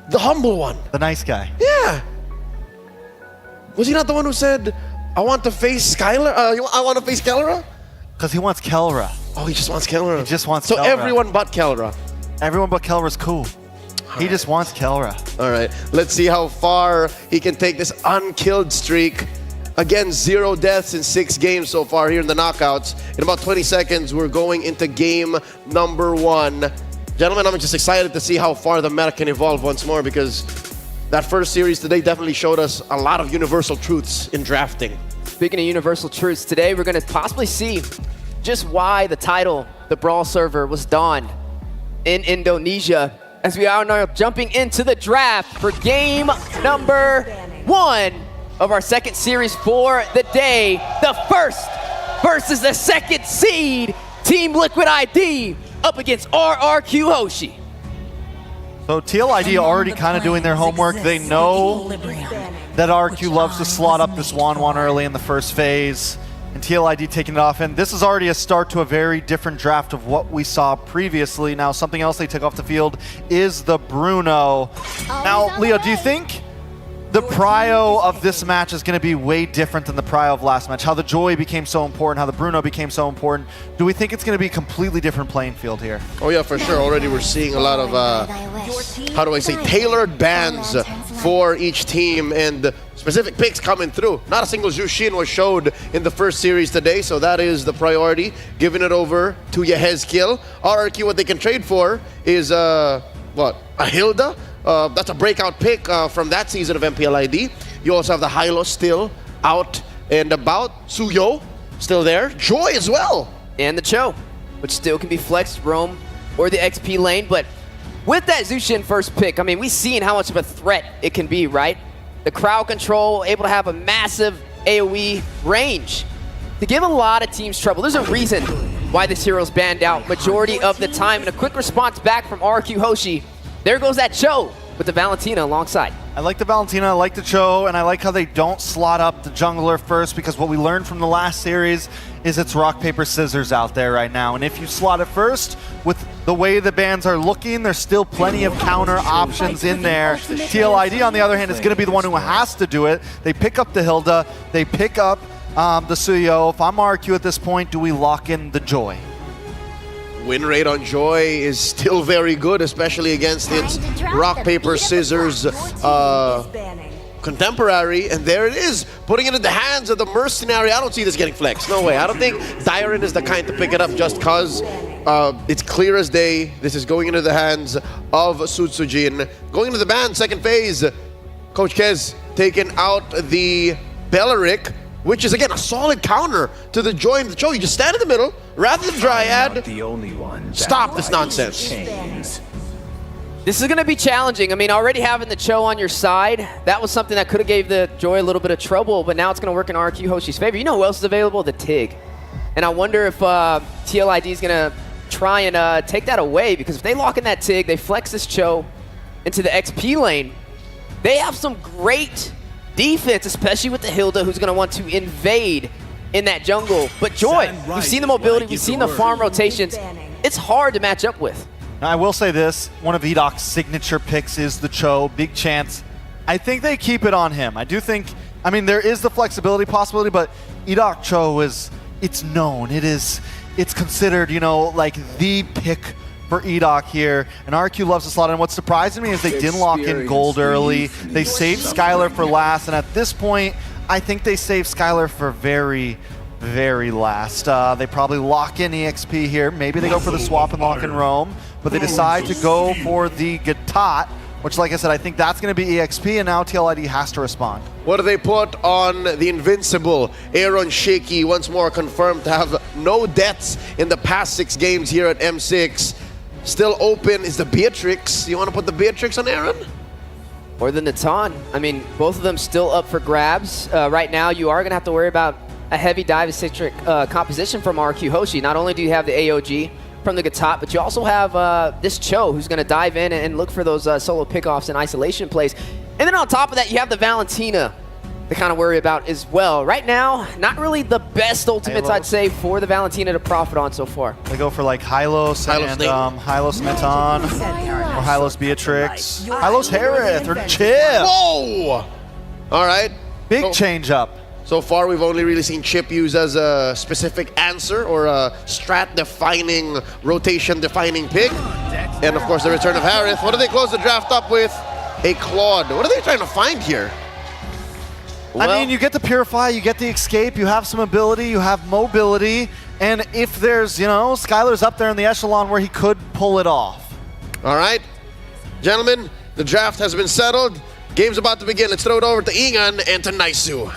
the humble one? The nice guy. Yeah. Was he not the one who said, I want to face Skylar? I want to face Kelra? Because he wants Kelra. Oh, he just wants Kelra. He just wants so Kelra. Everyone but Kelra. Everyone but Kelra's cool. He just wants Kelra. All right, let's see how far he can take this unkilled streak. Again, 0 deaths in 6 games so far here in the knockouts. In about 20 seconds, we're going into game #1. Gentlemen, I'm just excited to see how far the meta can evolve once more because that first series today definitely showed us a lot of universal truths in drafting. Speaking of universal truths, today we're going to possibly see just why the title, the Brawl server, was donned in Indonesia. As we are now jumping into the draft for game #1 of our second series for the day. The first versus the second seed, Team Liquid ID up against RRQ Hoshi. So TLID already kind of doing their homework. They know that RQ loves to slot up this 1-1 early in the first phase. And TLID taking it off, and this is already a start to a very different draft of what we saw previously. Now, something else they took off the field is the Bruno. Now, Leo, do you think the prio of this match is going to be way different than the prio of last match? How the Joy became so important, how the Bruno became so important. Do we think it's going to be a completely different playing field here? Oh yeah, for sure. Already we're seeing a lot of, how do I say, tailored bans for each team and specific picks coming through. Not a single Jushin was showed in the first series today, so that is the priority. Giving it over to Yehezkiel. RRQ, what they can trade for is, what, a Hilda? That's a breakout pick from that season of MPLID. You also have the Hylo still out and about. Suyo still there. Joy as well. And the Cho, which still can be flexed, roam, or the XP lane. But with that Zushin first pick, I mean, we've seen how much of a threat it can be, right? The crowd control, able to have a massive AoE range to give a lot of teams trouble. There's a reason why this hero's banned out majority of the time. And a quick response back from RQ Hoshi. There goes that Cho with the Valentina alongside. I like the Valentina, I like the Cho, and I like how they don't slot up the jungler first, because what we learned from the last series is it's rock, paper, scissors out there right now. And if you slot it first, with the way the bans are looking, there's still plenty of counter options in there. TLID, on the other hand, is going to be the one who has to do it. They pick up the Hilda, they pick up the Suyo. If I'm RQ at this point, do we lock in the Joy? Win rate on Joy is still very good, especially against its rock, paper, scissors contemporary. And there it is, putting it in the hands of the mercenary. I don't see this getting flexed. No way. I don't think Dyron is the kind to pick it up just because it's clear as day. This is going into the hands of Sutsujin. Going into the ban, second phase. Coach Kez taking out the Belleric, which is again a solid counter to the Joy and the Cho. You just stand in the middle, rather than Dryad. The only one. Stop this nonsense. This is going to be challenging. I mean, already having the Cho on your side, that was something that could have gave the Joy a little bit of trouble, but now it's going to work in RQ Hoshi's favor. You know who else is available? The TIG. And I wonder if TLID is going to try and take that away, because if they lock in that TIG, they flex this Cho into the XP lane, they have some great defense, especially with the Hilda, who's going to want to invade in that jungle. But Joy, we've seen the mobility, we've seen the farm rotations. It's hard to match up with. I will say this, one of Edoc's signature picks is the Cho, big chance. I think they keep it on him. I do think, I mean, there is the flexibility possibility, but Edoc Cho is, it's known. It's considered, you know, like the pick for Edoc here. And RQ loves the slot. And what's surprising me is they didn't lock in gold early. They saved Skylar for last. And at this point, I think they saved Skylar for very last. They probably lock in EXP here. Maybe they go for the swap and lock in Roam, but they decide to go for the Gatot, which, like I said, I think that's going to be EXP, and now TLID has to respond. What do they put on the invincible Aaron Shaky, once more confirmed to have no deaths in the past 6 games here at M6. Still open is the Beatrix. You want to put the Beatrix on Aaron? Or the Natan. I mean, both of them still up for grabs. Right now, you are going to have to worry about a heavy dive-centric composition from RQ Hoshi. Not only do you have the AOG from the Gatot, but you also have this Cho, who's going to dive in and look for those solo pickoffs and isolation plays. And then on top of that, you have the Valentina to kind of worry about as well. Right now, not really the best ultimates, I'd say, for the Valentina to profit on so far. They go for like Hylos and Hylos Natan, or Hylos Beatrix, Hylos Harith, or Chip. Whoa! All right. Big change up. So far, we've only really seen Chip use as a specific answer or a strat-defining, rotation-defining pick. And of course, the return of Harith. What do they close the draft up with? A Claude. What are they trying to find here? Well, I mean, you get the Purify, you get the Escape, you have some ability, you have mobility, and if there's, you know, Skylar's up there in the echelon where he could pull it off. All right. Gentlemen, the draft has been settled. Game's about to begin. Let's throw it over to Ingan and to Naisu.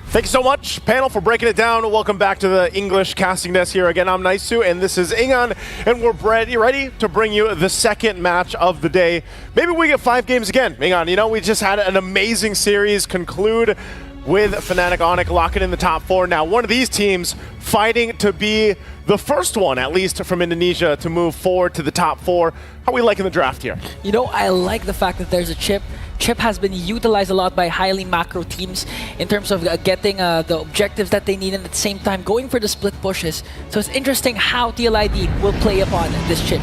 Thank you so much, panel, for breaking it down. Welcome back to the English casting desk here again. I'm Naisu, and this is Ingan, and we're ready to bring you the second match of the day. Maybe we get 5 games again. Ingan, you know, we just had an amazing series conclude with Fnatic Onic locking in the top 4. Now, one of these teams fighting to be the first one, at least from Indonesia, to move forward to the top 4. How are we liking the draft here? You know, I like the fact that there's a Chip. Chip has been utilized a lot by highly macro teams in terms of getting the objectives that they need, and at the same time going for the split pushes. So it's interesting how TLID will play upon this Chip.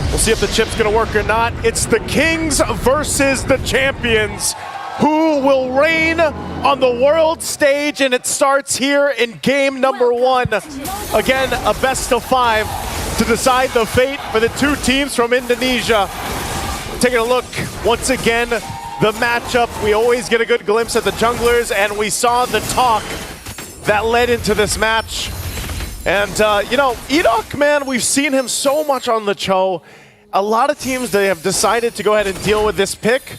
We'll see if the Chip's going to work or not. It's the Kings versus the Champions. Who will reign on the world stage? And it starts here in game number 1. Again, a best of 5 to decide the fate for the 2 teams from Indonesia. Taking a look once again, the matchup. We always get a good glimpse at the junglers, and we saw the talk that led into this match. And, you know, Edoc, man, we've seen him so much on the Cho. A lot of teams, they have decided to go ahead and deal with this pick,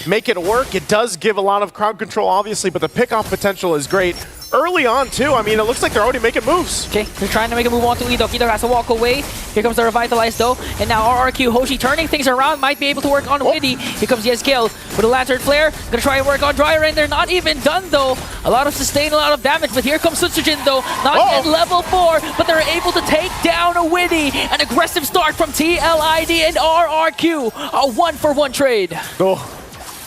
make it work. It does give a lot of crowd control, obviously, but the pickoff potential is great. Early on, too. I mean, it looks like they're already making moves. Okay, they're trying to make a move on to Edoc. Edoc has to walk away. Here comes the Revitalize, though. And now RRQ Hoshi turning things around. Might be able to work on Widdy. Here comes Yezkiel with a Lantern Flare. Gonna try and work on Dryer, and they're not even done, though. A lot of sustain, a lot of damage. But here comes Sutsujin, though. Not yet level 4, but they're able to take down a Widdy. An aggressive start from TLID and RRQ. A 1-for-1 trade. Oh.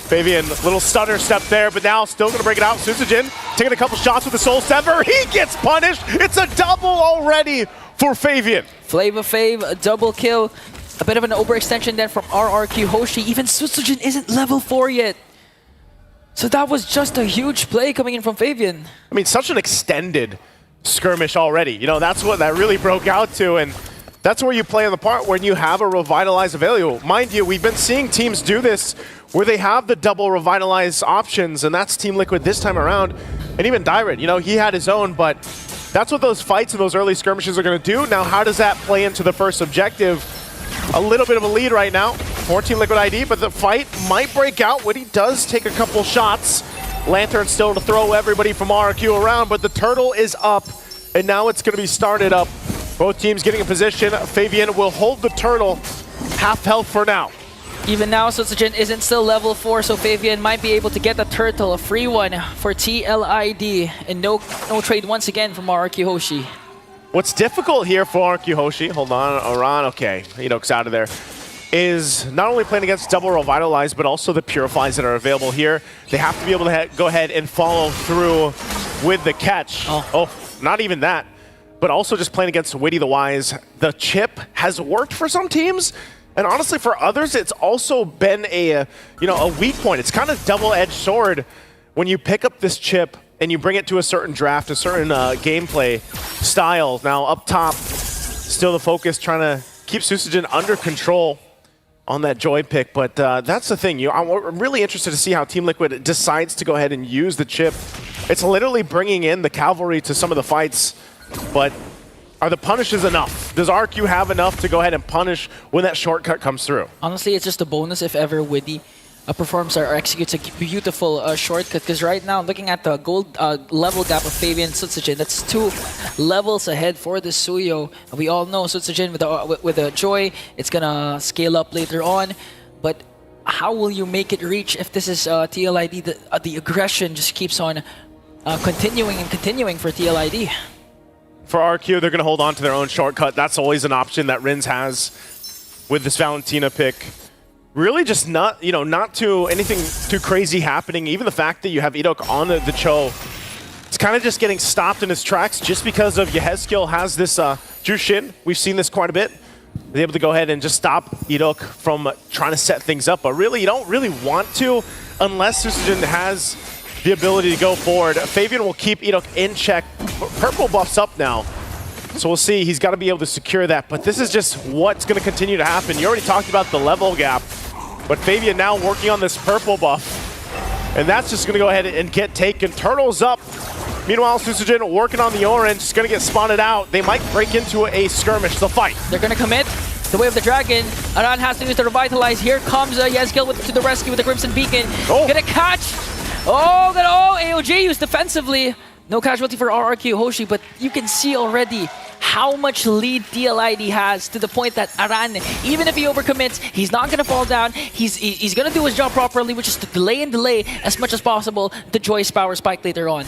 Fabian, little stutter step there, but now still going to break it out. Suzujin taking a couple shots with the Soul Sever. He gets punished. It's a double already for Fabian. Flavor Fav, a double kill. A bit of an overextension then from RRQ Hoshi. Even Suzujin isn't level 4 yet. So that was just a huge play coming in from Fabian. I mean, such an extended skirmish already. You know, that's what that really broke out to, and that's where you play on the part when you have a Revitalize available. Mind you, we've been seeing teams do this where they have the double Revitalize options, and that's Team Liquid this time around. And even Dyrant, you know, he had his own, but that's what those fights and those early skirmishes are going to do. Now, how does that play into the first objective? A little bit of a lead right now for Team Liquid ID, but the fight might break out. Witty does take a couple shots. Lantern still to throw everybody from RRQ around, but the turtle is up, and now it's going to be started up. Both teams getting in position. Fabian will hold the turtle, half health for now. Even now, Sutsujin isn't still level 4, so Fabian might be able to get the turtle, a free one for TLID, and no trade once again from RRQ Hoshi. What's difficult here for RRQ Hoshi, hold on, Aran, okay, Edok's out of there, is not only playing against double Revitalize, but also the Purifies that are available here. They have to be able to go ahead and follow through with the catch. Oh, not even that, but also just playing against Witty the Wise. The chip has worked for some teams, and honestly, for others, it's also been a weak point. It's kind of double-edged sword when you pick up this chip and you bring it to a certain draft, a certain gameplay style. Now, up top, still the focus, trying to keep Sutsujin under control on that Joy pick. But that's the thing. I'm really interested to see how Team Liquid decides to go ahead and use the chip. It's literally bringing in the cavalry to some of the fights, but are the punishes enough? Does RQ have enough to go ahead and punish when that shortcut comes through? Honestly, it's just a bonus if ever Witty performs or executes a beautiful shortcut, because right now, looking at the gold level gap of Fabian and Sutsujin, that's 2 levels ahead for the Suyo. We all know Sutsujin with the Joy, it's gonna scale up later on, but how will you make it reach if this is TLID? The aggression just keeps on continuing and continuing for TLID. For RQ, they're going to hold on to their own shortcut. That's always an option that Rins has with this Valentina pick. Really just not too anything too crazy happening. Even the fact that you have Edok on the Cho, it's kind of just getting stopped in his tracks just because of Yehezkiel has this Jushin. We've seen this quite a bit. They're able to go ahead and just stop Edok from trying to set things up. But really, you don't really want to unless Sutsujin has the ability to go forward. Fabian will keep Edok in check. Purple buff's up now, so we'll see. He's got to be able to secure that, but this is just what's going to continue to happen. You already talked about the level gap, but Fabian now working on this purple buff, and that's just going to go ahead and get taken. Turtle's up. Meanwhile, Sutsujin working on the orange, just going to get spotted out. They might break into a skirmish. They'll fight. They're going to commit. The way of the dragon. Aran has to use the revitalize. Here comes Yehezkiel to the rescue with the Crimson Beacon. Gonna catch. AOG used defensively. No casualty for RRQ Hoshi, but you can see already how much lead TLID has, to the point that Aran, even if he overcommits, he's not going to fall down. He's going to do his job properly, which is to delay as much as possible the Joy's power spike later on.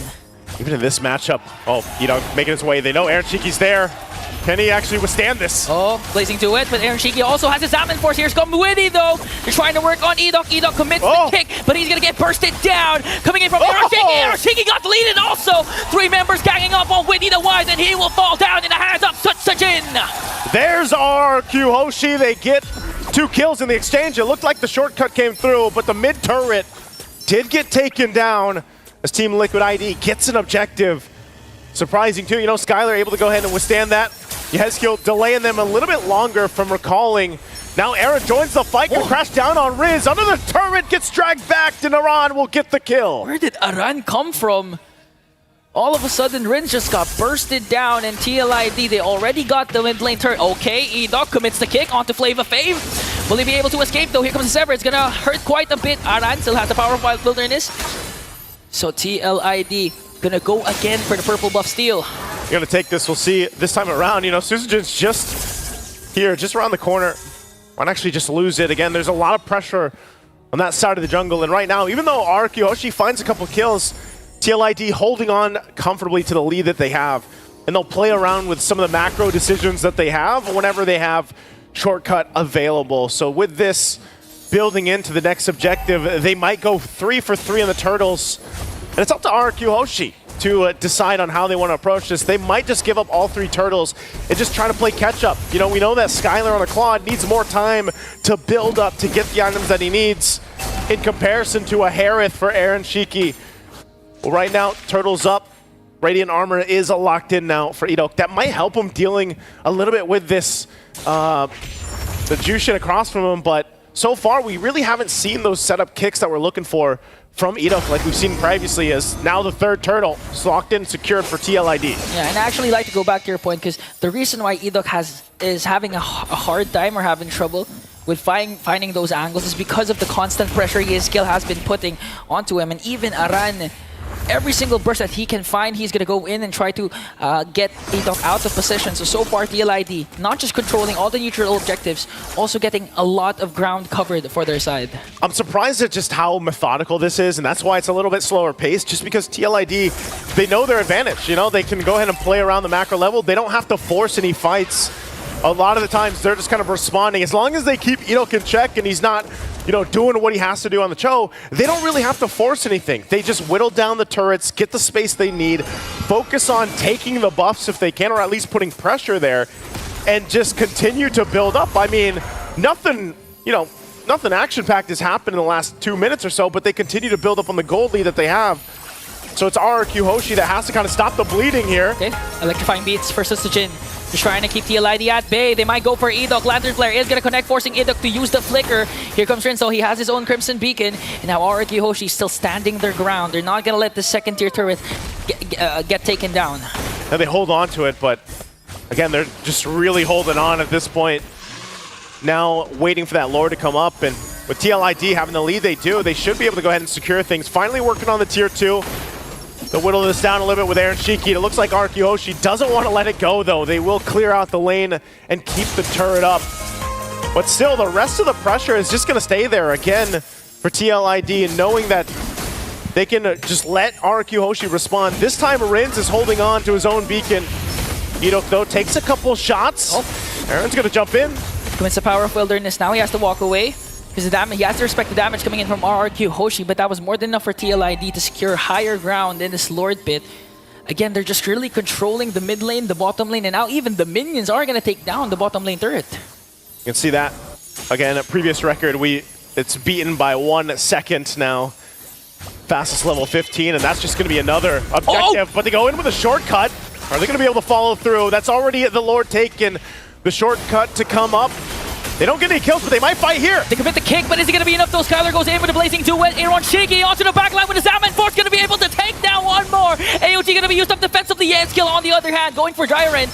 Even in this matchup, making his way. They know Aaron Shiki's there. Can he actually withstand this? Blazing to it, but Aaron Shiki also has his Salmon Force. Here's come Witty though. They're trying to work on Edok. Edok commits the kick, but he's gonna get bursted down. Coming in from Aaron Shiki. Aaron Shiki got the lead, and also 3 members ganging up on Witty the Wise, and he will fall down in the hands of Sutsujin. There's RQ Hoshi. They get 2 kills in the exchange. It looked like the shortcut came through, but the mid turret did get taken down as Team Liquid ID gets an objective. Surprising too, Skylar able to go ahead and withstand that. Yehezkiel delaying them a little bit longer from recalling. Now Aaron joins the fight, gonna crash down on Riz. Under the turret, gets dragged back, and Aran will get the kill. Where did Aran come from? All of a sudden, Rins just got bursted down, and TLID, they already got the mid lane turret. Okay, Edok commits the kick onto Flava Fave. Will he be able to escape though? Here comes the Sever. It's gonna hurt quite a bit. Aran still has the power of Wild Wilderness. So TLID gonna go again for the purple buff steal. You're gonna take this, we'll see this time around. Sutsujin's just here, just around the corner. Might actually just lose it. Again, there's a lot of pressure on that side of the jungle. And right now, even though RQ Hoshi finds a couple kills, TLID holding on comfortably to the lead that they have. And they'll play around with some of the macro decisions that they have whenever they have shortcut available. So with this building into the next objective, they might go 3 for 3 on the turtles. And it's up to RQ Hoshi to decide on how they want to approach this. They might just give up all 3 turtles and just try to play catch-up. We know that Skylar on the Claude needs more time to build up to get the items that he needs in comparison to a Harith for Aaron Shiki. Well, right now, turtles up. Radiant Armor is locked in now for Edok. That might help him dealing a little bit with this, the Jushin across from him, but so far we really haven't seen those setup kicks that we're looking for from Edok like we've seen previously, as now the 3rd turtle is locked in, secured for TLID. Yeah, and I actually like to go back to your point, because the reason why Edok is having a hard time or having trouble with finding those angles is because of the constant pressure Yizkiel has been putting onto him. And even Aran, every single burst that he can find, he's going to go in and try to get Idok out of position. So far, TLID, not just controlling all the neutral objectives, also getting a lot of ground covered for their side. I'm surprised at just how methodical this is, and that's why it's a little bit slower paced, just because TLID, they know their advantage. You know, they can go ahead and play around the macro level. They don't have to force any fights. A lot of the times, they're just kind of responding. As long as they keep Idok in check and he's not, you know, doing what he has to do on the Cho, they don't really have to force anything. They just whittle down the turrets, get the space they need, focus on taking the buffs if they can, or at least putting pressure there, and just continue to build up. I mean, nothing, you know, nothing action-packed has happened in the last 2 minutes or so, but they continue to build up on the gold lead that they have. So it's RRQ Hoshi that has to kind of stop the bleeding here. Okay, electrifying beats for Susujin. Just trying to keep TLID at bay. They might go for Idok. Lantern Flare is going to connect, forcing Idok to use the flicker. Here comes Rinso. He has his own Crimson Beacon. And now RRQ Hoshi still standing their ground. They're not going to let the second tier turret get taken down. Now they hold on to it, but again, they're just really holding on at this point. Now waiting for that lore to come up, and with TLID having the lead they do, they should be able to go ahead and secure things. Finally working on the tier 2. They'll whittle this down a little bit with Aaron Shiki. It looks like RRQ Hoshi doesn't want to let it go, though. They will clear out the lane and keep the turret up. But still, the rest of the pressure is just going to stay there again for TLID, and knowing that they can just let RRQ Hoshi respond. This time, Rins is holding on to his own beacon. Idok, though, takes a couple shots. Aaron's going to jump in. Commits the power of wilderness. Now he has to walk away. Because he has to respect the damage coming in from RRQ Hoshi, but that was more than enough for TLID to secure higher ground in this Lord pit. Again, they're just really controlling the mid lane, the bottom lane, and now even the minions are going to take down the bottom lane turret. You can see that. Again, a previous record, it's beaten by 1 second now. Fastest level 15, and that's just going to be another objective. But they go in with a shortcut. Are they going to be able to follow through? That's already the Lord taken. The shortcut to come up. They don't get any kills, but they might fight here. They commit the kick, but is it going to be enough? Though Skylar goes in with the blazing duet. Aaron Shiki onto the backline with the Zaman Force, going to be able to take down one more. AOT going to be used up defensively. Yezkiel on the other hand, going for Jiren.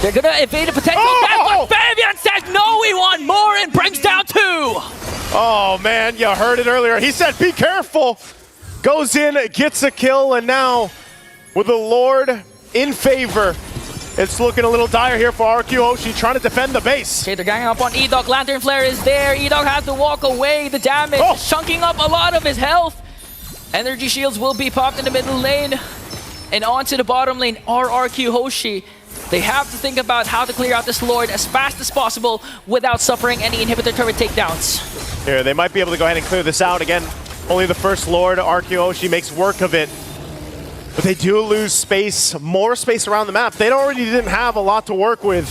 They're going to evade a potential death, but Fabian says no, we want more, and brings down 2. Oh man, you heard it earlier. He said, be careful. Goes in, gets a kill, and now with the Lord in favor, it's looking a little dire here for RRQ Hoshi, trying to defend the base. Okay, they're ganging up on Idok. Lantern Flare is there. Idok has to walk away. The damage chunking up a lot of his health. Energy shields will be popped in the middle lane. And onto the bottom lane, RRQ Hoshi. They have to think about how to clear out this Lord as fast as possible without suffering any inhibitor turret takedowns. Here, they might be able to go ahead and clear this out. Again, only the first Lord. RRQ Hoshi makes work of it. But they do lose space, more space around the map. They already didn't have a lot to work with.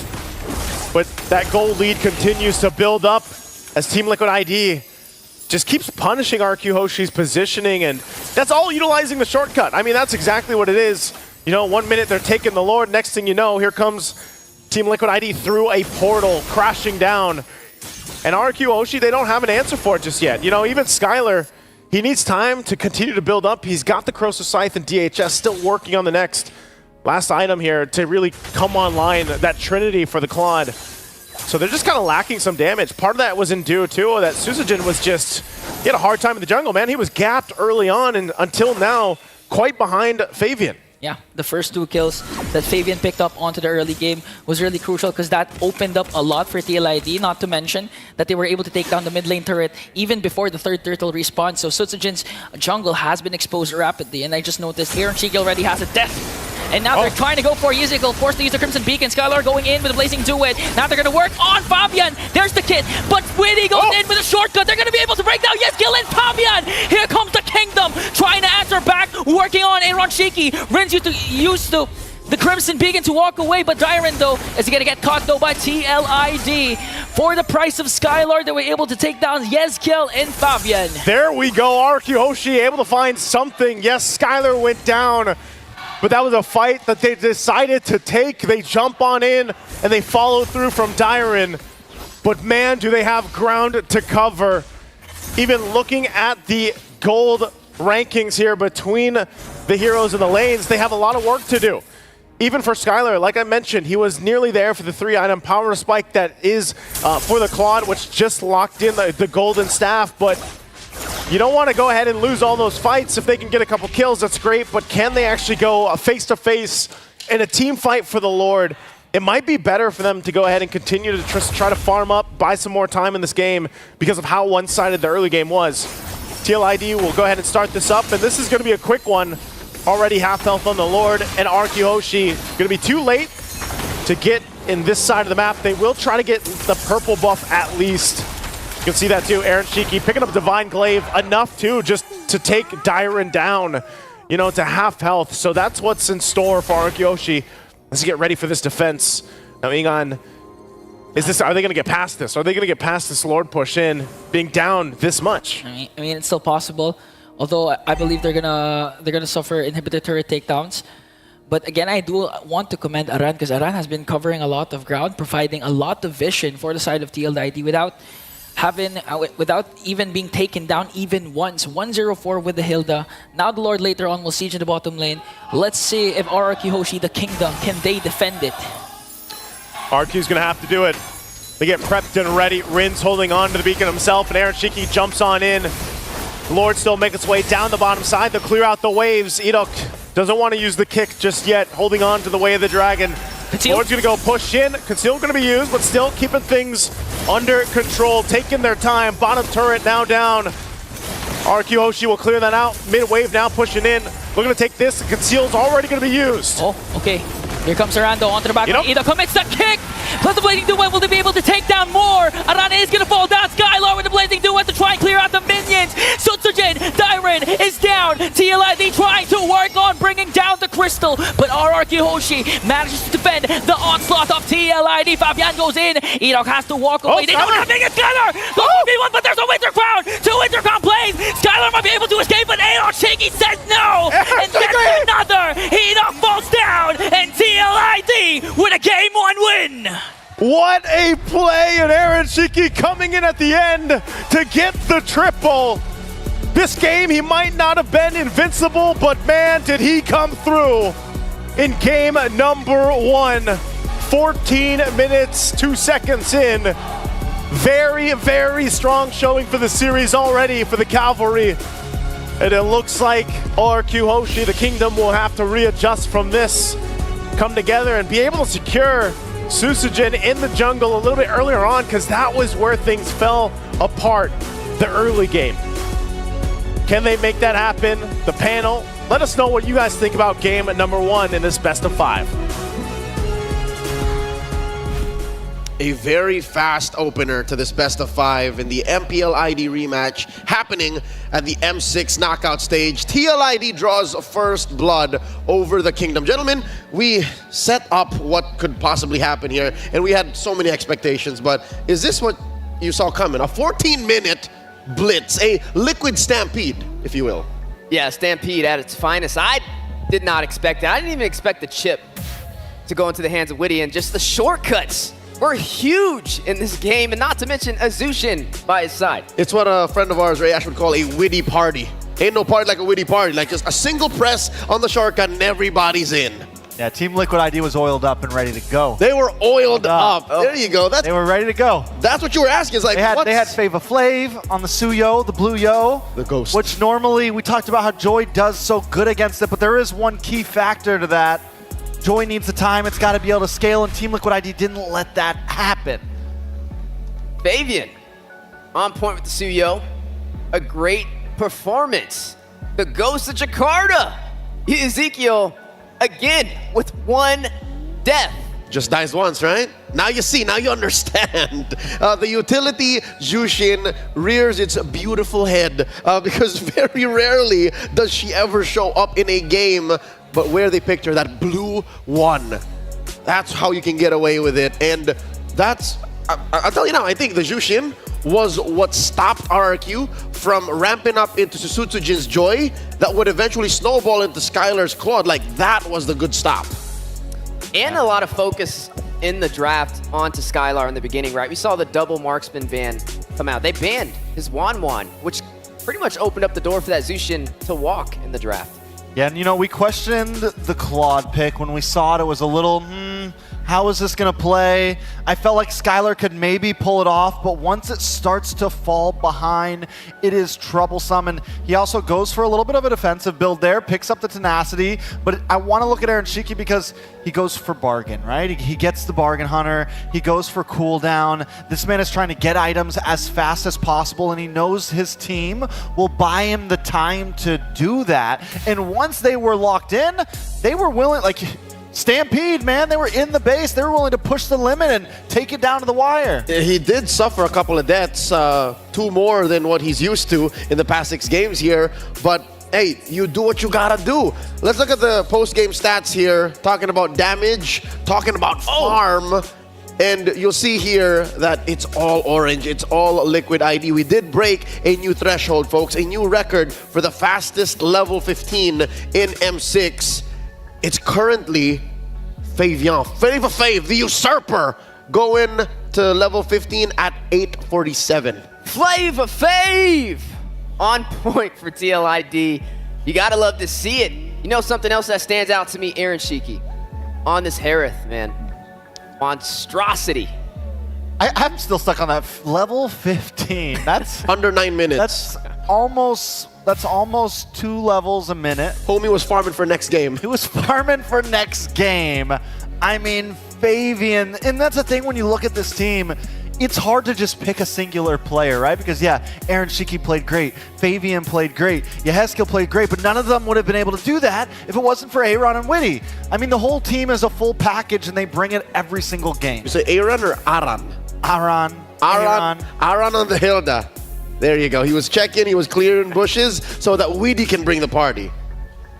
But that gold lead continues to build up as Team Liquid ID just keeps punishing RRQ Hoshi's positioning, and that's all utilizing the shortcut. I mean, that's exactly what it is. You know, 1 minute they're taking the Lord, next thing you know, here comes Team Liquid ID through a portal, crashing down. And RRQ Hoshi, they don't have an answer for it just yet. You know, even Skylar, he needs time to continue to build up. He's got the Corrosive Scythe and DHS, still working on the next last item here to really come online, that Trinity for the Claude. So they're just kind of lacking some damage. Part of that was in due to that Susujin was just, he had a hard time in the jungle, man. He was gapped early on and until now, quite behind Fabian. Yeah, the first 2 kills that Fabian picked up onto the early game was really crucial because that opened up a lot for TLID, not to mention that they were able to take down the mid lane turret even before the 3rd turtle respawned. So Susujin's jungle has been exposed rapidly, and I just noticed Aaron Shiki already has a death. And now they're trying to go for Yizikal, forced to use the Crimson Beacon. Skylar going in with a blazing duet. Now they're going to work on Fabian. There's the kit, but Winnie goes in with a shortcut. They're going to be able to break down Yizikal and Fabian. Here comes the Kingdom, trying to answer back, working on Aaron Shiki. Rins used to the Crimson Beacon to walk away, but Jiren, though, is going to get caught, though, by TLID. For the price of Skylar, they were able to take down Yezkiel and Fabian. There we go, RRQ Hoshi able to find something. Yes, Skylar went down, but that was a fight that they decided to take. They jump on in, and they follow through from Jiren. But man, do they have ground to cover. Even looking at the gold rankings here between the heroes and the lanes, they have a lot of work to do. even for Skylar, like I mentioned, he was nearly there for the 3-item power spike that is for the Claude, which just locked in the golden staff. But you don't want to go ahead and lose all those fights. If they can get a couple kills, that's great. But can they actually go face-to-face in a team fight for the Lord? It might be better for them to go ahead and continue to try to farm up, buy some more time in this game because of how one-sided the early game was. TLID will go ahead and start this up, and this is going to be a quick one. Already half health on the Lord, and Arkyhoshi going to be too late to get in this side of the map. They will try to get the purple buff at least. You can see that too. Aaron Shiki picking up Divine Glaive, enough too just to take Dyron down, you know, to half health. So that's what's in store for Arkyhoshi. Let's get ready for this defense. Now, Ingon, are they going to get past this? Are they going to get past this Lord push in, being down this much? I mean, it's still possible. Although I believe they're gonna suffer inhibitor turret takedowns. But again, I do want to commend Aran because Aran has been covering a lot of ground, providing a lot of vision for the side of TLID without even being taken down even once. 1-0-4 with the Hilda. Now the Lord later on will siege in the bottom lane. Let's see if Arkyhoshi, the Kingdom, can they defend it? RQ's gonna have to do it. They get prepped and ready. Rin's holding on to the beacon himself, and Aaron Shiki jumps on in. Lord still making its way down the bottom side to clear out the waves. Edok doesn't want to use the kick just yet, holding on to the Way of the Dragon. Conceal. Lord's going to go push in. Conceal going to be used, but still keeping things under control, taking their time. Bottom turret now down. Arkyhoshi will clear that out. Mid-wave now pushing in. Looking to take this. Conceal's already going to be used. Oh, okay. Here comes Arando onto the back. Edok commits the kick. Plus the Blazing Duet, will they be able to take down more? Arana is going to fall down. Skylar with the Blazing Duet to try and clear out the minions. Sutsujin, Dyron is down. TLID trying to work on bringing down the Crystal. But Arkyhoshi manages to defend the onslaught of TLID. Fabian goes in. Edok has to walk away. They don't have it. Skylar! Look at 1, but there's a Winter Crown. 2 Winter Crown plays. Skylar might be able to escape, but Edok Shaky says no. And then another. Edok falls down. And TLID with a Game 1 win. What a play, and Aaron Shiki coming in at the end to get the triple. This game, he might not have been invincible, but man, did he come through in game number 1. 14 minutes, 2 seconds in. Very, very strong showing for the series already for the Cavalry. And it looks like Arkyhoshi, the Kingdom, will have to readjust from this, come together and be able to secure Susujin in the jungle a little bit earlier on, because that was where things fell apart the early game. Can they make that happen? The panel, let us know what you guys think about game number 1 in this best of 5. A very fast opener to this best of 5 in the MPLID rematch happening at the M6 knockout stage. TLID draws first blood over the Kingdom. Gentlemen, we set up what could possibly happen here, and we had so many expectations, but is this what you saw coming? A 14-minute blitz, a liquid stampede, if you will. Yeah, stampede at its finest. I did not expect that. I didn't even expect the chip to go into the hands of Witty, and just the shortcuts were huge in this game, and not to mention Azushin by his side. It's what a friend of ours, Ray Ash, would call a witty party. Ain't no party like a witty party, like just a single press on the shortcut and everybody's in. Yeah, Team Liquid ID was oiled up and ready to go. They were oiled up. Oh. There you go. They were ready to go. That's what you were asking. Is like, they had Fava Flav on the Suyo, the Blue Yo. The Ghost. Which normally, we talked about how Joy does so good against it, but there is one key factor to that. Joy needs the time, it's got to be able to scale, and Team Liquid ID didn't let that happen. Fabian, on point with the Suyo. A great performance. The Ghost of Jakarta. Ezekiel, again, with 1 death. Just dies once, right? Now you see, now you understand. The utility Jushin rears its beautiful head because very rarely does she ever show up in a game. But where they picked her, that blue 1, that's how you can get away with it. And that's, I'll tell you now, I think the Jushin was what stopped RRQ from ramping up into Sutsujin's Joy that would eventually snowball into Skylar's Claude. Like, that was the good stop. And a lot of focus in the draft onto Skylar in the beginning, right? We saw the double marksman ban come out. They banned his Wan, which pretty much opened up the door for that Zushin to walk in the draft. Yeah, and you know, we questioned the Claude pick when we saw it. It was a little, how is this going to play? I felt like Skylar could maybe pull it off, but once it starts to fall behind, it is troublesome. And he also goes for a little bit of a defensive build there, picks up the tenacity. But I want to look at Aaron Shiki because he goes for bargain, right? He gets the bargain hunter. He goes for cooldown. This man is trying to get items as fast as possible, and he knows his team will buy him the time to do that. And once they were locked in, they were willing, like, Stampede, man, they were in the base. They were willing to push the limit and take it down to the wire. He did suffer a couple of deaths, 2 more than what he's used to in the past 6 games here. But hey, you do what you gotta do. Let's look at the post-game stats here, talking about damage, talking about farm. And you'll see here that it's all orange. It's all Liquid ID. We did break a new threshold, folks, a new record for the fastest level 15 in M6. It's currently Flavor Fave, the usurper, going to level 15 at 847. Flavor Fave! On point for TLID. You gotta love to see it. You know something else that stands out to me, Aaron Shiki, on this Harith, man. Monstrosity. I'm still stuck on that level 15. That's under 9 minutes. That's almost 2 levels a minute. Homie was farming for next game. He was farming for next game. I mean, Fabian, and that's the thing when you look at this team, it's hard to just pick a singular player, right? Because yeah, Aaron Shiki played great, Fabian played great, Yeheskel played great, but none of them would have been able to do that if it wasn't for Aaron and Witty. I mean, the whole team is a full package and they bring it every single game. You say Aaron or Aran? Aran on the Hilda. There you go. He was checking, he was clearing bushes so that Witty can bring the party.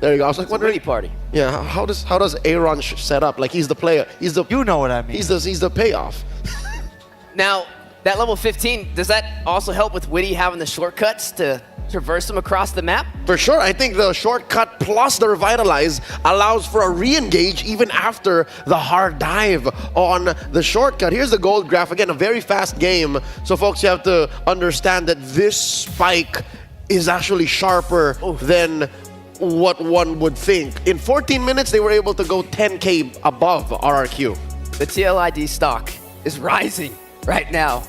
There you go. I was like, wondering, party. Yeah, how does Aaron set up? Like, he's the player. He's the, you know what I mean. He's the payoff. Now, that level 15, does that also help with Witty having the shortcuts to traverse them across the map? For sure. I think the shortcut plus the Revitalize allows for a re-engage even after the hard dive on the shortcut. Here's the gold graph. Again, a very fast game. So, folks, you have to understand that this spike is actually sharper than what one would think. In 14 minutes, they were able to go 10K above RRQ. The TLID stock is rising right now.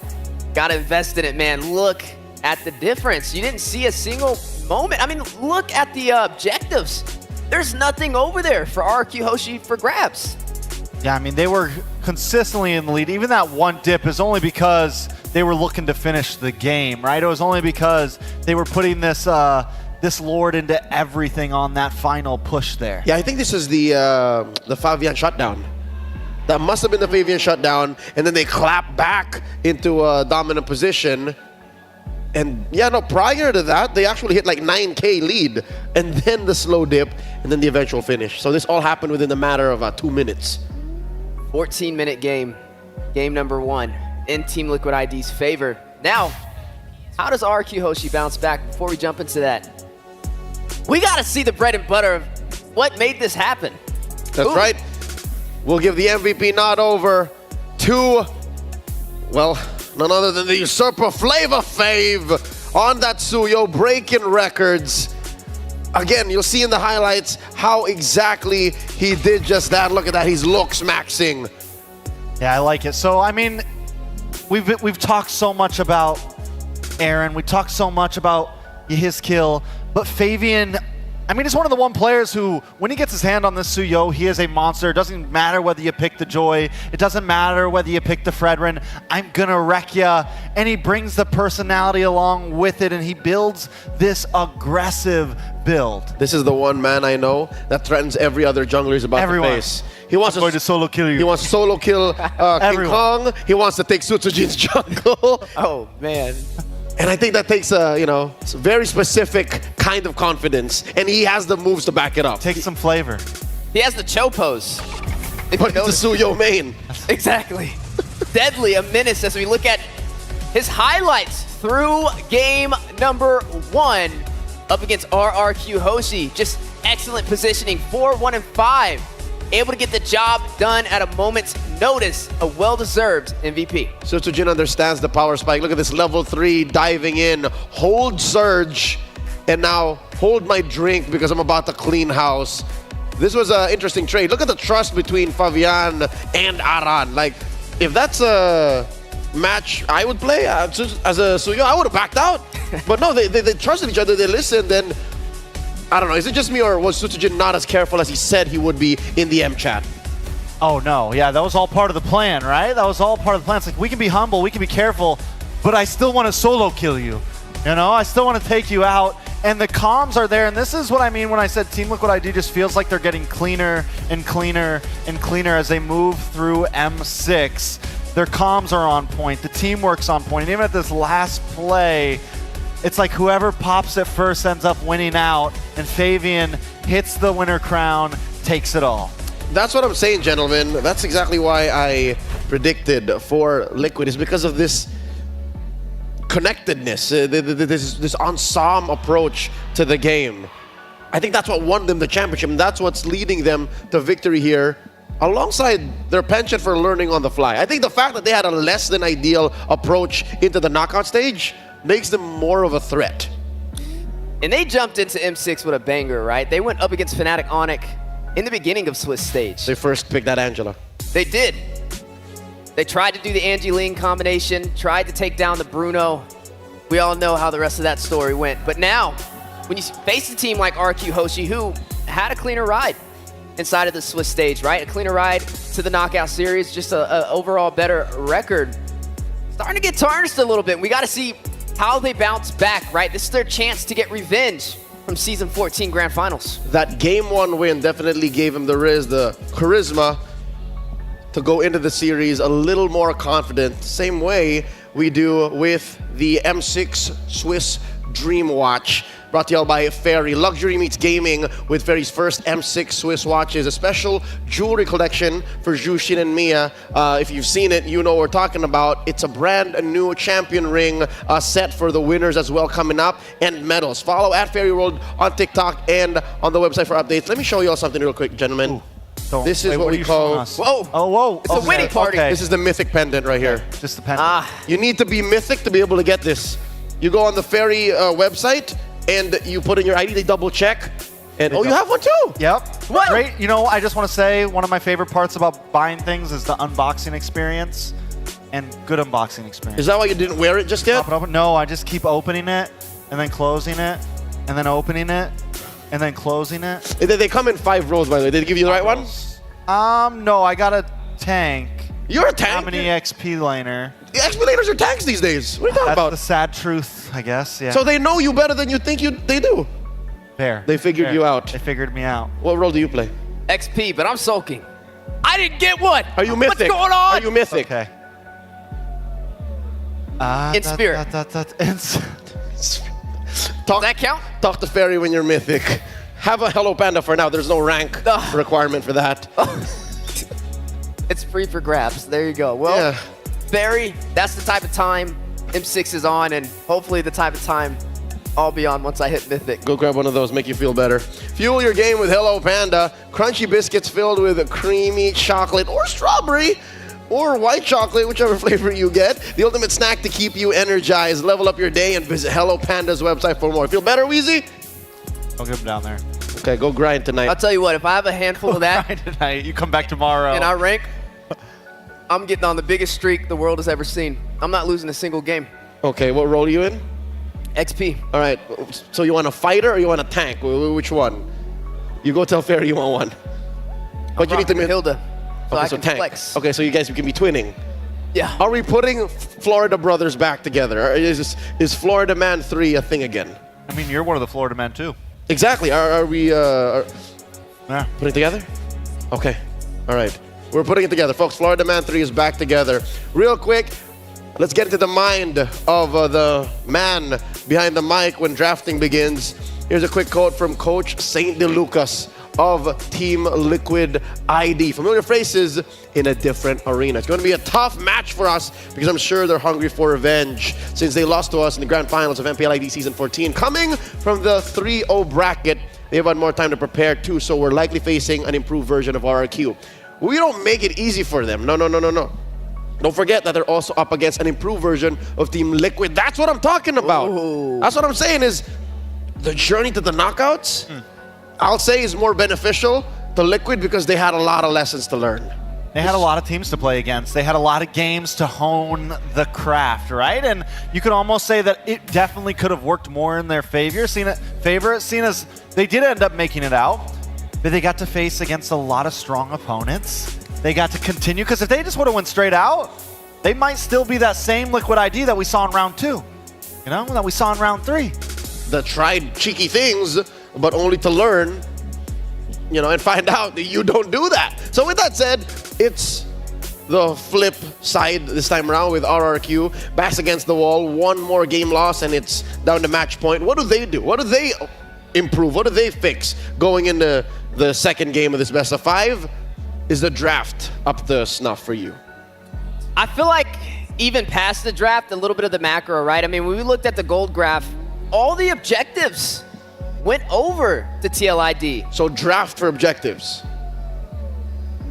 Gotta invest in it, man. Look at the difference. You didn't see a single moment. I mean, look at the objectives. There's nothing over there for RRQ Hoshi for grabs. Yeah, I mean, they were consistently in the lead. Even that one dip is only because they were looking to finish the game, right? It was only because they were putting this this Lord into everything on that final push there. Yeah, I think this is the Fabian shutdown. That must have been the Fabian shutdown, and then they clap back into a dominant position. And yeah, no, prior to that, they actually hit like 9K lead, and then the slow dip, and then the eventual finish. So this all happened within a matter of 2 minutes. 14-minute game. Game number 1 in Team Liquid ID's favor. Now, how does RRQ Hoshi bounce back? Before we jump into that, we got to see the bread and butter of what made this happen. That's right. We'll give the MVP nod over to, well, none other than the usurper Flavor Fave on that Suyo, breaking records. Again, you'll see in the highlights how exactly he did just that. Look at that, he's looks maxing. Yeah, I like it. So, I mean, we've talked so much about Aaron. We talked so much about his kill, but Fabian, I mean, he's one of the players who, when he gets his hand on this Suyo, he is a monster. It doesn't matter whether you pick the Joy. It doesn't matter whether you pick the Fredrin. I'm gonna wreck ya. And he brings the personality along with it, and he builds this aggressive build. This is the one man I know that threatens every other jungler he's about to face. He wants to solo kill you. He wants to solo kill King Kong. He wants to take Sutsujin's jungle. Oh, man. And I think that takes a, it's a very specific kind of confidence, and he has the moves to back it up. Take some flavor. He has the Cho pose. But it's a Suyo main. Exactly. Deadly, a menace as we look at his highlights through game number 1 up against RRQ Hoshi. Just excellent positioning, 4, 1, and 5. Able to get the job done at a moment's notice. A well-deserved MVP. Sutsujin understands the power spike. Look at this level 3 diving in, hold surge, and now hold my drink because I'm about to clean house. This was an interesting trade. Look at the trust between Fabian and Aran. Like, if that's a match I would play as a Suyo, I would have backed out. But no, they trusted each other, they listened, and I don't know, is it just me or was Sutsujin not as careful as he said he would be in the M chat? Oh no, yeah, that was all part of the plan, right? That was all part of the plan. It's like, we can be humble, we can be careful, but I still want to solo kill you. You know, I still want to take you out. And the comms are there, and this is what I mean when I said Team Liquid ID just feels like they're getting cleaner and cleaner and cleaner as they move through M6. Their comms are on point, the teamwork's on point, and even at this last play, it's like whoever pops it first ends up winning out, and Fabian hits the winner crown, takes it all. That's what I'm saying, gentlemen. That's exactly why I predicted for Liquid, is because of this connectedness, this ensemble approach to the game. I think that's what won them the championship, and that's what's leading them to victory here, alongside their penchant for learning on the fly. I think the fact that they had a less than ideal approach into the knockout stage makes them more of a threat. And they jumped into M6 with a banger, right? They went up against Fnatic Onyx in the beginning of Swiss stage. They first picked that Angela. They did. They tried to do the Angie Ling combination, tried to take down the Bruno. We all know how the rest of that story went. But now, when you face a team like RQ Hoshi, who had a cleaner ride inside of the Swiss stage, right? A cleaner ride to the knockout series, just a overall better record. Starting to get tarnished a little bit. We got to see how they bounce back, right? This is their chance to get revenge from Season 14 Grand Finals. That Game 1 win definitely gave him the charisma to go into the series a little more confident. Same way we do with the M6 Swiss Dream Watch, brought to you all by Ferry. Luxury meets gaming with Ferry's first M6 Swiss watches, a special jewelry collection for Jushin and Mia. If you've seen it, you know what we're talking about. It's a brand new champion ring set for the winners as well coming up, and medals. Follow at Ferry World on TikTok and on the website for updates. Let me show you all something real quick, gentlemen. This is what we call... Whoa! Oh, whoa! It's a winning party. This is the mythic pendant right here. Just the pendant. You need to be mythic to be able to get this. You go on the Ferry website and you put in your ID, they double check. And you have one too? Yep. What? Great. You know, I just want to say one of my favorite parts about buying things is the unboxing experience and good unboxing experience. Is that why you didn't wear it just yet? No, I just keep opening it and then closing it and then opening it and then closing it. They come in 5 rows, by the way. Did they give you the right one? No, I got a tank. You're a tank? How many XP laner? The XP laners are tanks these days. What are you talking about? That's the sad truth, I guess, yeah. So they know you better than you think they do. Fair. They figured you out. They figured me out. What role do you play? XP, but I'm sulking. I didn't get one. Are you mythic? What's going on? Are you mythic? Okay. In spirit. Does that count? Talk to Ferry when you're mythic. Have a Hello Panda for now. There's no rank requirement for that. It's free for grabs. There you go. Well, Ferry, that's the type of time M6 is on, and hopefully the type of time I'll be on once I hit Mythic. Go grab one of those, make you feel better. Fuel your game with Hello Panda. Crunchy biscuits filled with creamy chocolate or strawberry or white chocolate, whichever flavor you get. The ultimate snack to keep you energized. Level up your day and visit Hello Panda's website for more. Feel better, Wheezy? I'll get them down there. Okay, go grind tonight. I'll tell you what, if I have a handful of that tonight, you come back tomorrow. and I rank, I'm getting on the biggest streak the world has ever seen. I'm not losing a single game. Okay, what role are you in? XP. All right, so you want a fighter or you want a tank? Which one? You go tell Ferry you want one. But you need to... Hilda. So okay, I so can tank. flex. Okay, so you guys can be twinning. Yeah. Are we putting Florida Brothers back together? Or is Florida Man 3 a thing again? I mean, you're one of the Florida men too. Exactly. Are we putting it together? Okay. All right. We're putting it together. Folks, Florida Man 3 is back together. Real quick, let's get into the mind of the man behind the mic when drafting begins. Here's a quick quote from Coach Saint DeLucas of Team Liquid ID. Familiar faces in a different arena. It's going to be a tough match for us because I'm sure they're hungry for revenge since they lost to us in the grand finals of MPL ID Season 14. Coming from the 3-0 bracket, they've had more time to prepare too, so we're likely facing an improved version of RRQ. We don't make it easy for them. No. Don't forget that they're also up against an improved version of Team Liquid. That's what I'm talking about. Ooh. That's what I'm saying is the journey to the knockouts, I'll say is more beneficial to Liquid because they had a lot of lessons to learn. They had a lot of teams to play against. They had a lot of games to hone the craft, right? And you could almost say that it definitely could have worked more in their favor, seen as they did end up making it out, but they got to face against a lot of strong opponents. They got to continue, because if they just would have went straight out, they might still be that same Liquid ID that we saw in round 2, that we saw in round 3. That tried cheeky things, but only to learn, and find out that you don't do that. So with that said, it's the flip side this time around with RRQ. Backs against the wall, one more game loss, and it's down to match point. What do they do? What do they improve? What do they fix going into the second game of this best of 5? Is the draft up to snuff for you? I feel like even past the draft, a little bit of the macro, right? I mean, when we looked at the gold graph, all the objectives went over to TLID. So draft for objectives.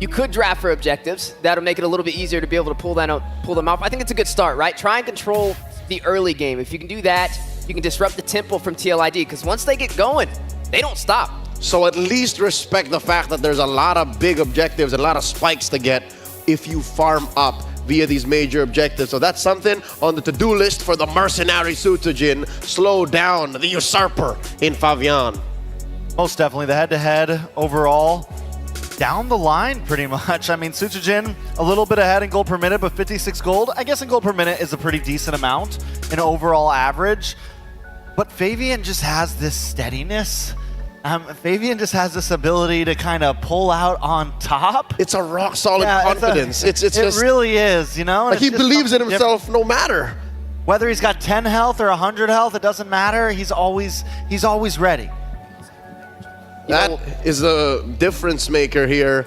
You could draft for objectives. That'll make it a little bit easier to be able to pull them off. I think it's a good start, right? Try and control the early game. If you can do that, you can disrupt the tempo from TLID, because once they get going, they don't stop. So at least respect the fact that there's a lot of big objectives and a lot of spikes to get if you farm up via these major objectives. So that's something on the to-do list for the mercenary Sutujin. Slow down the usurper in Favian. Most definitely the head-to-head overall. Down the line, pretty much. I mean, Sutujin a little bit ahead in gold per minute, but 56 gold. I guess in gold per minute is a pretty decent amount in overall average. But Favian just has this steadiness. Favian just has this ability to kind of pull out on top. It's a rock solid confidence. It's it just, really is, Like he believes in himself no matter. Whether he's got 10 health or 100 health, it doesn't matter. He's always ready. That is the difference maker here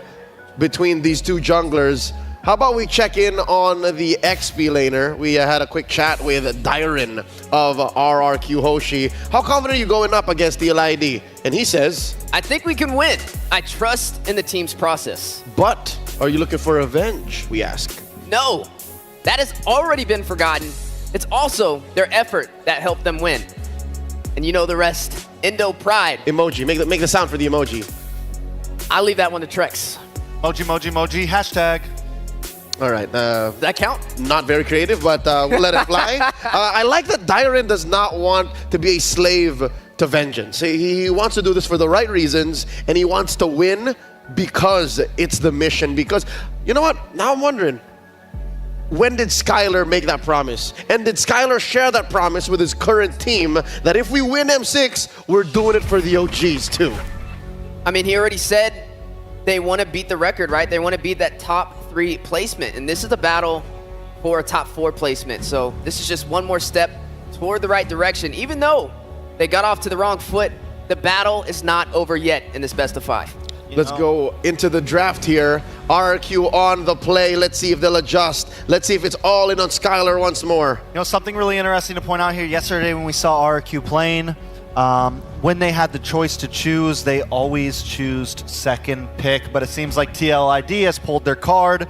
between these two junglers. How about we check in on the XP laner? We had a quick chat with Dyron of RRQ Hoshi. How confident are you going up against the LID? And he says, I think we can win. I trust in the team's process. But are you looking for revenge, we ask? No, that has already been forgotten. It's also their effort that helped them win. And you know the rest. Indo pride. Emoji, make the sound for the emoji. I'll leave that one to Trex. Emoji, hashtag. All right. Does that count? Not very creative, but we'll let it fly. I like that Dyron does not want to be a slave to vengeance. He wants to do this for the right reasons, and he wants to win because it's the mission. Because, you know what? Now I'm wondering, when did Skylar make that promise? And did Skylar share that promise with his current team that if we win M6, we're doing it for the OGs too? I mean, he already said they want to beat the record, right? They want to beat that top 3 placement. And this is a battle for a top 4 placement. So this is just one more step toward the right direction. Even though they got off to the wrong foot, the battle is not over yet in this best of 5. Let's go into the draft here. RRQ on the play. Let's see if they'll adjust. Let's see if it's all in on Skylar once more. Something really interesting to point out here. Yesterday when we saw RRQ playing, when they had the choice to choose, they always choose second pick. But it seems like TLID has pulled their card,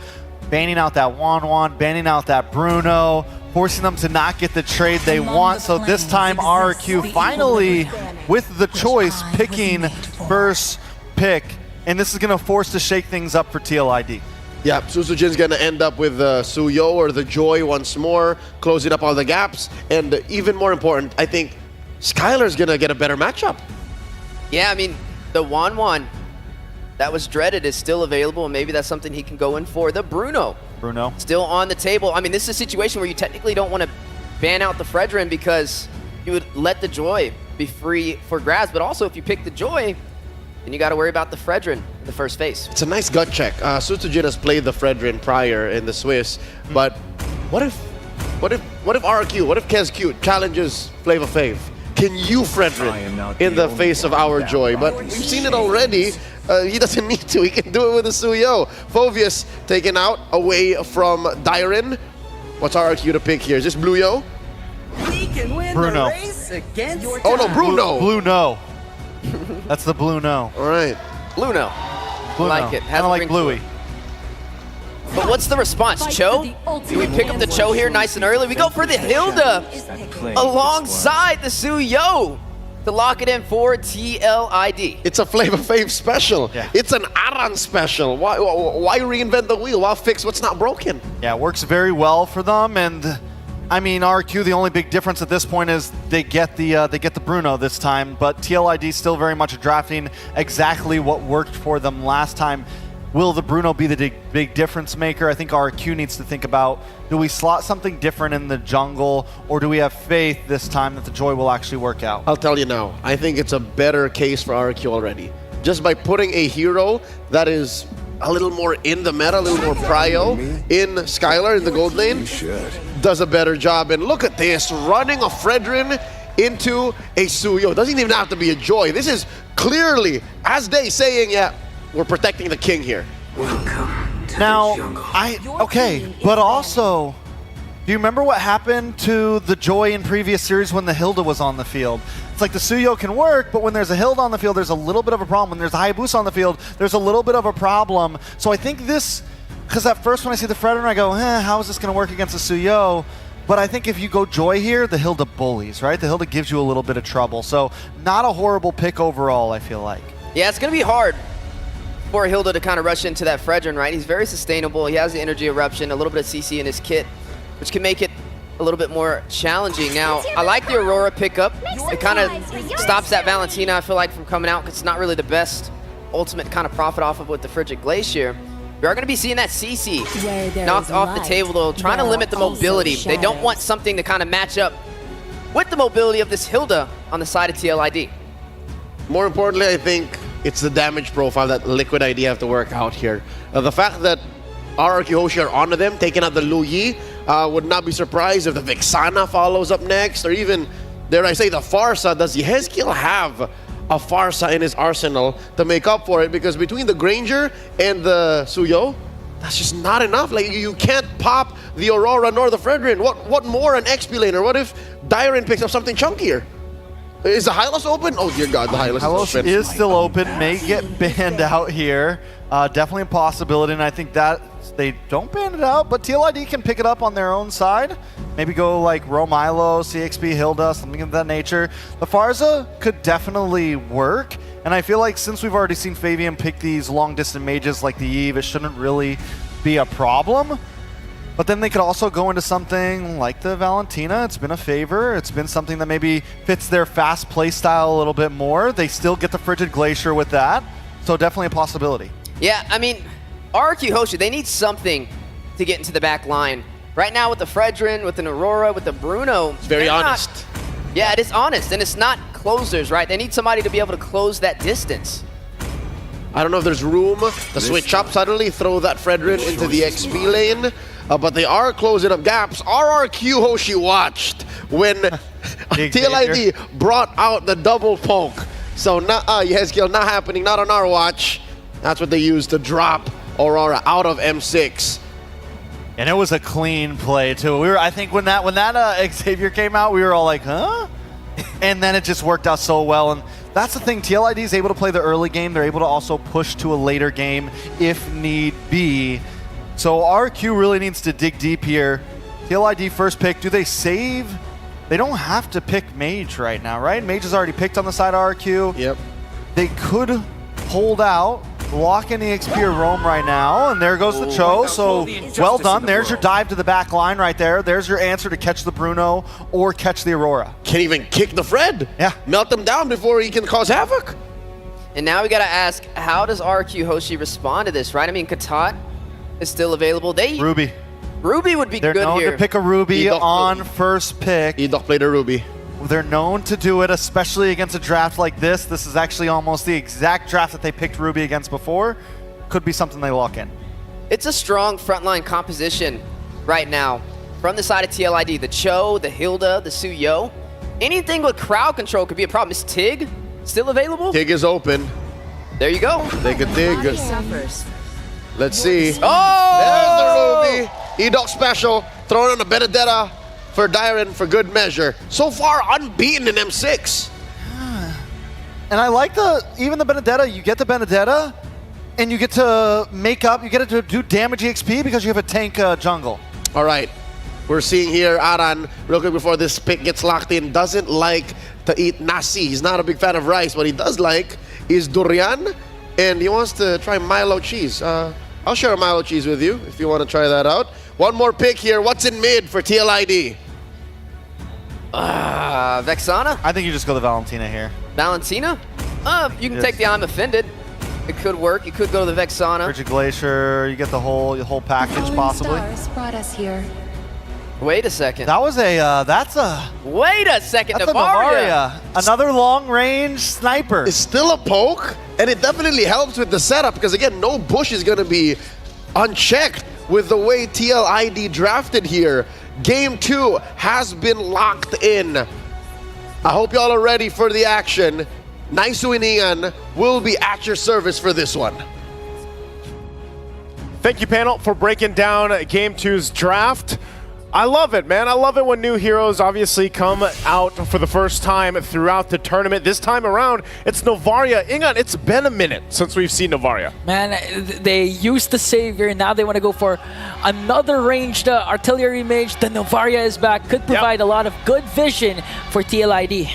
banning out that Wanwan, banning out that Bruno, forcing them to not get the trade they want. So this time RRQ finally, with the choice, picking first pick. And this is going to force to shake things up for TLID. Yeah, Susujin's going to end up with Suyo or the Joy once more, closing up all the gaps. And even more important, I think Skylar's going to get a better matchup. Yeah, I mean, the Wanwan that was dreaded is still available, and maybe that's something he can go in for. The Bruno. Still on the table. I mean, this is a situation where you technically don't want to ban out the Fredrin because you would let the Joy be free for grabs. But also, if you pick the Joy, and you got to worry about the Fredrin in the first phase. It's a nice gut check. Sutujin has played the Fredrin prior in the Swiss, but what if RRQ, what if KezQ challenges Flavor Fave? Can you Fredrin in the face of our Joy? But we've seen it already. He doesn't need to. He can do it with a Suyo. Phovius taken out away from Dyron. What's RRQ to pick here? Is this Bluyo? We can win Bruno. the race against Oh no, Bruno! Blue no. That's the blue no. All right. Blue no. Blue like no. it. Kind of like Bluey. But what's the response? Cho? Do we pick up the Cho here nice and early? We go for the Hilda alongside the Suyo. to lock it in for TLID. It's a Flavor Fave special. Yeah. It's an Aran special. Why reinvent the wheel? Why fix what's not broken? Yeah, it works very well for them, and I mean RQ. The only big difference at this point is they get the Bruno this time, but TLID still very much drafting exactly what worked for them last time. Will the Bruno be the big difference maker? I think RQ needs to think about, do we slot something different in the jungle, or do we have faith this time that the Joy will actually work out? I'll tell you now, I think it's a better case for RQ already. Just by putting a hero that is a little more in the meta, a little more prio in Skylar in the gold lane, does a better job. And look at this, running a Fredrin into a Suyo. Doesn't even have to be a Joy. This is clearly, as they saying, yeah, we're protecting the king here. Now, okay, but also, do you remember what happened to the Joy in previous series when the Hilda was on the field? It's like the Suyo can work, but when there's a Hilda on the field, there's a little bit of a problem. When there's a Hayabusa on the field, there's a little bit of a problem. So I think this, because at first when I see the Fredrin, I go, how is this going to work against the Suyo? But I think if you go Joy here, the Hilda bullies, right? The Hilda gives you a little bit of trouble. So not a horrible pick overall, I feel like. Yeah, it's going to be hard for Hilda to kind of rush into that Fredrin, right? He's very sustainable. He has the energy eruption, a little bit of CC in his kit, which can make it a little bit more challenging. Now, I like the Aurora pickup. It kind of stops that Valentina, I feel like, from coming out, because it's not really the best ultimate kind of profit off of with the Frigid Glacier. We are going to be seeing that CC knocked off the table, though, trying to limit the mobility. They don't want something to kind of match up with the mobility of this Hilda on the side of TLID. More importantly, I think it's the damage profile that Liquid ID have to work out here. The fact that RRQ Hoshi are onto them, taking out the Lu Yi, would not be surprised if the Vixana follows up next, or even, dare I say, the Farsa. Does Yehezkiel have a Farsa in his arsenal to make up for it? Because between the Granger and the Suyo, that's just not enough. Like, you can't pop the Aurora nor the Fredrin. What more an XP laner? What if Dyren picks up something chunkier? Is the Hylos open? Oh dear God, the Hylos is open. Is still open, may get banned out here. Definitely a possibility, and I think that they don't ban it out, but TLID can pick it up on their own side. Maybe go like Romilo, CXP, Hilda, something of that nature. The Farsa could definitely work, and I feel like since we've already seen Fabian pick these long-distance mages like the Eve, it shouldn't really be a problem. But then they could also go into something like the Valentina. It's been a favor. It's been something that maybe fits their fast play style a little bit more. They still get the Frigid Glacier with that. So definitely a possibility. Yeah, I mean, RRQ Hoshi, they need something to get into the back line. Right now with the Fredrin, with an Aurora, with the Bruno. It's very honest. Yeah, it is honest, and it's not closers, right? They need somebody to be able to close that distance. I don't know if there's room to switch up suddenly, throw that Fredrin into the XP lane. But they are closing up gaps. RRQ Hoshi watched when TLID brought out the double poke. So Yehezkiel, not happening, not on our watch. That's what they used to drop Aurora out of M6. And it was a clean play too. I think when that Xavier came out, we were all like, huh? And then it just worked out so well. And that's the thing, TLID is able to play the early game. They're able to also push to a later game if need be. So RQ really needs to dig deep here. TLID first pick. Do they save? They don't have to pick Mage right now, right? Mage is already picked on the side of RQ. Yep. They could hold out, lock in the XP or roam right now, and there goes the Cho. So well done. There's your dive to the back line right there. There's your answer to catch the Bruno or catch the Aurora. Can't even kick the Fred. Yeah. Melt them down before he can cause havoc. And now we got to ask, how does RQ Hoshi respond to this, right? I mean, Katat is still available. Ruby would be They're good known here. to pick a Ruby on first pick. Edok played a Ruby. They're known to do it, especially against a draft like this. This is actually almost the exact draft that they picked Ruby against before. Could be something they lock in. It's a strong frontline composition right now. From the side of TLID, the Cho, the Hilda, the Suyo. Anything with crowd control could be a problem. Is Tig still available? Tig is open. There you go. Take a Tig. Let's see. Oh! There's the Ruby. Edok special. Throwing on a Benedetta for Dyren for good measure. So far unbeaten in M6. And I like even the Benedetta. You get the Benedetta, and you get to make up. You get to do damage EXP because you have a tank jungle. All right. We're seeing here Aran, real quick before this pick gets locked in, doesn't like to eat nasi. He's not a big fan of rice. What he does like is durian, and he wants to try Milo cheese. I'll share a Milo cheese with you if you want to try that out. One more pick here. What's in mid for TLID? Vexana? I think you just go the Valentina here. Valentina? You can take the I'm Offended. It could work. You could go to the Vexana. Frigid Glacier, you get the whole package possibly. Brought us here. Wait a second. That was a, Wait a second, that's a Navaria. Another long-range sniper. It's still a poke, and it definitely helps with the setup because, again, no bush is going to be unchecked with the way TLID drafted here. Game 2 has been locked in. I hope y'all are ready for the action. Naisu and Ian will be at your service for this one. Thank you, panel, for breaking down Game 2's draft. I love it, man. I love it when new heroes obviously come out for the first time throughout the tournament. This time around, it's Novaria. Ingan, it's been a minute since we've seen Novaria. Man, they used the Savior, now they want to go for another ranged artillery mage. The Novaria is back. Could provide a lot of good vision for TLID.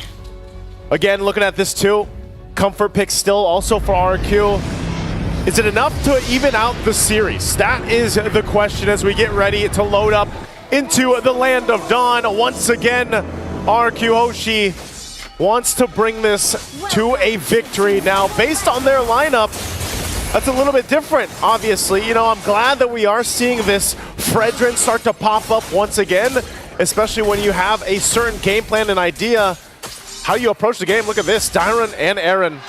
Again, looking at this too, comfort pick still also for RQ. Is it enough to even out the series? That is the question as we get ready to load up into the land of Dawn. Once again, RQ Hoshi wants to bring this to a victory. Now, based on their lineup, that's a little bit different, obviously. You know, I'm glad that we are seeing this Fredrin start to pop up once again, especially when you have a certain game plan and idea how you approach the game. Look at this, Dyron and Aaron.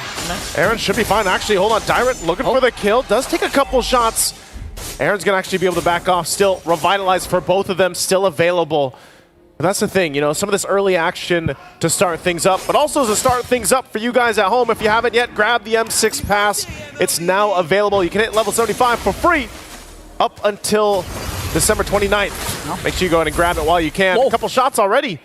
Aaron should be fine. Actually, hold on, Dyron looking for the kill. Does take a couple shots. Aaron's gonna actually be able to back off still. Revitalize for both of them still available. But that's the thing, you know, some of this early action to start things up, but also to start things up for you guys at home. If you haven't yet, grab the M6 pass. It's now available. You can hit level 75 for free up until December 29th. Make sure you go ahead and grab it while you can. A couple shots already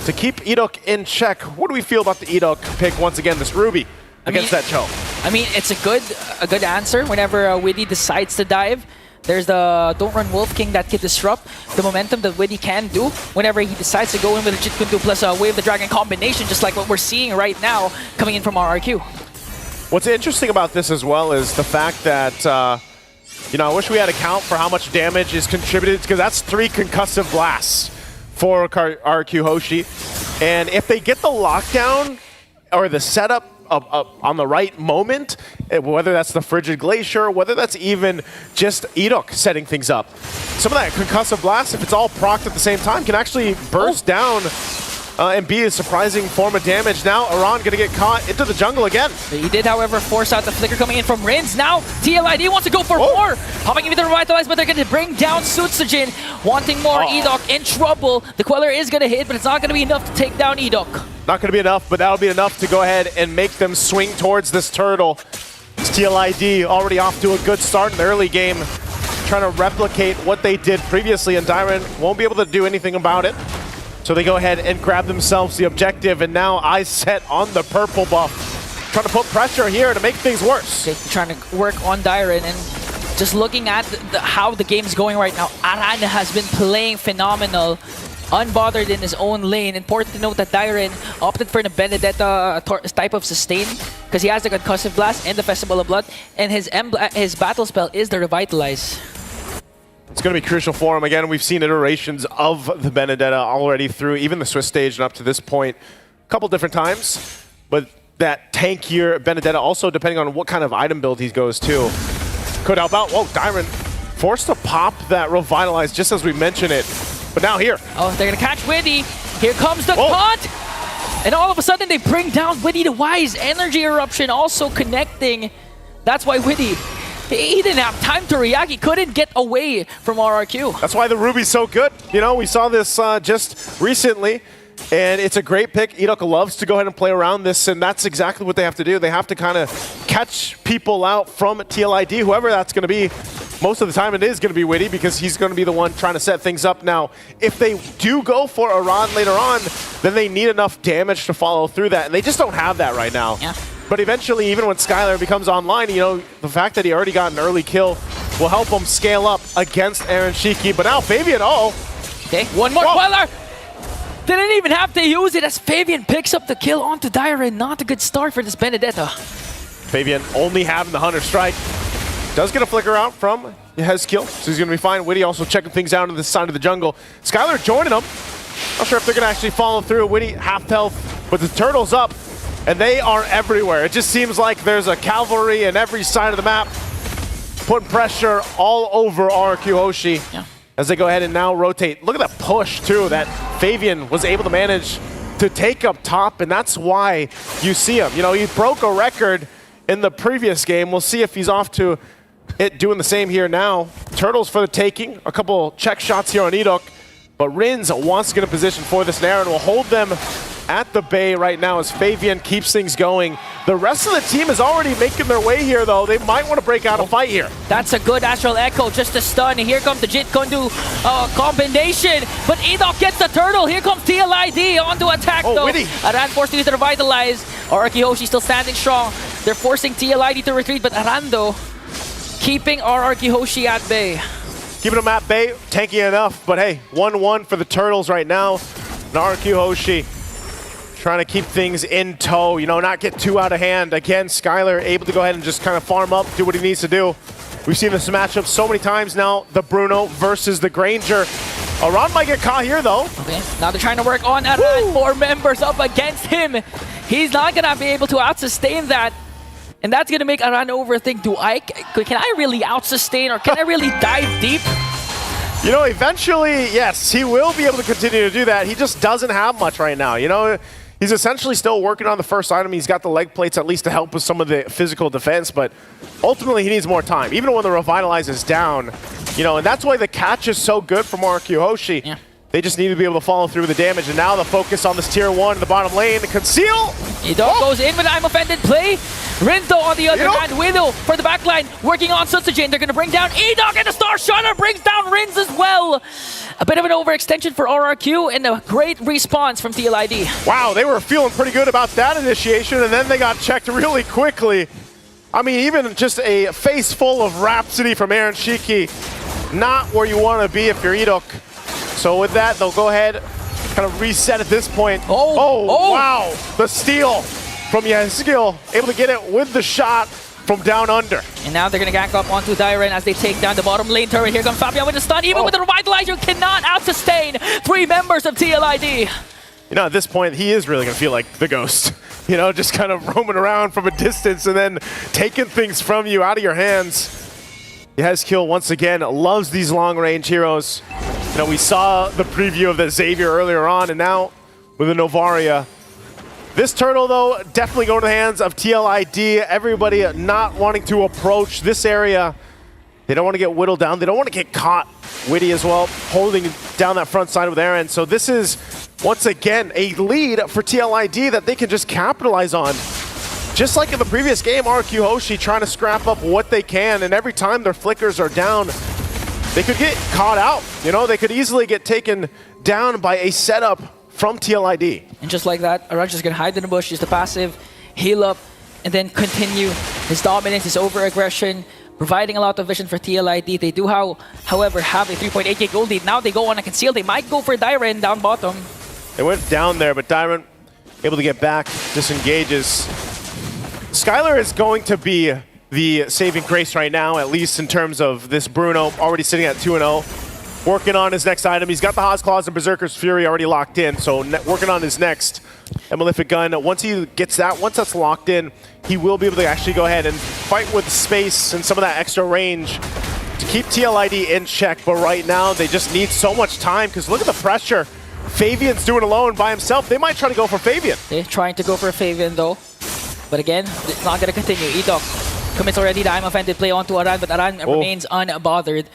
to keep Edok in check. What do we feel about the Edok pick once again, this Ruby against that Cho? I mean, it's a good answer whenever Widdy decides to dive. There's the Don't Run Wolf King that can disrupt the momentum that Widdy can do whenever he decides to go in with a Jit Kundu plus a Wave the Dragon combination, just like what we're seeing right now coming in from RRQ. What's interesting about this as well is the fact that, you know, I wish we had a count for how much damage is contributed, because that's 3 concussive blasts for RQ Hoshi. And if they get the lockdown or the setup on the right moment, whether that's the Frigid Glacier, whether that's even just Edok setting things up, some of that concussive blast, if it's all procced at the same time, can actually burst down and be a surprising form of damage. Now Iran gonna get caught into the jungle again. He did, however, force out the flicker coming in from Rins. Now TLID wants to go for more. Popping into the Revitalize, but they're gonna bring down Sutsujin. Wanting more. Edok in trouble. The Queller is gonna hit, but it's not gonna be enough to take down Edok. Not gonna be enough, but that'll be enough to go ahead and make them swing towards this turtle. It's TLID already off to a good start in the early game, trying to replicate what they did previously, and Dyron won't be able to do anything about it. So they go ahead and grab themselves the objective, and now eyes set on the purple buff. Trying to put pressure here to make things worse. Okay, trying to work on Dyron, and just looking at how the game's going right now, Arana has been playing phenomenal, unbothered in his own lane. Important to note that Dyron opted for the Benedetta type of sustain, because he has the Concussive Blast and the Festival of Blood, and his battle spell is the Revitalize. It's going to be crucial for him. Again, we've seen iterations of the Benedetta already through even the Swiss stage and up to this point a couple different times. But that tankier Benedetta, also depending on what kind of item build he goes to, could help out. Whoa, Dyron forced to pop that Revitalize just as we mentioned it. But now here. Oh, they're going to catch Widdy. Here comes the taunt. And all of a sudden they bring down Widdy the Wise. Energy Eruption also connecting. That's why Widdy, he didn't have time to react. He couldn't get away from RRQ. That's why the Ruby's so good. You know, we saw this just recently, and it's a great pick. Edok loves to go ahead and play around this, and that's exactly what they have to do. They have to kind of catch people out from TLID, whoever that's going to be. Most of the time it is going to be Widdy, because he's going to be the one trying to set things up. Now, if they do go for Iran later on, then they need enough damage to follow through that, and they just don't have that right now. Yeah. But eventually, even when Skylar becomes online, you know, the fact that he already got an early kill will help him scale up against Aaron Shiki. But now Fabian, okay, one more Queller. Didn't even have to use it as Fabian picks up the kill onto Dyren. Not a good start for this Benedetta. Fabian only having the Hunter Strike. Does get a flicker out from Hezkill, so he's going to be fine. Witty also checking things out on this side of the jungle. Skylar joining them. Not sure if they're going to actually follow through. Witty half health, but the Turtles up, and they are everywhere. It just seems like there's a cavalry in every side of the map, putting pressure all over RRQ Hoshi as they go ahead and now rotate. Look at that push, too, that Fabian was able to manage to take up top, and that's why you see him. You know, he broke a record in the previous game. We'll see if he's off to it doing the same here now. Turtles for the taking. A couple check shots here on Edok, but Rins wants to get a position for this Nair and will hold them at the bay right now as Fabian keeps things going. The rest of the team is already making their way here, though. They might want to break out a fight here. That's a good Astral Echo, just a stun. Here comes the Jit Kondu combination, but Edok gets the turtle. Here comes TLID onto attack, though. Witty. Aran forced to use the revitalize. RRQ Hoshi still standing strong. They're forcing TLID to retreat, but Arando keeping RRQ Hoshi at bay. Keeping them at bay, tanky enough, but hey, 1-1 for the Turtles right now. And RRQ Hoshi trying to keep things in tow, you know, not get too out of hand. Again, Skylar able to go ahead and just kind of farm up, do what he needs to do. We've seen this matchup so many times now, the Bruno versus the Granger. Aran might get caught here, though. Okay, now they're trying to work on Aran. 4 members up against him. He's not going to be able to out-sustain that. And that's going to make Aran overthink, can I really out-sustain or can I really dive deep? You know, eventually, yes, he will be able to continue to do that. He just doesn't have much right now. You know, he's essentially still working on the first item. He's got the leg plates at least to help with some of the physical defense, but ultimately he needs more time. Even when the Revitalize is down, you know, and that's why the catch is so good from RRQ Hoshi. Yeah. They just need to be able to follow through with the damage, and now the focus on this tier 1 in the bottom lane. Conceal! Edok goes in with I'm offended play. Rinto on the other hand, Widow for the backline, working on Sutsujin. They're going to bring down Edok, and the Star Shutter brings down Rins as well. A bit of an overextension for RRQ, and a great response from TLID. Wow, they were feeling pretty good about that initiation, and then they got checked really quickly. I mean, even just a face full of Rhapsody from Aaron Shiki. Not where you want to be if you're Edok. So with that, they'll go ahead, kind of reset at this point. Oh, wow. The steal from Yezgil, able to get it with the shot from down under. And now they're going to gank up onto Dyren as they take down the bottom lane turret. Here comes Fabian with the stun. Even with the Revitalizer, cannot out-sustain 3 members of TLID. You know, at this point, he is really going to feel like the ghost. You know, just kind of roaming around from a distance and then taking things from you out of your hands. Hezkill, once again, loves these long-range heroes. You know, we saw the preview of the Xavier earlier on, and now with the Novaria. This turtle, though, definitely going to the hands of TLID. Everybody not wanting to approach this area. They don't want to get whittled down. They don't want to get caught. Witty as well, holding down that front side with Aaron. So this is, once again, a lead for TLID that they can just capitalize on. Just like in the previous game, RRQ Hoshi trying to scrap up what they can, and every time their flickers are down, they could get caught out. You know, they could easily get taken down by a setup from TLID. And just like that, Araj is going to hide in the bush, use the passive, heal up, and then continue his dominance, his over-aggression, providing a lot of vision for TLID. They do, however, have a 3.8k gold lead. Now they go on a conceal. They might go for Dyren down bottom. They went down there, but Dyren able to get back, disengages. Skylar is going to be the saving grace right now, at least in terms of this Bruno, already sitting at 2-0. Working on his next item. He's got the Haas Claws and Berserker's Fury already locked in, so working on his next Malefic Gun. Once he gets that, once that's locked in, he will be able to actually go ahead and fight with space and some of that extra range to keep TLID in check. But right now, they just need so much time, because look at the pressure Fabian's doing alone by himself. They might try to go for Fabian. They're trying to go for Fabian, though. But again, it's not going to continue. Edok commits already the I'm offended play onto Aran, but Aran remains unbothered.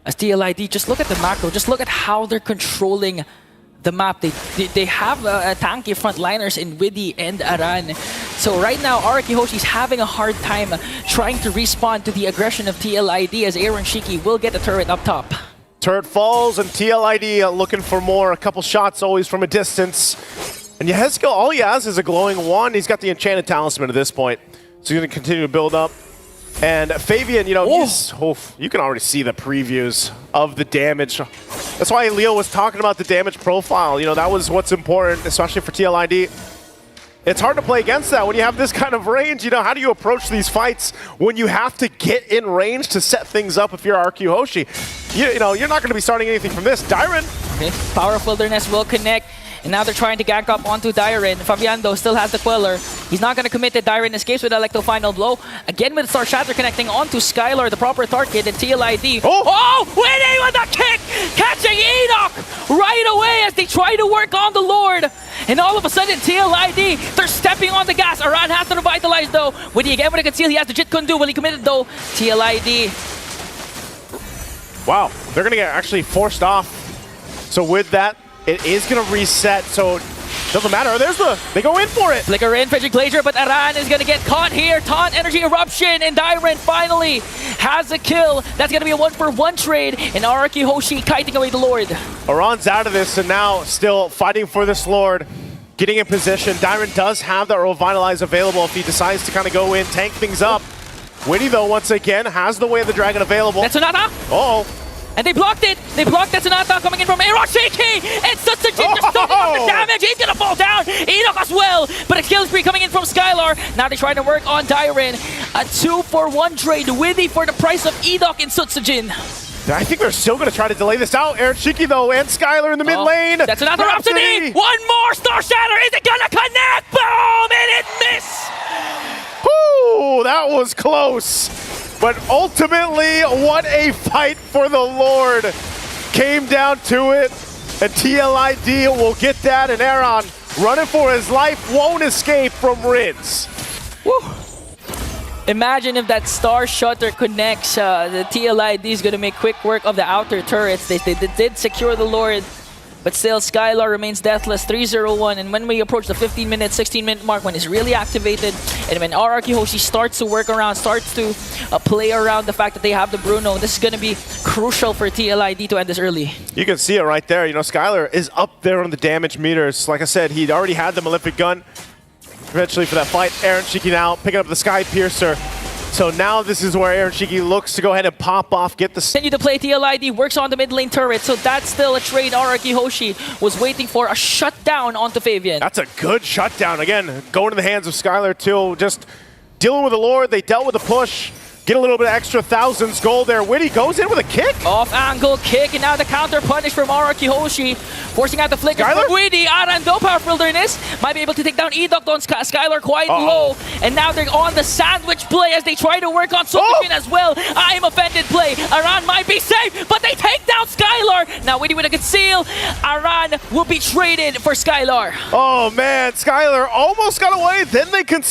As TLID, just look at the macro. Just look at how they're controlling the map. They have tanky frontliners in Widdy and Aran. So right now, RRQ Hoshi's having a hard time trying to respond to the aggression of TLID, as Aaron Shiki will get the turret up top. Turret falls, and TLID looking for more. A couple shots always from a distance. And Yehezkill, all he has is a glowing wand. He's got the Enchanted Talisman at this point. So he's going to continue to build up. And Fabian, you know, you can already see the previews of the damage. That's why Leo was talking about the damage profile. You know, that was what's important, especially for TLID. It's hard to play against that when you have this kind of range. You know, how do you approach these fights when you have to get in range to set things up if you're RQ Hoshi? You know, you're not going to be starting anything from this. Dyron. Okay, Power of Wilderness will connect. And now they're trying to gank up onto Dyron. Fabian, though, still has the Queller. He's not going to commit it. Dyron escapes with Electo Final Blow. Again with Star Shatter connecting onto Skylar, the proper target, and TLID. Oh, winning with the kick! Catching Enoch right away as they try to work on the Lord. And all of a sudden, TLID, they're stepping on the gas. Aran has to revitalize, though. When he again with a conceal, he has the Jit Kundu. Will he committed, though? TLID. Wow, they're going to get actually forced off. So with that, it is going to reset, so doesn't matter. They go in for it. Flicker in, Frederick Glacier, but Aran is going to get caught here. Taunt, Energy Eruption, and Dyron finally has a kill. That's going to be a 1-for-1 trade, and Araki Hoshi kiting away the Lord. Aran's out of this, and now still fighting for this Lord. Getting in position. Dyron does have that Revitalize available if he decides to kind of go in, tank things up. Witty, though, once again, has the Way of the Dragon available. That's Sonata. Uh-oh. And they blocked it. They blocked that Sonata coming in from Hiroshiki. And Sutsujin just soaking up the damage. He's going to fall down. Enoch as well. But a kill spree coming in from Skylar. Now they're trying to work on Dyron. A 2-for-1 trade. Witty for the price of Enoch and Sutsujin. I think they're still going to try to delay this out. Shiki, though, and Skylar in the mid lane. That's another Rhapsody. One more Star Shatter. Is it going to connect? Boom! And it missed. Woo! That was close. But ultimately, what a fight for the Lord. Came down to it, and TLID will get that, and Aaron, running for his life, won't escape from Rids. Woo. Imagine if that Star Shutter connects. The TLID is going to make quick work of the outer turrets. They did secure the Lord, but still Skylar remains deathless, 3-0-1. And when we approach the 15-minute, 16-minute mark, when it's really activated, and when Araki Hoshi starts to work around, starts to play around the fact that they have the Bruno, this is going to be crucial for TLID to end this early. You can see it right there. You know, Skylar is up there on the damage meters. Like I said, he'd already had the Malefic Gun eventually for that fight. Aaron Shiki now picking up the Sky Piercer. So now this is where Aaron Shiki looks to go ahead and pop off, get the... Continue to play TLID, works on the mid lane turret, so that's still a trade Araki Hoshi was waiting for, a shutdown onto Fabian. That's a good shutdown. Again, going to the hands of Skylar too, just dealing with the Lord. They dealt with the push. Get a little bit of extra thousands gold there. Witty goes in with a kick. Off-angle kick, and now the counter punish from Araki Hoshi. Forcing out the flicker from Witty. Aran, though, Power Wilderness might be able to take down Edok on Skylar quite low. And now they're on the sandwich play as they try to work on Sutsujin as well. I am offended play. Aran might be safe, but they take down Skylar. Now Witty with a conceal. Aran will be traded for Skylar. Oh, man. Skylar almost got away. Then they concealed.